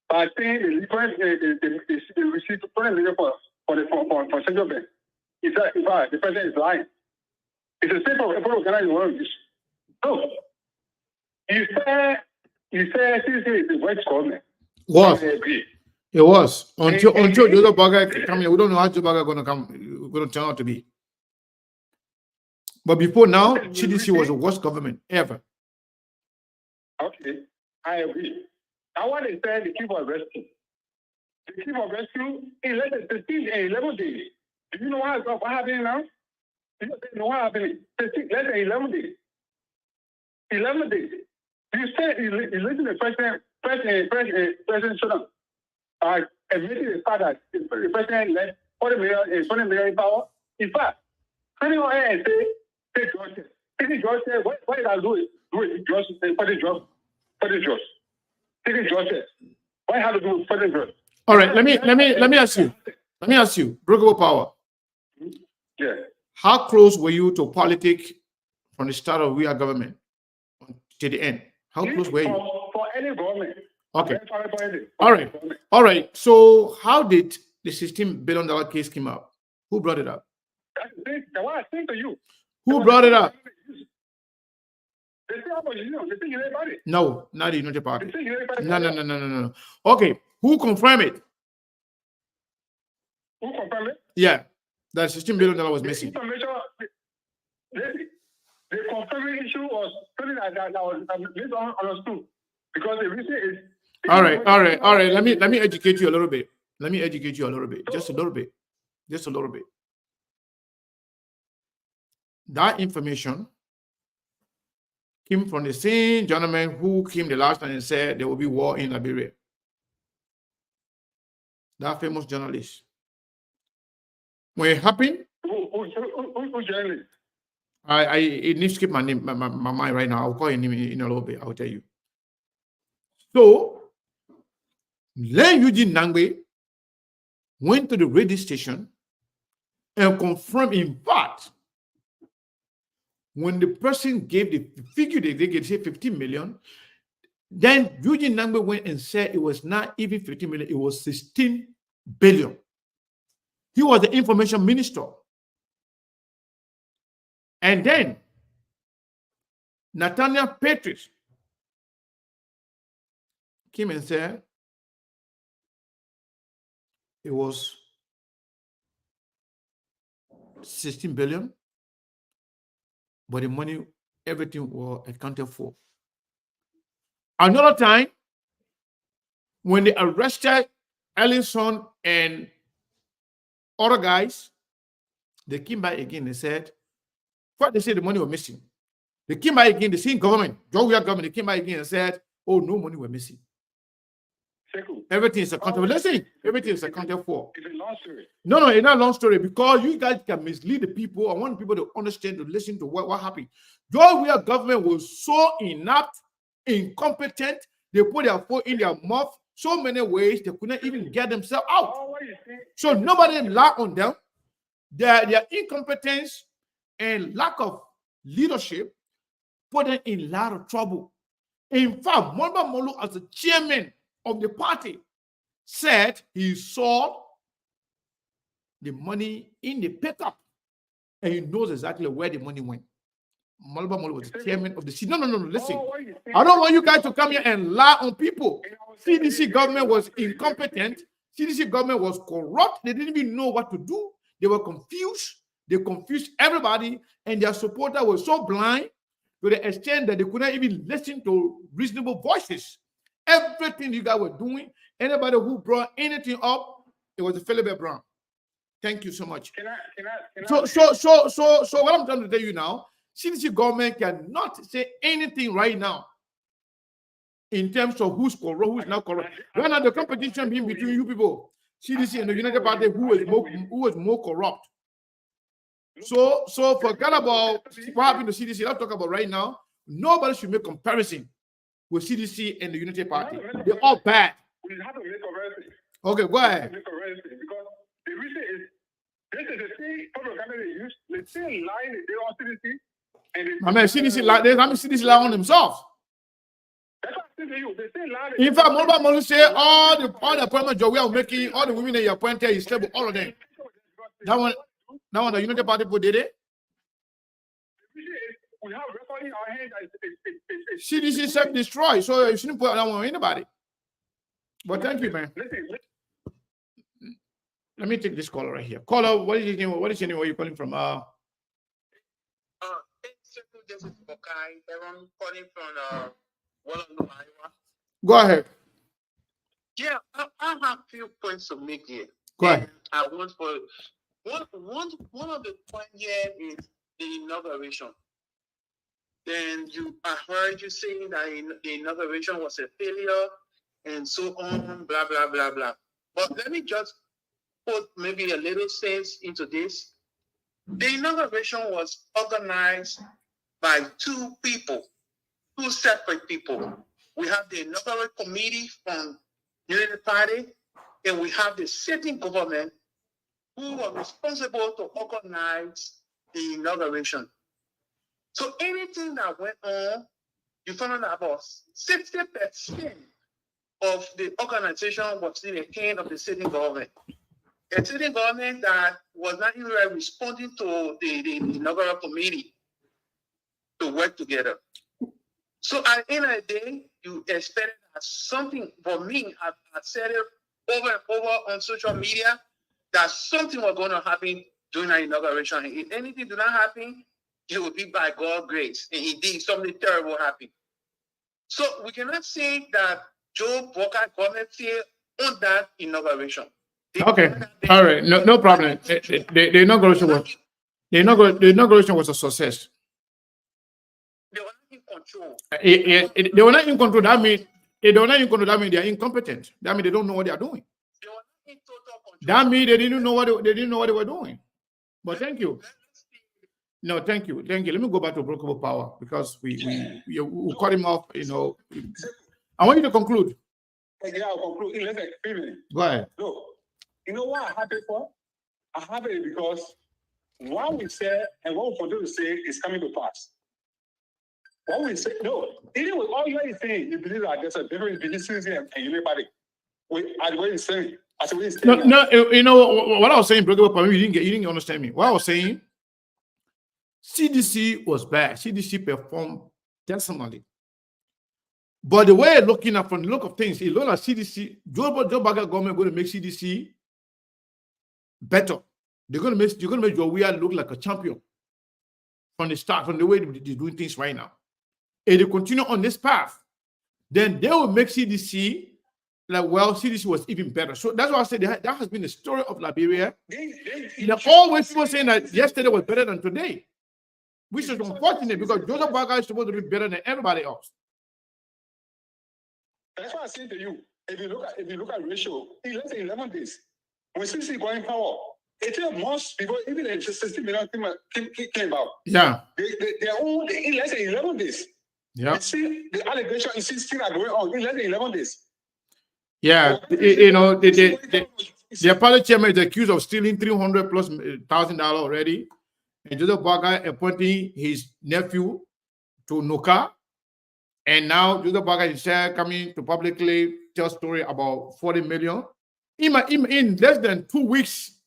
O: By saying they received 20 million for central bank. In fact, the president is lying. It's a simple organization you want to use. No. You say CC is the West government.
A: Was.
O: I agree.
A: It was. Until Joseph Boakai come here, we don't know how Joseph Boakai going to turn out to be. But before now, CDC was the worst government ever.
O: Okay, I agree. I want to say the chief of rescue. The chief of rescue in less than 11 days. Do you know what happening now? Do you know what happening? Less than 11 days. 11 days. You say you listen to President Sudan. Admitting the fact that the president led 20 million in power. In fact, Can you go ahead and say George? Take George said, what did I do? Do it, George said, what is George? What is George? Take George said, what have to do with what is George?
A: All right, let me ask you. Let me ask you, Brokable Power.
O: Yeah.
A: How close were you to politics from the start of We Are Government to the end? How close were you?
O: For any government.
A: Okay. All right. So how did the $16 billion case come up? Who brought it up?
O: That's the one I sent to you.
A: Who brought it up?
O: They say opposition. They say United Party.
A: No, not the United Party.
O: They say United Party.
A: No. Okay. Who confirmed it?
O: Who confirmed it?
A: Yeah. That $16 billion was missing.
O: The confirming issue was something that was misunderstood. Because the reason is...
A: All right. Let me educate you a little bit. Just a little bit. That information came from the same gentleman who came the last time and said there will be war in Liberia. That famous journalist. When it happened,
O: who journalist?
A: It needs to skip my name, my mind right now. I'll call your name in a little bit. I'll tell you. So, Len Eugene Nangbe went to the radio station and confirmed, in fact, when the person gave the figure they gave, say 15 million, then Eugene Nangbe went and said it was not even 15 million, it was 16 billion. He was the information minister. And then Nathaniel Patrice came and said it was 16 billion, but the money, everything was accounted for. Another time, when they arrested Ellison and other guys, they came back again and said, what they said the money was missing. They came back again, the same government, Georgia government, they came back again and said, oh, no money was missing. Everything is accounted for. Listen, everything is accounted for.
O: It's a long story.
A: No, it's not a long story because you guys can mislead the people. I want people to understand, to listen to what happened. Georgia government was so inept, incompetent, they put their foot in their mouth so many ways they couldn't even get themselves out. So nobody lied on them. Their incompetence and lack of leadership put them in a lot of trouble. In fact, Molba Molu, as the chairman of the party, said he saw the money in the pickup and he knows exactly where the money went. Molba Molu was the chairman of the city. No, listen. I don't want you guys to come here and lie on people. CDC government was incompetent. CDC government was corrupt. They didn't even know what to do. They were confused. They confused everybody, and their supporters were so blind to the extent that they couldn't even listen to reasonable voices. Everything you guys were doing, anybody who brought anything up, it was a Philip Brown. Thank you so much. So what I'm trying to tell you now, CDC government cannot say anything right now in terms of who's corrupt, who's not corrupt. Right now, the competition being between you people, CDC and the United Party, who is more corrupt. So forget about what happened to CDC. Let's talk about right now. Nobody should make comparison with CDC and the Unity Party. They're all bad.
O: We have to make comparison.
A: Okay, go ahead.
O: Because the reason is this is the same federal government they use. The same line they on CDC.
A: I mean, CDC lie on themselves.
O: That's what I'm saying to you. The same line.
A: In fact, Molba Molu say all the appointments we are making, all the women that you appointed, is stable, all of them. That one the United Party put did it.
O: We have record in our hands.
A: CDC self-destroy, so you shouldn't put that one on anybody. But thank you, man. Let me take this caller right here. Caller, what is your name? What is your name? Where are you calling from?
P: This is Bokai. I'm calling from Wallowa, Iowa.
A: Go ahead.
P: Yeah, I have a few points to make here.
A: Go ahead.
P: I want for one of the points here is the inauguration. Then I heard you saying that the inauguration was a failure and so on, blah, blah, blah, blah. But let me just put maybe a little sense into this.
M: The inauguration was organized by two separate people. We have the inaugural committee from Unity Party, and we have the sitting government who were responsible to organize the inauguration. So anything that went on, you found out about 60% of the organization was in the hand of the sitting government. A sitting government that was not even responding to the inaugural committee to work together. So at the end of the day, you expect that something, for me, I said it over and over on social media, that something was going to happen during the inauguration. And if anything did not happen, it would be by God's grace. And indeed, something terrible happened. So we cannot say that Joe Walker government failed on that inauguration.
A: Okay, all right, no problem. The inauguration was a success.
M: They were not in control.
A: They were not in control. That means they are incompetent. That means they don't know what they are doing.
M: They were not in total control.
A: That means they didn't know what they were doing. But thank you. No, thank you. Let me go back to Breakable Power because we cut him off. You know, I want you to conclude.
O: Yeah, I'll conclude in less than 3 minutes.
A: Go ahead.
O: Look, you know what I have it for? I have it because what we say and what we continue to say is coming to pass. What we say, no, even with all you are saying, you believe that there's a difference between citizen and anybody. As what you're saying, as what you're saying.
A: No, you know what I was saying, Breakable Power. You didn't understand me. What I was saying, CDC was bad. CDC performed decimally. But the way looking at from the look of things, it looks like CDC, Joe Biden government going to make CDC better. You're going to make Joe Weir look like a champion from the start, from the way they're doing things right now. If they continue on this path, then they will make CDC like, well, CDC was even better. So that's why I said that has been the story of Liberia. They're always people saying that yesterday was better than today, which is unfortunate because Joseph Baga is supposed to be better than everybody else.
O: That's why I say to you, if you look at ratio, let's say 11 days, when CDC going power, 18 months before even the 60 million came out.
A: Yeah.
O: They're all in less than 11 days.
A: Yeah.
O: You see the allegation is still going on in less than 11 days.
A: Yeah, you know, the party chairman is accused of stealing $300,000+ already, and Joseph Baga appointing his nephew to Nuka, and now Joseph Baga is coming to publicly tell story about 40 million. In less than 2 weeks,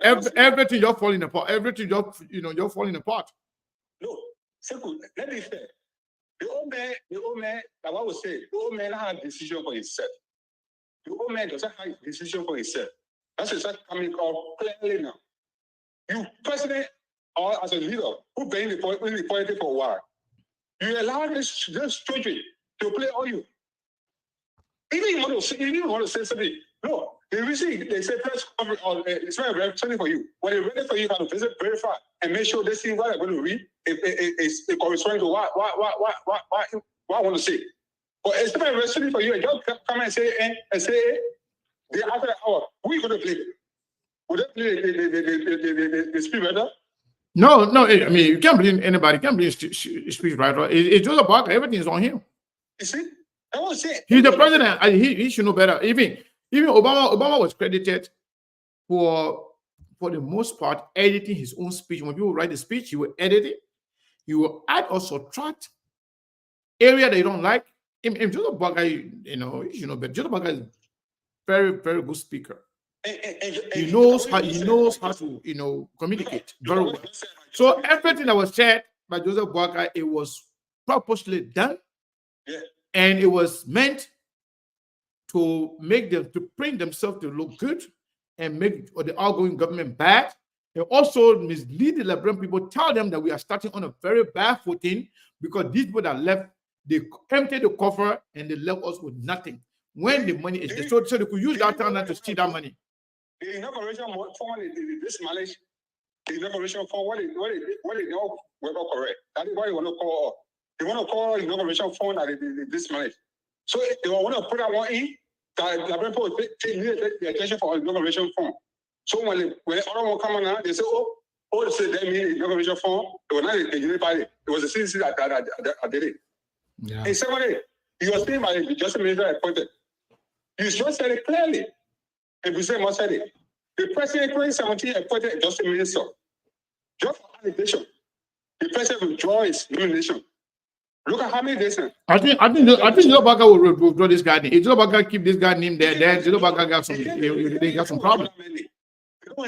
A: everything you're falling apart. Everything you're falling apart.
O: No, simple. Let me say, the old man, like I was saying, the old man had a decision for himself. The old man doesn't have a decision for himself. That's what's coming off clearly now. You president or as a leader who been in the politics for a while, you allow this strategy to play on you. Even you want to say something. No, the reason they say press conference or it's very ready for you. When they're ready for you, you have to visit, verify, and make sure they see what they're going to read. It corresponds to what I want to say. But it's not ready for you. And just come and say, the after the hour, who are you going to play? Would they play the speed writer?
A: No. I mean, you can't blame anybody. You can't blame speech writer. It's just about everything is on him.
O: You see, I want to say
A: he's the president. He should know better. Even Obama was credited for the most part editing his own speech. When people write the speech, he will edit it. He will add or subtract area that you don't like. If Joseph Baga, but Joseph Baga is very, very good speaker. He knows how to communicate very well. So everything that was said by Joseph Baga, it was purposely done, and it was meant to make them to print themselves to look good and make the outgoing government bad. And also mislead the Liberian people, tell them that we are starting on a very bad footing because these people that left, they emptied the coffer and they left us with nothing. When the money is there, so they could use that time to steal that money.
O: The inauguration fund this manage. The inauguration fund what they don't work out correct. That is why they want to call. They want to call inauguration fund that this manage. So they want to put that one in. That Liberian people take the attention for inauguration fund. So when the other one come on now, they say, oh, All the same, that means inauguration form, it was not the Unity Party. It was the CDC that did it.
A: Yeah.
O: And secondly, you were saying by the Justice Minister appointed. You just said it clearly. And we said, said it. The President 2017 appointed a Justice Minister. Just for allegation. The President withdraw his nomination. Look at how many days now.
A: I think Joe Baga will withdraw this guy. If Joe Baga keep this guy name there, Joe Baga got some problem. He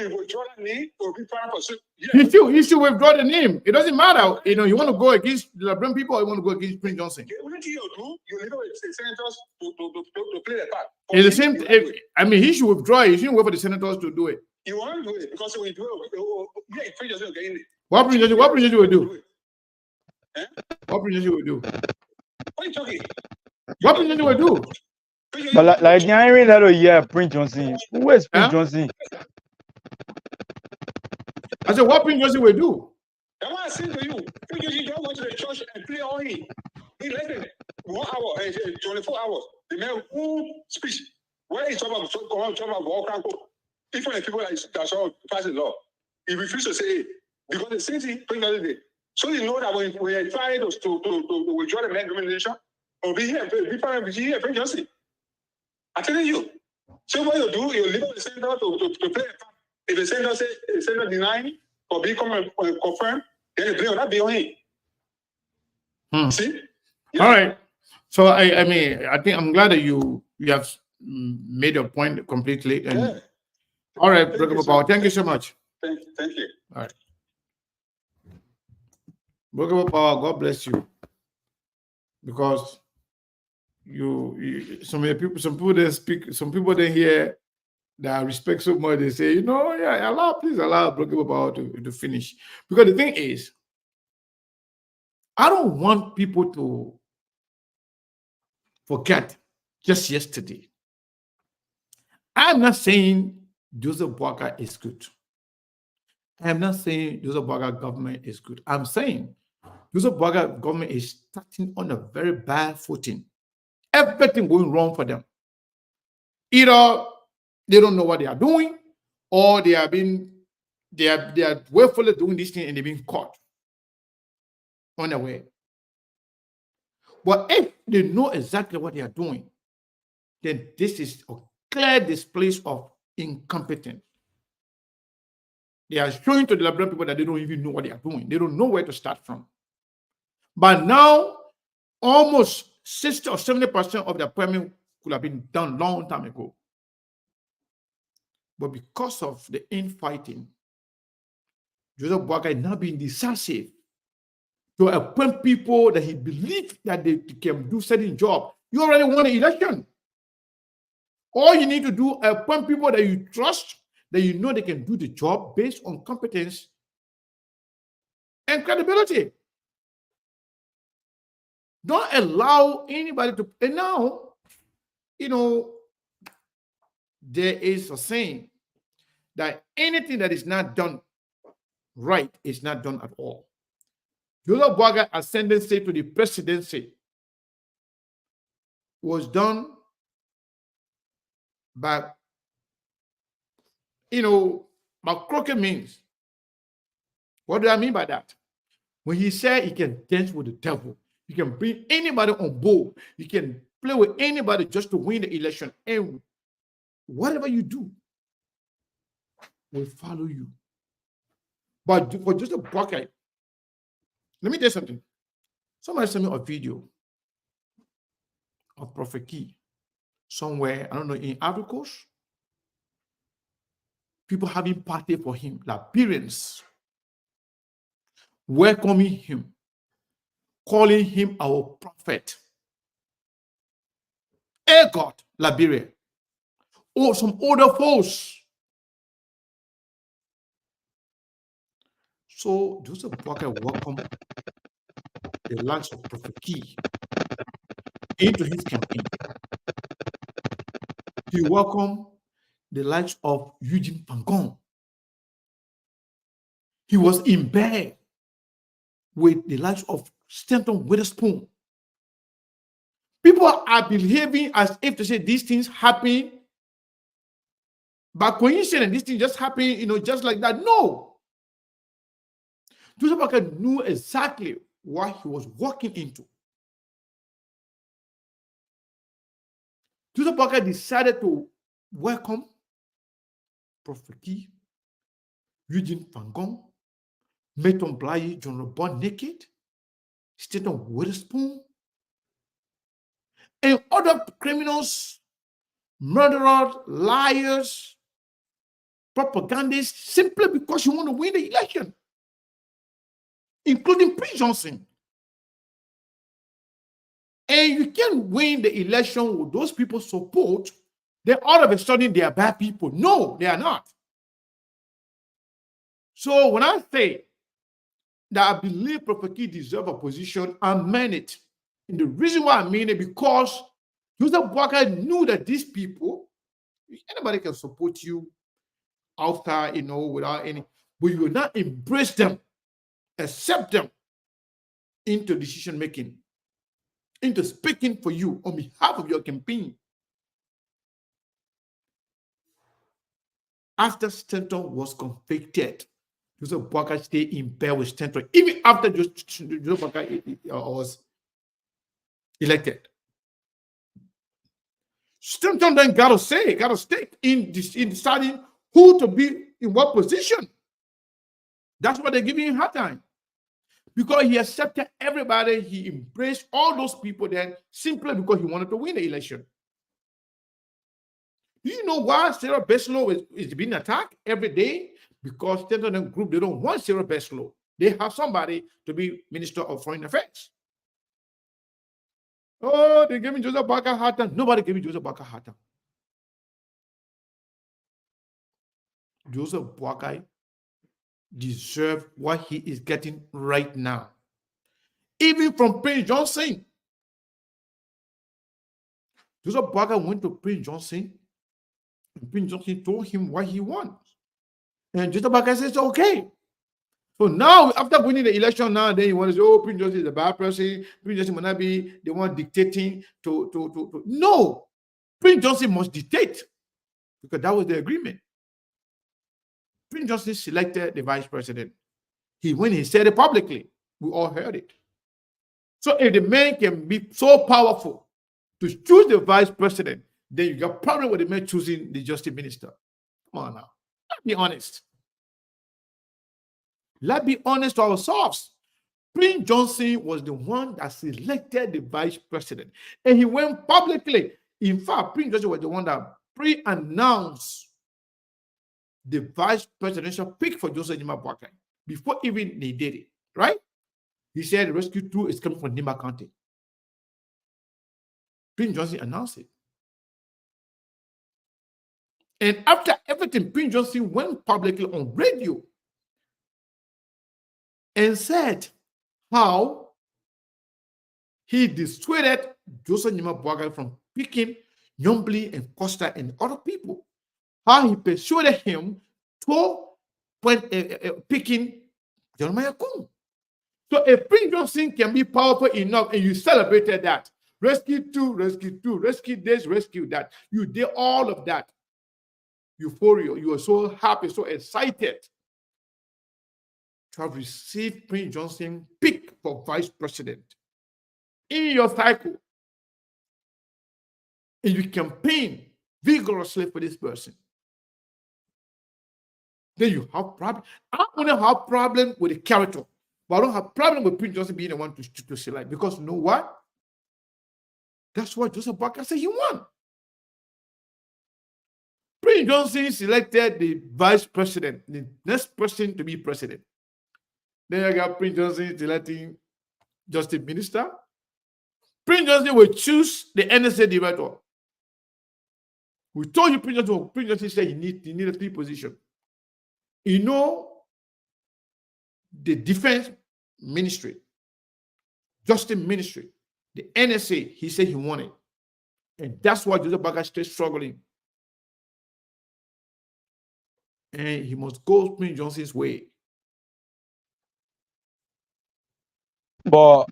A: should withdraw the name. It doesn't matter. You know, you want to go against the Liberian people or you want to go against Prince Johnson. It's the same. I mean, he should withdraw it. He shouldn't wait for the senators to do it.
O: You want to do it because we do it. Prince Johnson will get in it.
A: What Prince Johnson will do? What Prince Johnson will do?
O: What are you talking?
A: What Prince Johnson will do?
I: But like Prince Johnson. Who is Prince Johnson?
A: I said, what Prince Johnson will do?
O: That's what I said to you. Prince Johnson don't go to the church and play on him. He less than 1 hour, 24 hours. The man who speech. Where he's talking about walk different people that saw pass the law. He refused to say it because the same thing Prince Johnson did. So you know that when we try to withdraw the man nomination, or be here, Prince Johnson. I'm telling you. So what you do, you leave the senator to play. If the senator say the senator deny or be confirm, then the blame will not be on him. See?
A: Yeah. All right. So I mean, I think I'm glad that you have made your point completely. And yeah. All right, thank you so much.
O: Thank you.
A: All right. Brother Power, God bless you. Because some people they speak, some people they hear that I respect so much, they say, you know, yeah, please allow Brother Power to finish. Because the thing is, I don't want people to forget just yesterday. I'm not saying Joseph Boakai is good. I'm not saying Joseph Boakai government is good. I'm saying Joseph Boakai government is starting on a very bad footing. Everything going wrong for them. Either they don't know what they are doing, or they are willfully doing this thing and they're being caught unaware. But if they know exactly what they are doing, then this is a clear display of incompetence. They are showing to the Liberian people that they don't even know what they are doing. They don't know where to start from. But now, almost 60 or 70% of the appointment could have been done long time ago. But because of the infighting, Joseph Boakai now being decisive to appoint people that he believed that they can do certain job. You already won an election. All you need to do is appoint people that you trust, that you know they can do the job based on competence and credibility. Don't allow anybody to. And now, you know, there is a saying that anything that is not done right is not done at all. Joseph Boakai ascendancy to the presidency was done by, by crooked means. What do I mean by that? When he said he can dance with the devil, you can bring anybody on board, you can play with anybody just to win the election, and whatever you do will follow you. But for just a Boakai, let me tell you something. Somebody sent me a video of Prophet Key somewhere, I don't know, in Africos. People having party for him, Liberians welcoming him, calling him our prophet. Hey God, Liberia. Oh, some other folks. So Joseph Boakai welcomed the likes of Prophet Key into his campaign. He welcomed the likes of Eugene Pangon. He was in bed with the likes of Stanton Witherspoon. People are behaving as if to say these things happen by coincidence. These things just happen, just like that. No. Joseph Parker knew exactly what he was walking into. Joseph Parker decided to welcome Prophet Key, Eugene Fangon, Merton Bligh, John Robert Naked, Stanton Witherspoon, and other criminals, murderers, liars, propagandists, simply because you want to win the election, including Prince Johnson. And you can't win the election with those people support, then all of a sudden they are bad people. No, they are not. So when I say that I believe Prophet Key deserves a position, I mean it. And the reason why I mean it, because Joseph Walker knew that these people, anybody can support you outside, without any, but you will not embrace them, accept them into decision making, into speaking for you on behalf of your campaign. After Stanton was convicted, Joseph Walker stayed in bed with Stanton, even after Joseph Walker was elected. Stanton then got a stake in deciding who to be in what position. That's why they're giving him hard time. Because he accepted everybody, he embraced all those people then simply because he wanted to win the election. Do you know why Sarah Beslow is being attacked every day? Because Stanton and group, they don't want Sarah Beslow. They have somebody to be Minister of Foreign Affairs. Oh, they gave me Joseph Parker hard time. Nobody gave me Joseph Parker hard time. Joseph Parker deserves what he is getting right now. Even from Prince Johnson. Joseph Parker went to Prince Johnson, and Prince Johnson told him what he wants. And Joseph Parker says, okay. So now, after winning the election, now then you want to say, oh, Prince Johnson is a bad person. Prince Johnson might not be the one dictating to. No, Prince Johnson must dictate, because that was the agreement. Prince Johnson selected the vice president. When he said it publicly, we all heard it. So if the man can be so powerful to choose the vice president, then you got problem with the man choosing the justice minister. Come on now, let's be honest. Let's be honest to ourselves. Prince Johnson was the one that selected the vice president, and he went publicly. In fact, Prince Johnson was the one that pre-announced the vice presidential pick for Joseph Nimba Parker before even they did it, right? He said Rescue 2 is coming from Nimba County. Prince Johnson announced it. And after everything, Prince Johnson went publicly on radio and said how he dissuaded Joseph Nimba Parker from picking Nyombli and Costa and other people. How he persuaded him to picking John Mayakun. So if Prince Johnson can be powerful enough and you celebrated that, rescue 2, rescue this, rescue that, you did all of that. Euphoria, you are so happy, so excited to have received Prince Johnson pick for vice president in your cycle. And you campaign vigorously for this person. Then you have problem. I only have problem with the character, but I don't have problem with Prince Johnson being the one to select, because you know what? That's what Joseph Parker said he won. Prince Johnson selected the vice president, the next person to be president. Then I got Prince Johnson selecting justice minister. Prince Johnson will choose the NSA director. We told you Prince Johnson said he needed 3 positions. You know, the defense ministry, justice ministry, the NSA, he said he wanted. And that's why Joseph Parker is struggling. And he must go Prince Johnson's way.
I: But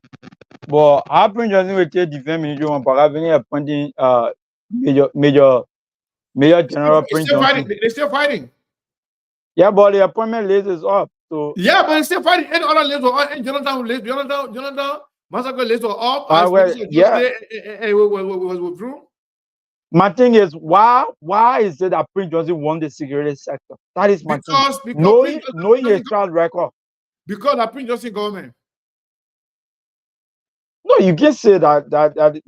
I: how Prince Johnson will take defense ministry when Parker venir appointing Major General Prince Johnson?
A: They're still fighting.
I: Yeah, but the appointment list is up. So
A: yeah, but instead fighting any other list or any Jonathan list, Jonathan Massacre list or up as
I: well, yeah.
A: was withdrew.
I: My thing is, why is it that Prince Johnson won the security sector? That is my thing.
A: Because
I: Knowing his track record.
A: Because the Prince Johnson government.
I: No, you can say that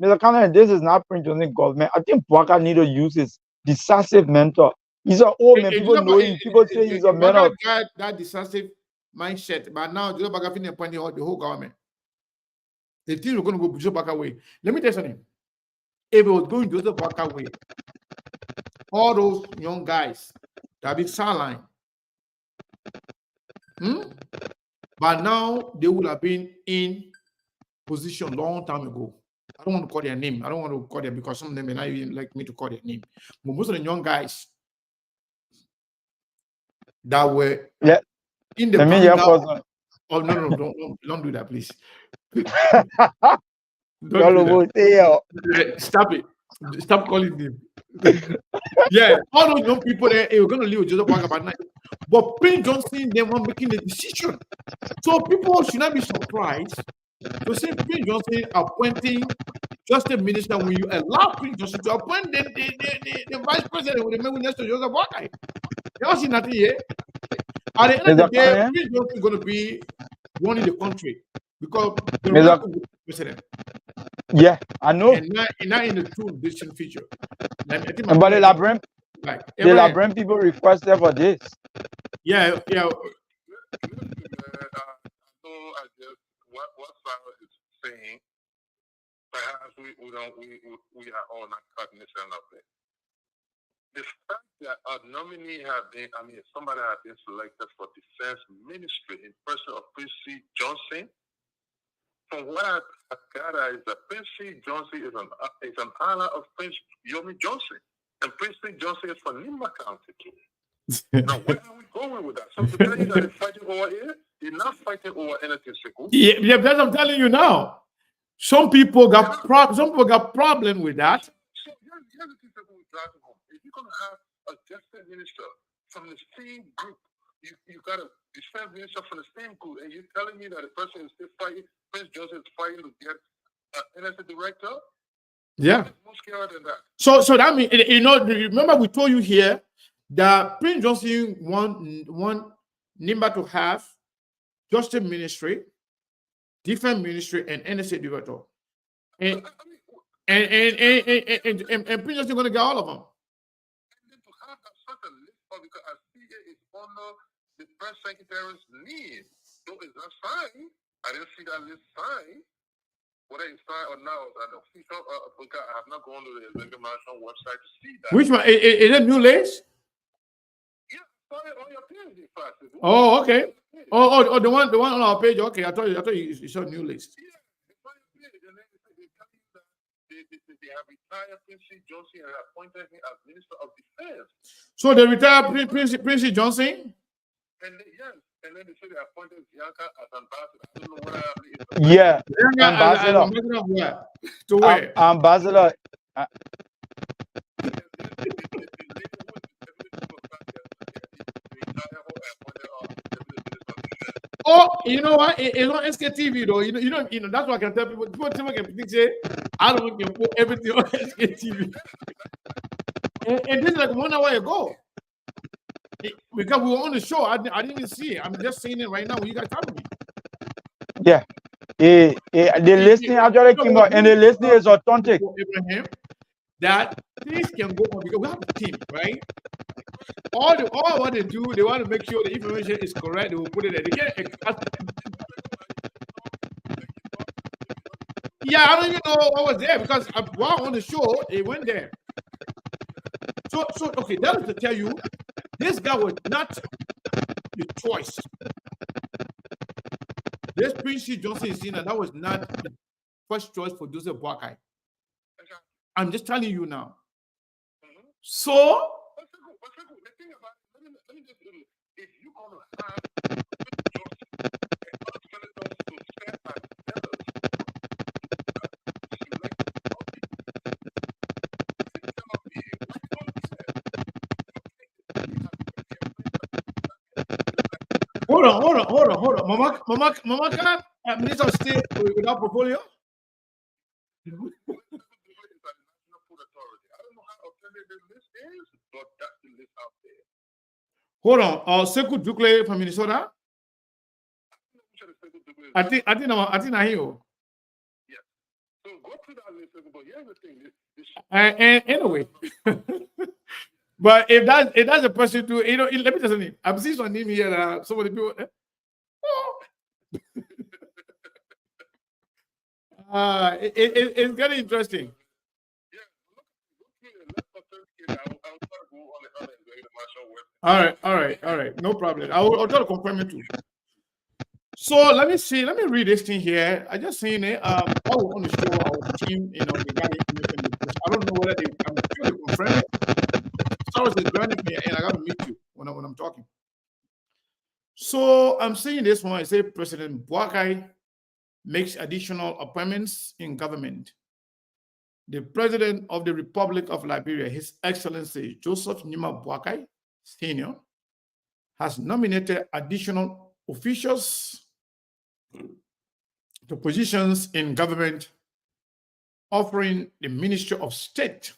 I: Mr. Cannon, this is not Prince Johnson government. I think Bwaka need to use his decisive mentor. He's an old man. People know him. People say he's a man of
A: that decisive mindset, but now Joseph Baka finna appoint the whole government. The things were going to go Joseph Baka way. Let me tell you something. If it was going Joseph Baka way, all those young guys that be sidelined, but now they would have been in position long time ago. I don't want to call their name. I don't want to call them because some of them may not even like me to call their name. But most of the young guys that were in the panel. Oh no, don't do that, please. Don't do that. Stop it. Stop calling them. Yeah, all those young people there, we're gonna leave with Joseph Parker by night. But Prince Johnson, they were making the decision. So people should not be surprised to see Prince Johnson appointing Justice Minister when you allow Prince Johnson to appoint the Vice President with the Minister Joseph Parker. You don't see nothing here. At the end of the day, Prince Johnson is going to be running the country because the president.
I: Yeah, I know.
A: And not in the true decision feature.
I: But the Labram people requested for this.
A: Yeah.
L: What Sarah is saying, perhaps we are all not cognizant of it. The fact that a nominee somebody has been selected for defense ministry in person of Prince C. Johnson. From what I gather is that Prince C. Johnson is an ally of Prince Yomi Johnson, and Prince C. Johnson is from Nimba County. Now, where are we going with that? So to tell you that they're fighting over here, they're not fighting over anything.
A: Yeah, that's what I'm telling you now. Some people got problem with that.
L: So here's the thing that we're driving home. If you're gonna have a justice minister from the same group, you got a defense minister from the same group, and you're telling me that the person is still fighting, Prince Joseph is fighting to get an NSA director?
A: Yeah.
L: More scary than that.
A: So that means, remember we told you here that Prince Johnson want Nimba to have justice ministry, defense ministry, and NSA director. And Prince Johnson going to get all of them.
L: And then to have such a list because I see it is under the press secretary's lead. So is that signed? I didn't see that list signed. Whether it's signed or not, an official because I have not gone to the National website to see that.
A: Which one? Is it new list?
L: Yeah, sorry, on your page,
A: Oh, okay. Oh, the one on our page. Okay, I thought you saw a new list.
L: Yeah, it's on your page, and then they tell you that they have retired Prince C. Johnson and appointed him as Minister of Defense.
A: So they retired Prince C. Johnson?
L: And then they say they appointed Bianca as ambassador. I don't know whether
I: yeah,
A: ambassador. To where?
I: Ambassador.
A: Oh, you know what? It's on SKTV though. You know. That's what I can tell people. People can say, I don't can put everything on SKTV. and this is like 1 hour ago. Because we were on the show, I didn't even see it. I'm just seeing it right now when you guys talking to me.
I: Yeah. The listing actually came out, and the listing is authentic.
A: Abraham, that things can go on because we have a team, right? All what they do, they want to make sure the information is correct. They will put it there. Yeah, I don't even know what was there because while on the show, it went there. So okay, that is to tell you, this guy was not the choice. This Prince C. Johnson is saying that was not the first choice for Joseph Boakai. I'm just telling you now. So,
L: if you're going to have
A: Hold on. Mama, Minister of State without portfolio? Hold on. Sekou Dukle from Minnesota? I think I hear.
L: So go through that list, but here's the thing.
A: Anyway, but if that's a person too, let me tell you, I'm seeing some name here. Some of the people. It's very interesting. All right. No problem. I'll try to confirm it too. So let me read this thing here. I just seen it. I want to show our team, regarding information. I don't know whether I'm sure they confirm it. Cyrus is joining me, and I got to meet you when I'm talking. So I'm saying this one. I say President Boakai makes additional appointments in government. The President of the Republic of Liberia, His Excellency Joseph Nima Boakai, Sr., has nominated additional officials to positions in government, offering the Ministry of State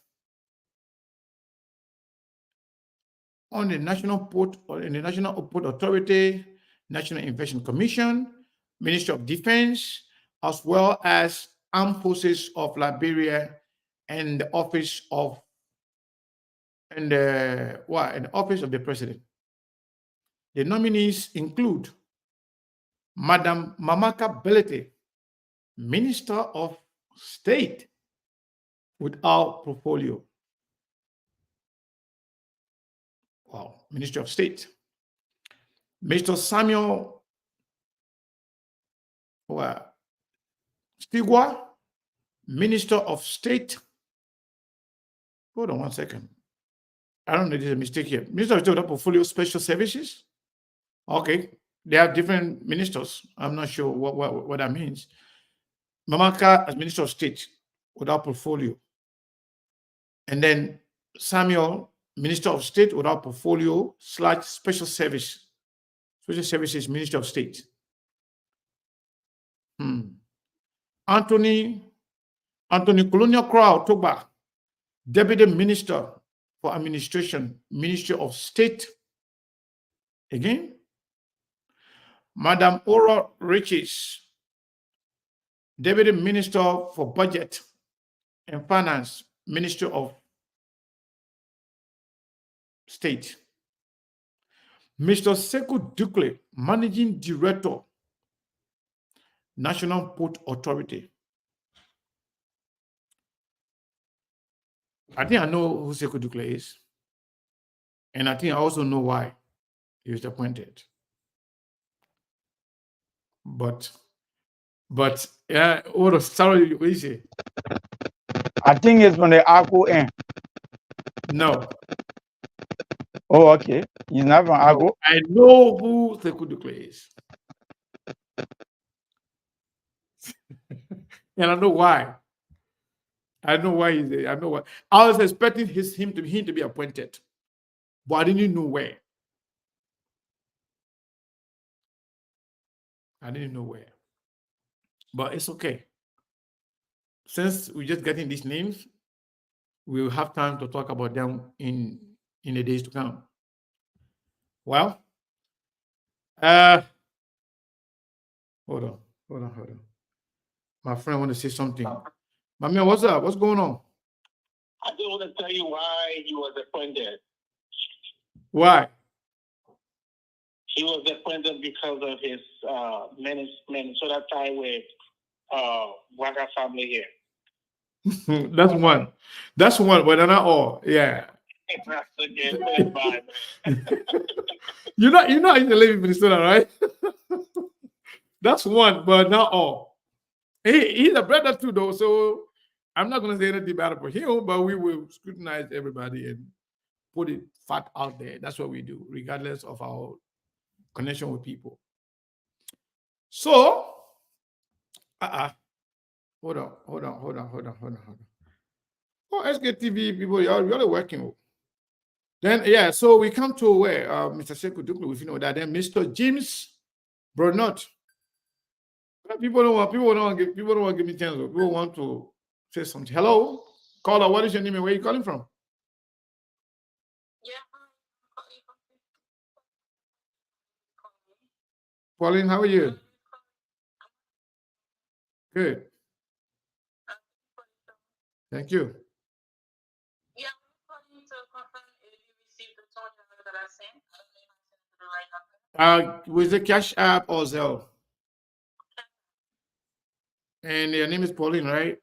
A: on the National Port Authority, National Investment Commission, Ministry of Defense, as well as Armed Forces of Liberia and the office of the President. The nominees include Madam Mamaka Belete, Minister of State without portfolio. Wow, Ministry of State. Mr. Samuel Stigwa, Minister of State. Hold on one second. I don't know, there's a mistake here. Minister of State without portfolio, Special Services. Okay, they have different ministers. I'm not sure what that means. Mamaka as Minister of State without portfolio. And then Samuel, Minister of State without portfolio / Special Service. Special Services, Minister of State. Anthony Colonial Crow Toba, Deputy Minister for Administration, Ministry of State. Again. Madam Ora Riches, Deputy Minister for Budget and Finance, Ministry of State. Mr. Sekou Dukle, Managing Director, National Port Authority. I think I know who Sekou Dukle is. And I think I also know why he was appointed. But yeah, what is it?
I: I think it's from the Ako end.
A: No.
I: Oh, okay. He's not from Ako.
A: I know who Sekou Dukle is. And I know why. I know why he's there. I know why. I was expecting him to be appointed, but I didn't know where. But it's okay. Since we're just getting these names, we'll have time to talk about them in the days to come. Well, hold on. My friend want to say something. My man, what's up? What's going on?
M: I just want to tell you why he was appointed.
A: Why?
M: He was appointed because of his Minnesota tie with Waka family here.
A: That's one, but they're not all. Yeah. You're not in the live in Minnesota, right? That's one, but not all. He's a brother too, though, so I'm not going to say anything bad about him, but we will scrutinize everybody and put it fat out there. That's what we do, regardless of our connection with people. So, hold on. Oh, SKTV people, you're really working. Then, yeah, so we come to where Mr. Sekou Dukle, if you know that. Then Mr. James Bernard. People don't want to give me chance. People want to say something. Hello, caller. What is your name and where are you calling from? Pauline, how are you? Good. Thank you. Was the Cash App or Zelle? And your name is Pauline, right?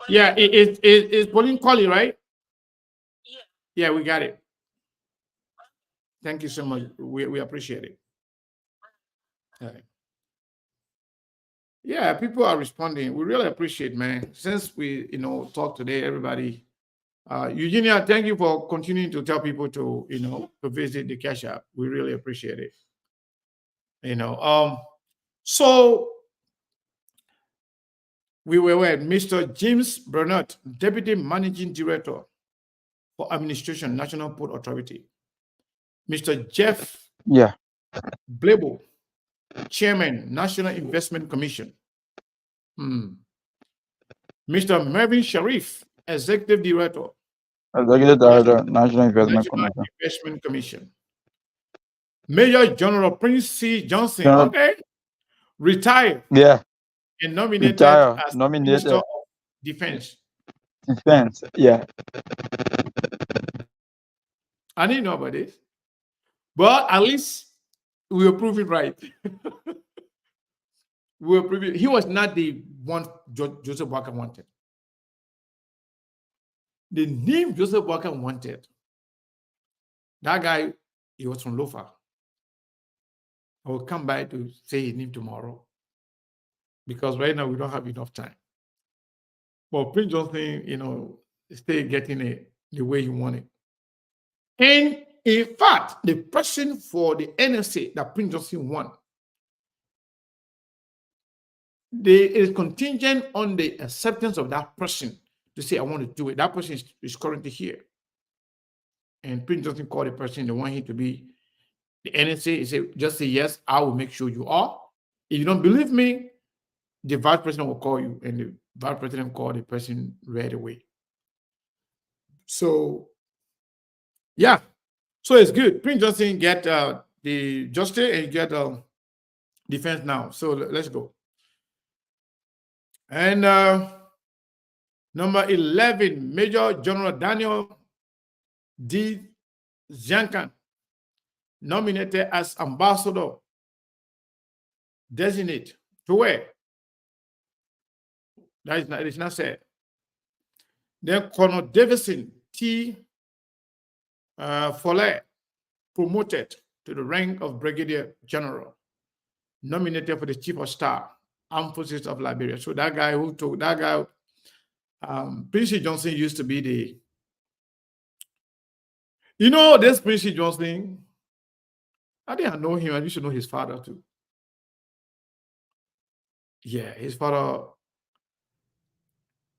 A: Yeah, it's Pauline Colley, right? Yeah, we got it. Thank you so much. We appreciate it. All right. Yeah, people are responding. We really appreciate, man. Since we, talk today, everybody. Eugenia, thank you for continuing to tell people to, to visit the Cash App. We really appreciate it. So we were with Mr. James Bernard, Deputy Managing Director for Administration, National Port Authority. Mr. Jeff Blebo, Chairman, National Investment Commission. Mr. Mervyn Sharif, Executive Director.
I: National Investment
A: Commission. Major General Prince C. Johnson, okay, retired.
I: Yeah.
A: And nominated as Minister of Defense.
I: Yeah.
A: I didn't know about this. But at least we were proving right. We were proving he was not the one Joseph Walker wanted. The name Joseph Walker wanted, that guy, he was from Lofa. I will come by to say his name tomorrow, because right now we don't have enough time. But Prince Johnson, stay getting it the way he wanted. And in fact, the person for the NSA that Prince Johnson won, it is contingent on the acceptance of that person to say, I want to do it. That person is currently here. And Prince Johnson called the person, they want him to be the NSA. He said, just say yes, I will make sure you are. If you don't believe me, the vice president will call you. And the vice president called the person right away. So, yeah. So it's good. Prince Johnson get the justice and get defense now. So let's go. And number 11, Major General Daniel D. Ziankan, nominated as ambassador designate to where? That is not said. Then Colonel Davison T. Follett, promoted to the rank of Brigadier General, nominated for the Chief of Staff, Armed Forces of Liberia. So that guy who took that guy, Prince Johnson used to be the, this Prince Johnson, I didn't know him. I used to know his father too. Yeah, his father,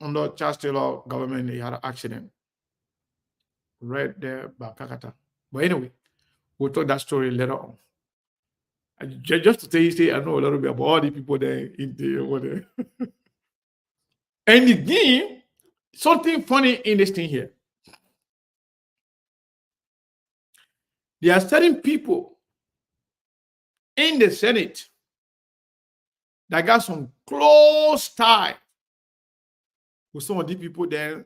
A: under Charles Taylor government, he had an accident right there by Kakata. But anyway, we'll talk that story later on. Just to say, I know a little bit about all the people there in the And again, something funny in this thing here. There are certain people in the Senate that got some close tie with some of the people there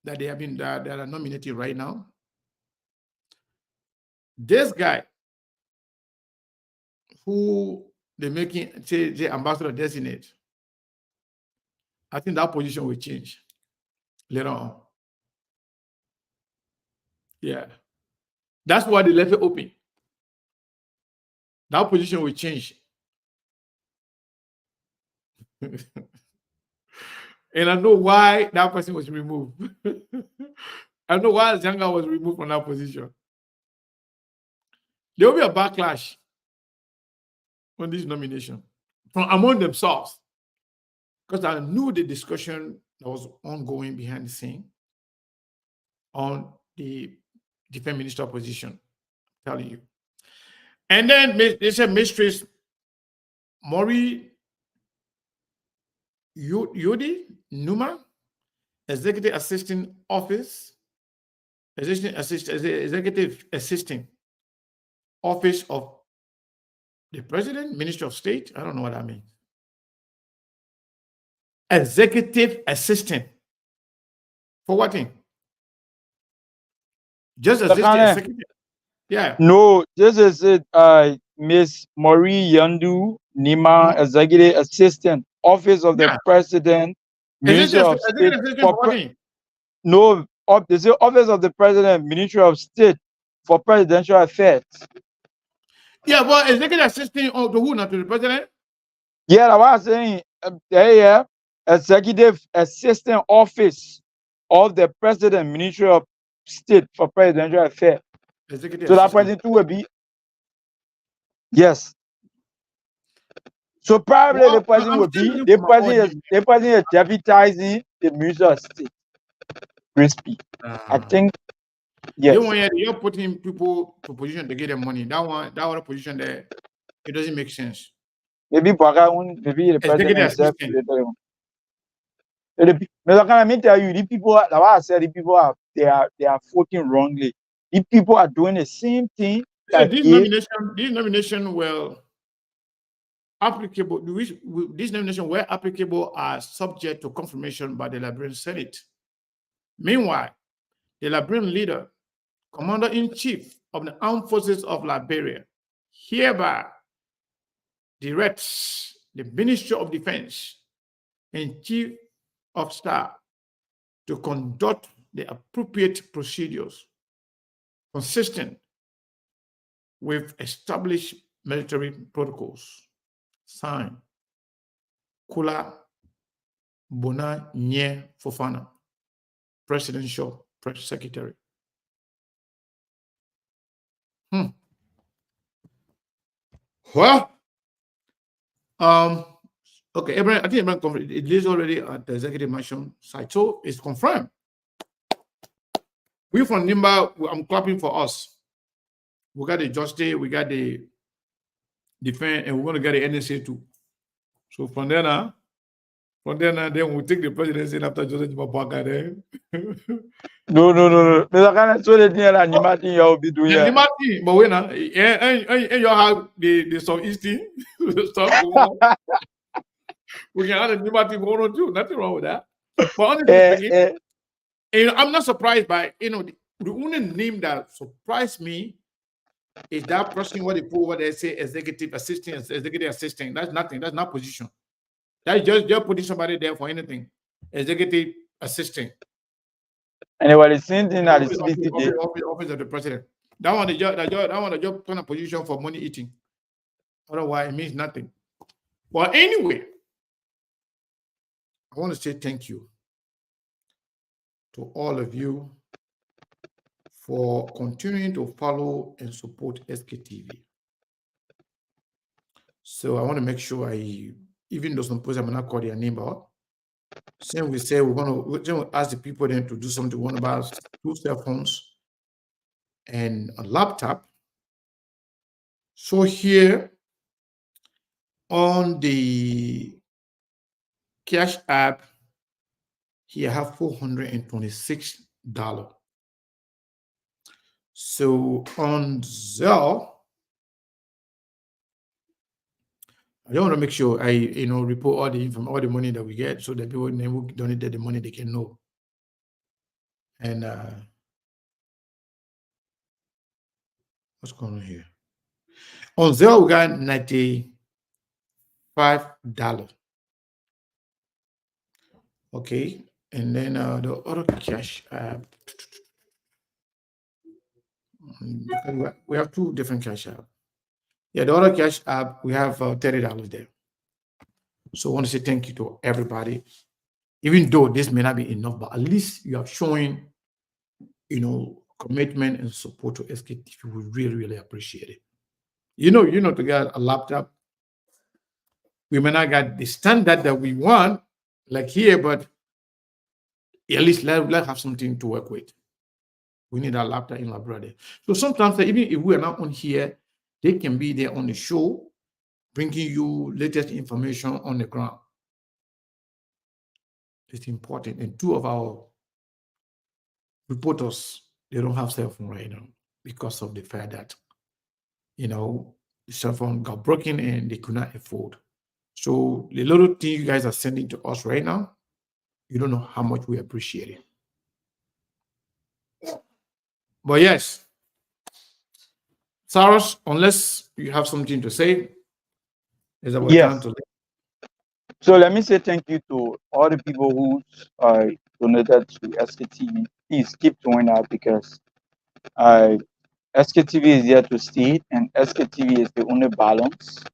A: that they have been that are nominated right now. This guy who they're making the ambassador designate, I think that position will change later on. Yeah. That's why they left it open. That position will change. And I know why that person was removed. I know why Zanga was removed from that position. There will be a backlash on this nomination from among themselves, because I knew the discussion that was ongoing behind the scene. on the defense minister position. I'm telling you. And then they said Mistress Maury Yodi Numa, Executive Assistant Office, Executive Assistant Office of the President, Ministry of State. I don't know what that means. Executive Assistant. For what thing? Just executive. Yeah.
I: No, this is it. Miss Marie Yandu Nima, Executive Assistant, Office of the President, Ministry of State. No, they say Office of the President, Ministry of State for Presidential Affairs.
A: Yeah, but Executive Assistant of the who, not to the President?
I: Yeah, that's what I'm saying. Executive Assistant Office of the President, Ministry of State for Presidential Affairs.
A: Executive
I: So that
A: Assistant.
I: president will be, yes. So probably
A: Well,
I: the president will be, the president is deputizing the Minister of State. Crispy. I think, yes.
A: You're putting people to position to get them money. That one position there, it doesn't make sense.
I: Maybe the president himself. Let me tell you, the people, like I said, the people are voting wrongly. The people are doing the same thing.
A: So this nomination will applicable. This nomination where applicable are subject to confirmation by the Liberian Senate. Meanwhile, the Liberian leader, Commander-in-Chief of the Armed Forces of Liberia, hereby directs the Ministry of Defense and Chief of Staff to conduct the appropriate procedures consistent with established military protocols. Signed, Kula Bona Nye Fofana, Presidential Press Secretary. Well, okay, Abraham, I think Abraham confirmed it is already at the executive mansion site, so it's confirmed. We from Nimba, I'm clapping for us. We got the justice, we got the defense, and we're going to get the NSA too. So from there now, then we'll take the presidency after Joseph Mapaka there.
I: No. Mr. Khan, so the thing that Nimati you will be doing.
A: Yeah, Nimati, but wait now, and you have the Southeast team. We can add a Nimati 1 or 2, nothing wrong with that. But honestly speaking, I'm not surprised by, the only name that surprised me is that person what they put over there say executive assistant. That's nothing. That's not position. That's just putting somebody there for anything. Executive assistant.
I: Anyway, the same thing that is
A: office of the president. That one is just kind of position for money eating. Otherwise, it means nothing. Well, anyway, I want to say thank you to all of you for continuing to follow and support SKTV. So I want to make sure even though some person I'm not call their name out, since we say we're going to ask the people then to do something, one about 2 cell phones and a laptop. So here on the Cash App, here I have $426. So on Zelle, I don't want to make sure I report all the money that we get so that people who donated the money they can know. And what's going on here? On Zelle we got $95. Okay, and then the other Cash App. We have 2 different Cash App. Yeah, the other Cash App, we have $30 there. So I want to say thank you to everybody. Even though this may not be enough, but at least you are showing, commitment and support to SKTV. We really, really appreciate it. To get a laptop, we may not get the standard that we want, like here, but at least let's have something to work with. We need that laughter in Liberia. So sometimes, even if we are not on here, they can be there on the show, bringing you latest information on the ground. It's important. And 2 of our reporters, they don't have cell phone right now because of the fact that, the cell phone got broken and they could not afford. So the little thing you guys are sending to us right now, you don't know how much we appreciate it. But yes, Cyrus, unless you have something to say, it's about time to leave.
I: So let me say thank you to all the people who donated to SKTV. Please keep doing that because SKTV is here to stay, and SKTV is the only balanced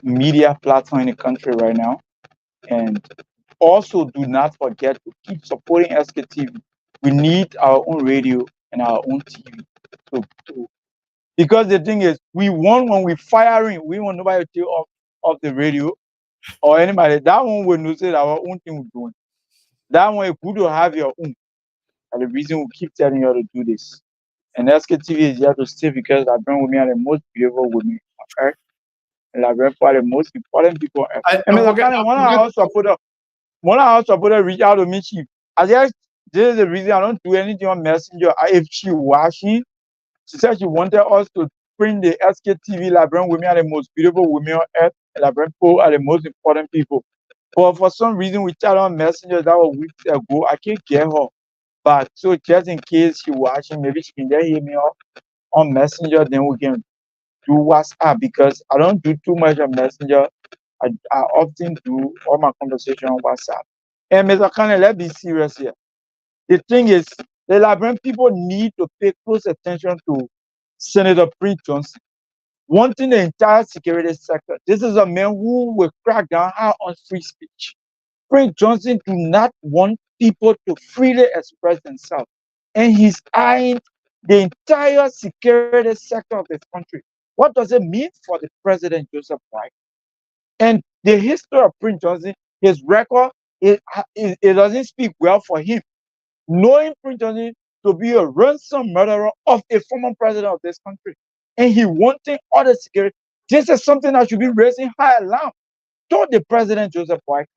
I: media platform in the country right now. And also, do not forget to keep supporting SKTV. We need our own radio and our own TV. Because the thing is, we want when we're firing, we want nobody to take off the radio or anybody. That one will not say our own thing we're doing. That one is good to have your own. And the reason we keep telling you to do this. And SKTV is here to stay because Liberian women are the most beautiful women on earth. And Liberian are the most important people on earth. And Mr. Kanye, one of our supporters reached out to me, Chief. I guess this is the reason I don't do anything on Messenger. If she watching, she said she wanted us to print the SKTV. Liberian women are the most beautiful women on earth. And Liberian people are the most important people. But for some reason, we chat on Messenger that was weeks ago. I can't get her back. So just in case she watching, maybe she can just hear me on Messenger. Then we can do WhatsApp because I don't do too much on Messenger. I often do all my conversation on WhatsApp. And Mr. Kanye, let's be serious here. The thing is, the Liberian people need to pay close attention to Senator Prince Johnson. Wanting the entire security sector. This is a man who will crack down hard on free speech. Prince Johnson do not want people to freely express themselves. And he's eyeing the entire security sector of this country. What does it mean for the President Joseph White? And the history of Prince Johnson, his record, it doesn't speak well for him. Knowing Prince Johnson to be a ransom murderer of a former president of this country. And he wanting other security. This is something that should be raising high alarm to the President Joseph White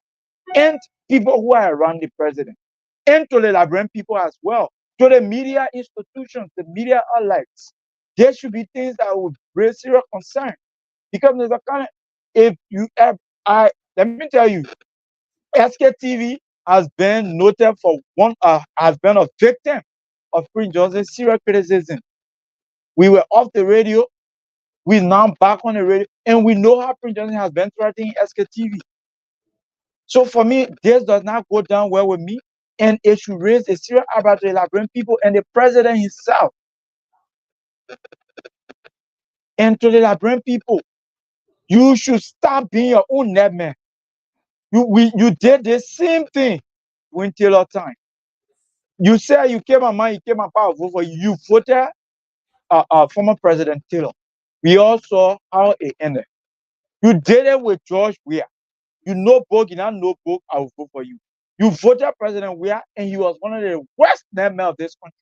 I: and people who are around the president. And to the Liberian people as well. To the media institutions, the media outlets. There should be things that would raise serious concern. Because there's a kind of, if you have, let me tell you, SKTV has been noted for has been a victim of Prince Johnson's serious criticism. We were off the radio, we're now back on the radio, and we know how Prince Johnson has been threatening SKTV. So for me, this does not go down well with me, and it should raise a serious about the Liberian people and the president himself. And to the Liberian people, you should stop being your own net man. You did the same thing when Taylor time. You said you came on mind, you came on power, vote for you. You voted former President Taylor. We all saw how it ended. You did it with George Weah. You know book, you not know book, I will vote for you. You voted President Weah, and he was one of the worst men of this country.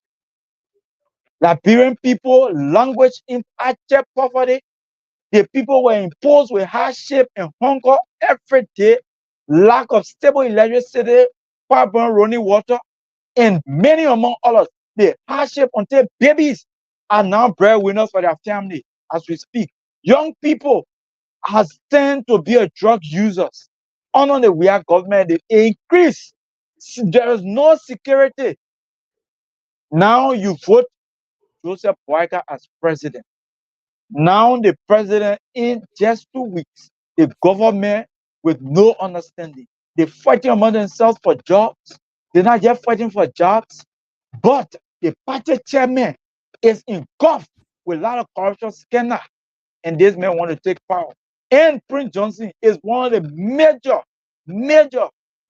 I: Liberian people, language in abject poverty. The people were imposed with hardship and hunger every day, lack of stable electricity, pipeline running water, and many among others, the hardship until babies are now breadwinners for their family as we speak. Young people has tend to be a drug users. Under the Weah government, they increase. There is no security. Now you vote Joseph Boyka as president. Now the president, in just 2 weeks, the government with no understanding. They're fighting among themselves for jobs. They're not just fighting for jobs, but the party chairman is engulfed with a lot of corruption scandal, and this man want to take power. And Prince Johnson is one of the major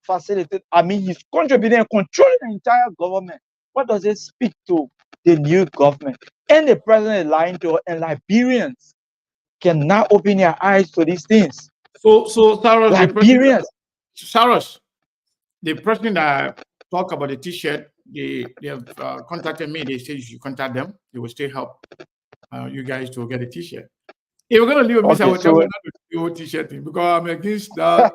I: facilitators. I mean, he's contributing and controlling the entire government. What does it speak to the new government? And the president is lying to us, and Liberians cannot open their eyes to these things.
A: So Cyrus,
I: Liberians.
A: Cyrus, the person that talked about the T-shirt, they have contacted me. They say you should contact them. They will still help you guys to get a T-shirt. If we're gonna leave a miss, I will tell you not to do T-shirt thing because I'm against that.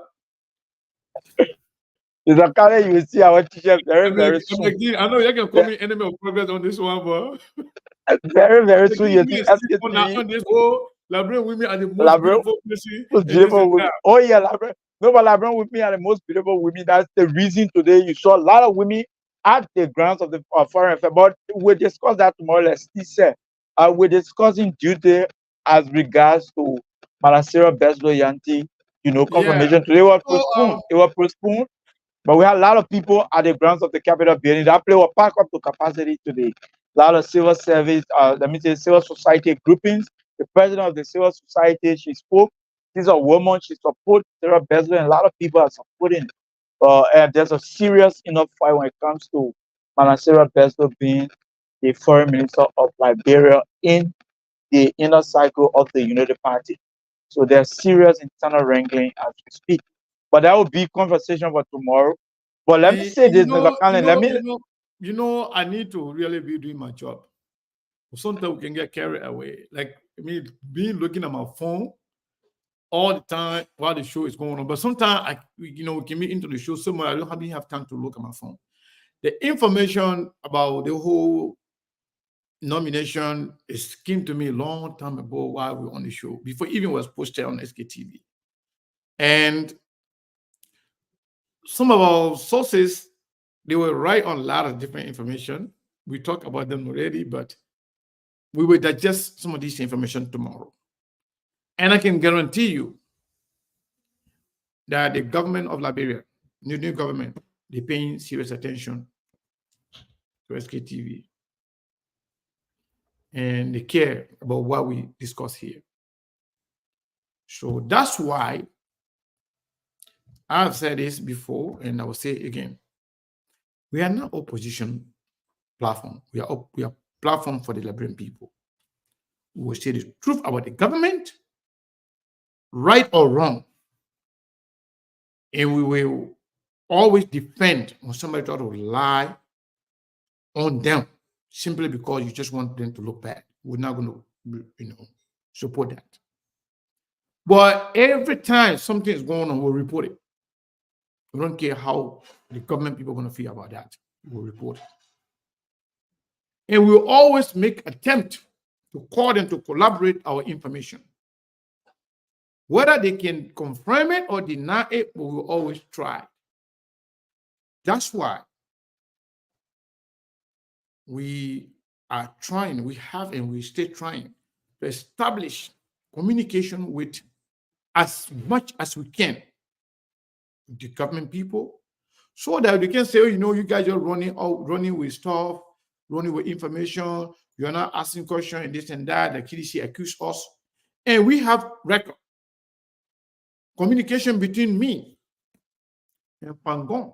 I: It's a color you will see our T-shirt very soon.
A: I know you can call me enemy of progress on this one, but
I: very soon you see
A: SKTV on this whole Liberian women are the most beautiful person.
I: Oh yeah, Liberian. No, but Liberian women are the most beautiful women. That's the reason today you saw a lot of women at the grounds of the foreign affairs. But we'll discuss that tomorrow. Let's see. We're discussing duty as regards to Malasera Beslo Yanti, confirmation. Today was postponed. It was postponed. But we had a lot of people at the grounds of the Capitol building. That place was packed up to capacity today. A lot of civil service, civil society groupings. The president of the civil society, she spoke. She's a woman. She supports Sarah Besler, and a lot of people are supporting it. And there's a serious enough fight when it comes to Sarah Besler being the foreign minister of Liberia in the inner cycle of the United Party. So there's serious internal wrangling as we speak. But that will be conversation for tomorrow. But let me say this, Mr. Khan,
A: I need to really be doing my job. Sometimes we can get carried away. Like me being looking at my phone all the time while the show is going on. But sometimes we can be into the show somewhere. I don't even have time to look at my phone. The information about the whole nomination came to me a long time ago while we were on the show, before it even was posted on SKTV. And some of our sources, they were right on a lot of different information. We talked about them already, but we will digest some of this information tomorrow. And I can guarantee you that the government of Liberia, the new government, they're paying serious attention to SKTV. And they care about what we discuss here. So that's why I've said this before, and I will say it again. We are not opposition platform. We are platform for the Liberian people. We will say the truth about the government, right or wrong. And we will always defend when somebody try to lie on them simply because you just want them to look bad. We're not going to support that. But every time something is going on, we'll report it. We don't care how the government people are going to feel about that. We'll report it. And we'll always make attempt to call them to collaborate our information. Whether they can confirm it or deny it, we will always try. That's why we are trying, we have and we stay trying to establish communication with as much as we can with the government people, so that we can say, you guys are running with stuff, running with information, you're not asking questions and this and that, the KDC accused us. And we have record communication between me and Pangon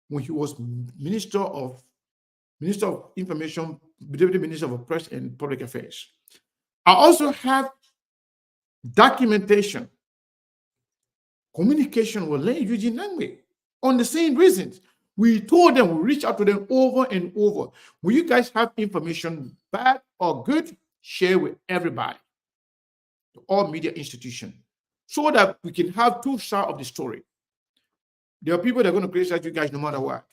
A: when he was Minister of Information, Deputy Minister of Press and Public Affairs. I also have documentation, communication with Len Eugene Nangwe on the same reasons. We told them, we reached out to them over and over. When you guys have information, bad or good, share with everybody, all media institutions, so that we can have two sides of the story. There are people that are going to criticize you guys no matter what.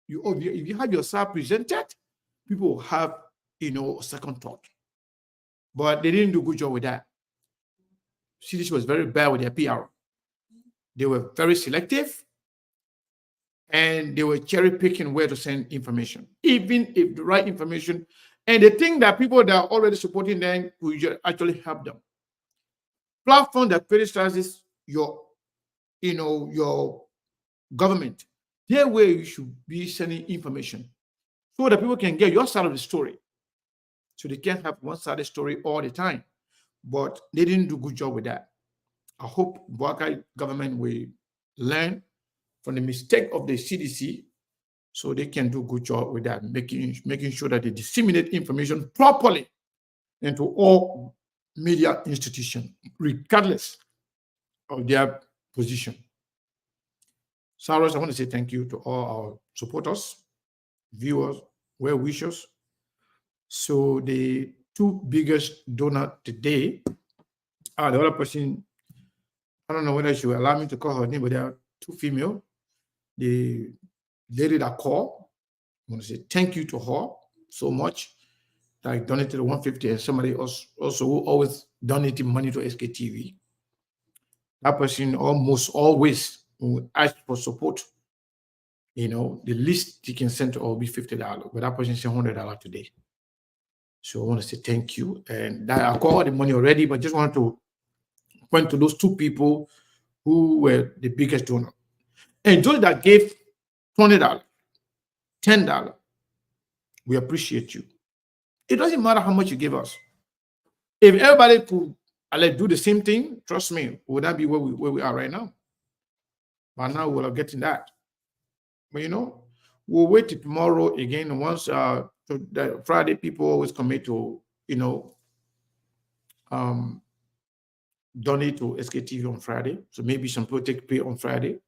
A: If you have your side presented, people will have, a second thought. But they didn't do a good job with that. CDC was very bad with their PR. They were very selective, and they were cherry picking where to send information, even if the right information. And they think that people that are already supporting them will actually help them. Platform that criticizes your government, their way you should be sending information so that people can get your side of the story. So they can't have one-sided story all the time. But they didn't do a good job with that. I hope Boakai government will learn from the mistake of the CDC so they can do a good job with that, making sure that they disseminate information properly into all media institutions, regardless of their position. Cyrus, I want to say thank you to all our supporters. viewers, well wishers. So the two biggest donors today are the other person. I don't know whether she will allow me to call her name, but there are two female. The lady that called, I want to say thank you to her so much. I donated 150, and somebody else also who always donating money to SKTV. That person almost always will ask for support. You know, the least he can send to all be $50, but that person sent $100 today. So I want to say thank you. And that I got the money already, but just wanted to point to those two people who were the biggest donor. And those that gave $20, $10, we appreciate you. It doesn't matter how much you give us. If everybody could do the same thing, trust me, would that be where we are right now? But now we're getting that. But you know, we'll wait till tomorrow again. Once Friday, people always commit to, you know, donate to SKTV on Friday. So maybe some people take pay on Friday.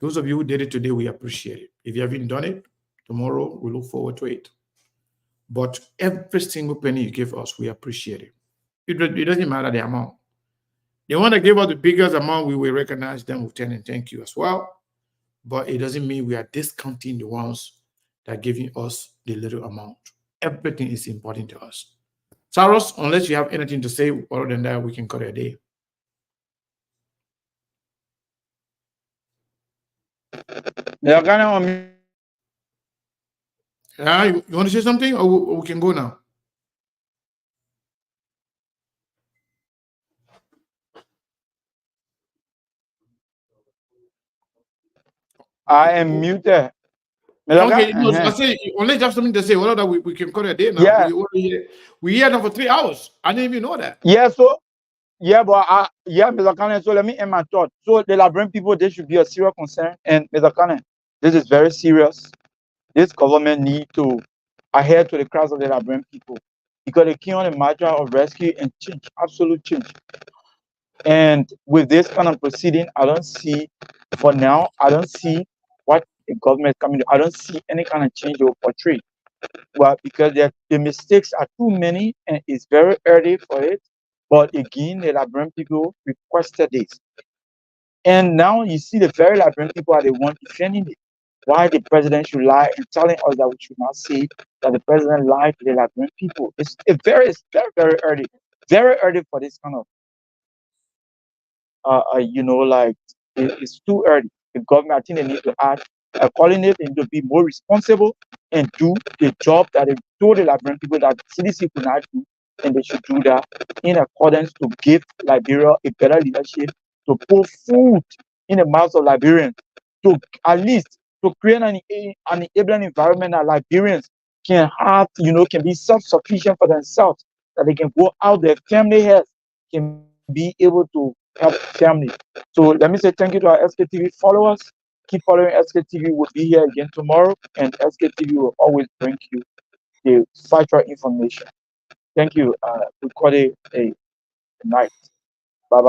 A: Those of you who did it today, we appreciate it. If you haven't done it, tomorrow we look forward to it. But every single penny you give us, we appreciate it. It doesn't matter the amount. The one that gave us the biggest amount, we will recognize them with 10 and thank you as well. But it doesn't mean we are discounting the ones that are giving us the little amount. Everything is important to us. Saros, unless you have anything to say other than that, we can cut it a day.
I: They're kind of
A: you want to say something, or we can go now?
I: I am muted.
A: Okay, no, I say unless you have something to say, well, that we can cut it a day now.
I: Yeah.
A: We here now for 3 hours. I didn't even know that.
I: Yeah, so yeah, but Mr. Cannon, so let me end my thought. So the Liberian people, they should be a serious concern. And Mr. Cannon, this is very serious. This government need to adhere to the cries of the Liberian people because they came on a matter of rescue and change, absolute change. And with this kind of proceeding, I don't see, for now, I don't see what the government is coming to. I don't see any kind of change or portray. Well, because the mistakes are too many and it's very early for it. But again, the Liberian people requested this. And now you see the very Liberian people are the ones defending it. Why the president should lie and telling us that we should not say that the president lied to the Liberian people. It's very, very early. Very early for this kind of you know, like it's too early. The government, I think they need to add calling it and to be more responsible and do the job that they told the Liberian people that CDC could not do, and they should do that in accordance to give Liberia a better leadership, to put food in the mouths of Liberians, to at least to create an enabling environment that Liberians can have, you know, can be self-sufficient for themselves, that they can go out their family health, can be able to help family. So let me say thank you to our SKTV followers. Keep following SKTV. We'll be here again tomorrow, and SKTV will always bring you the factual information. Thank you. We call it a night.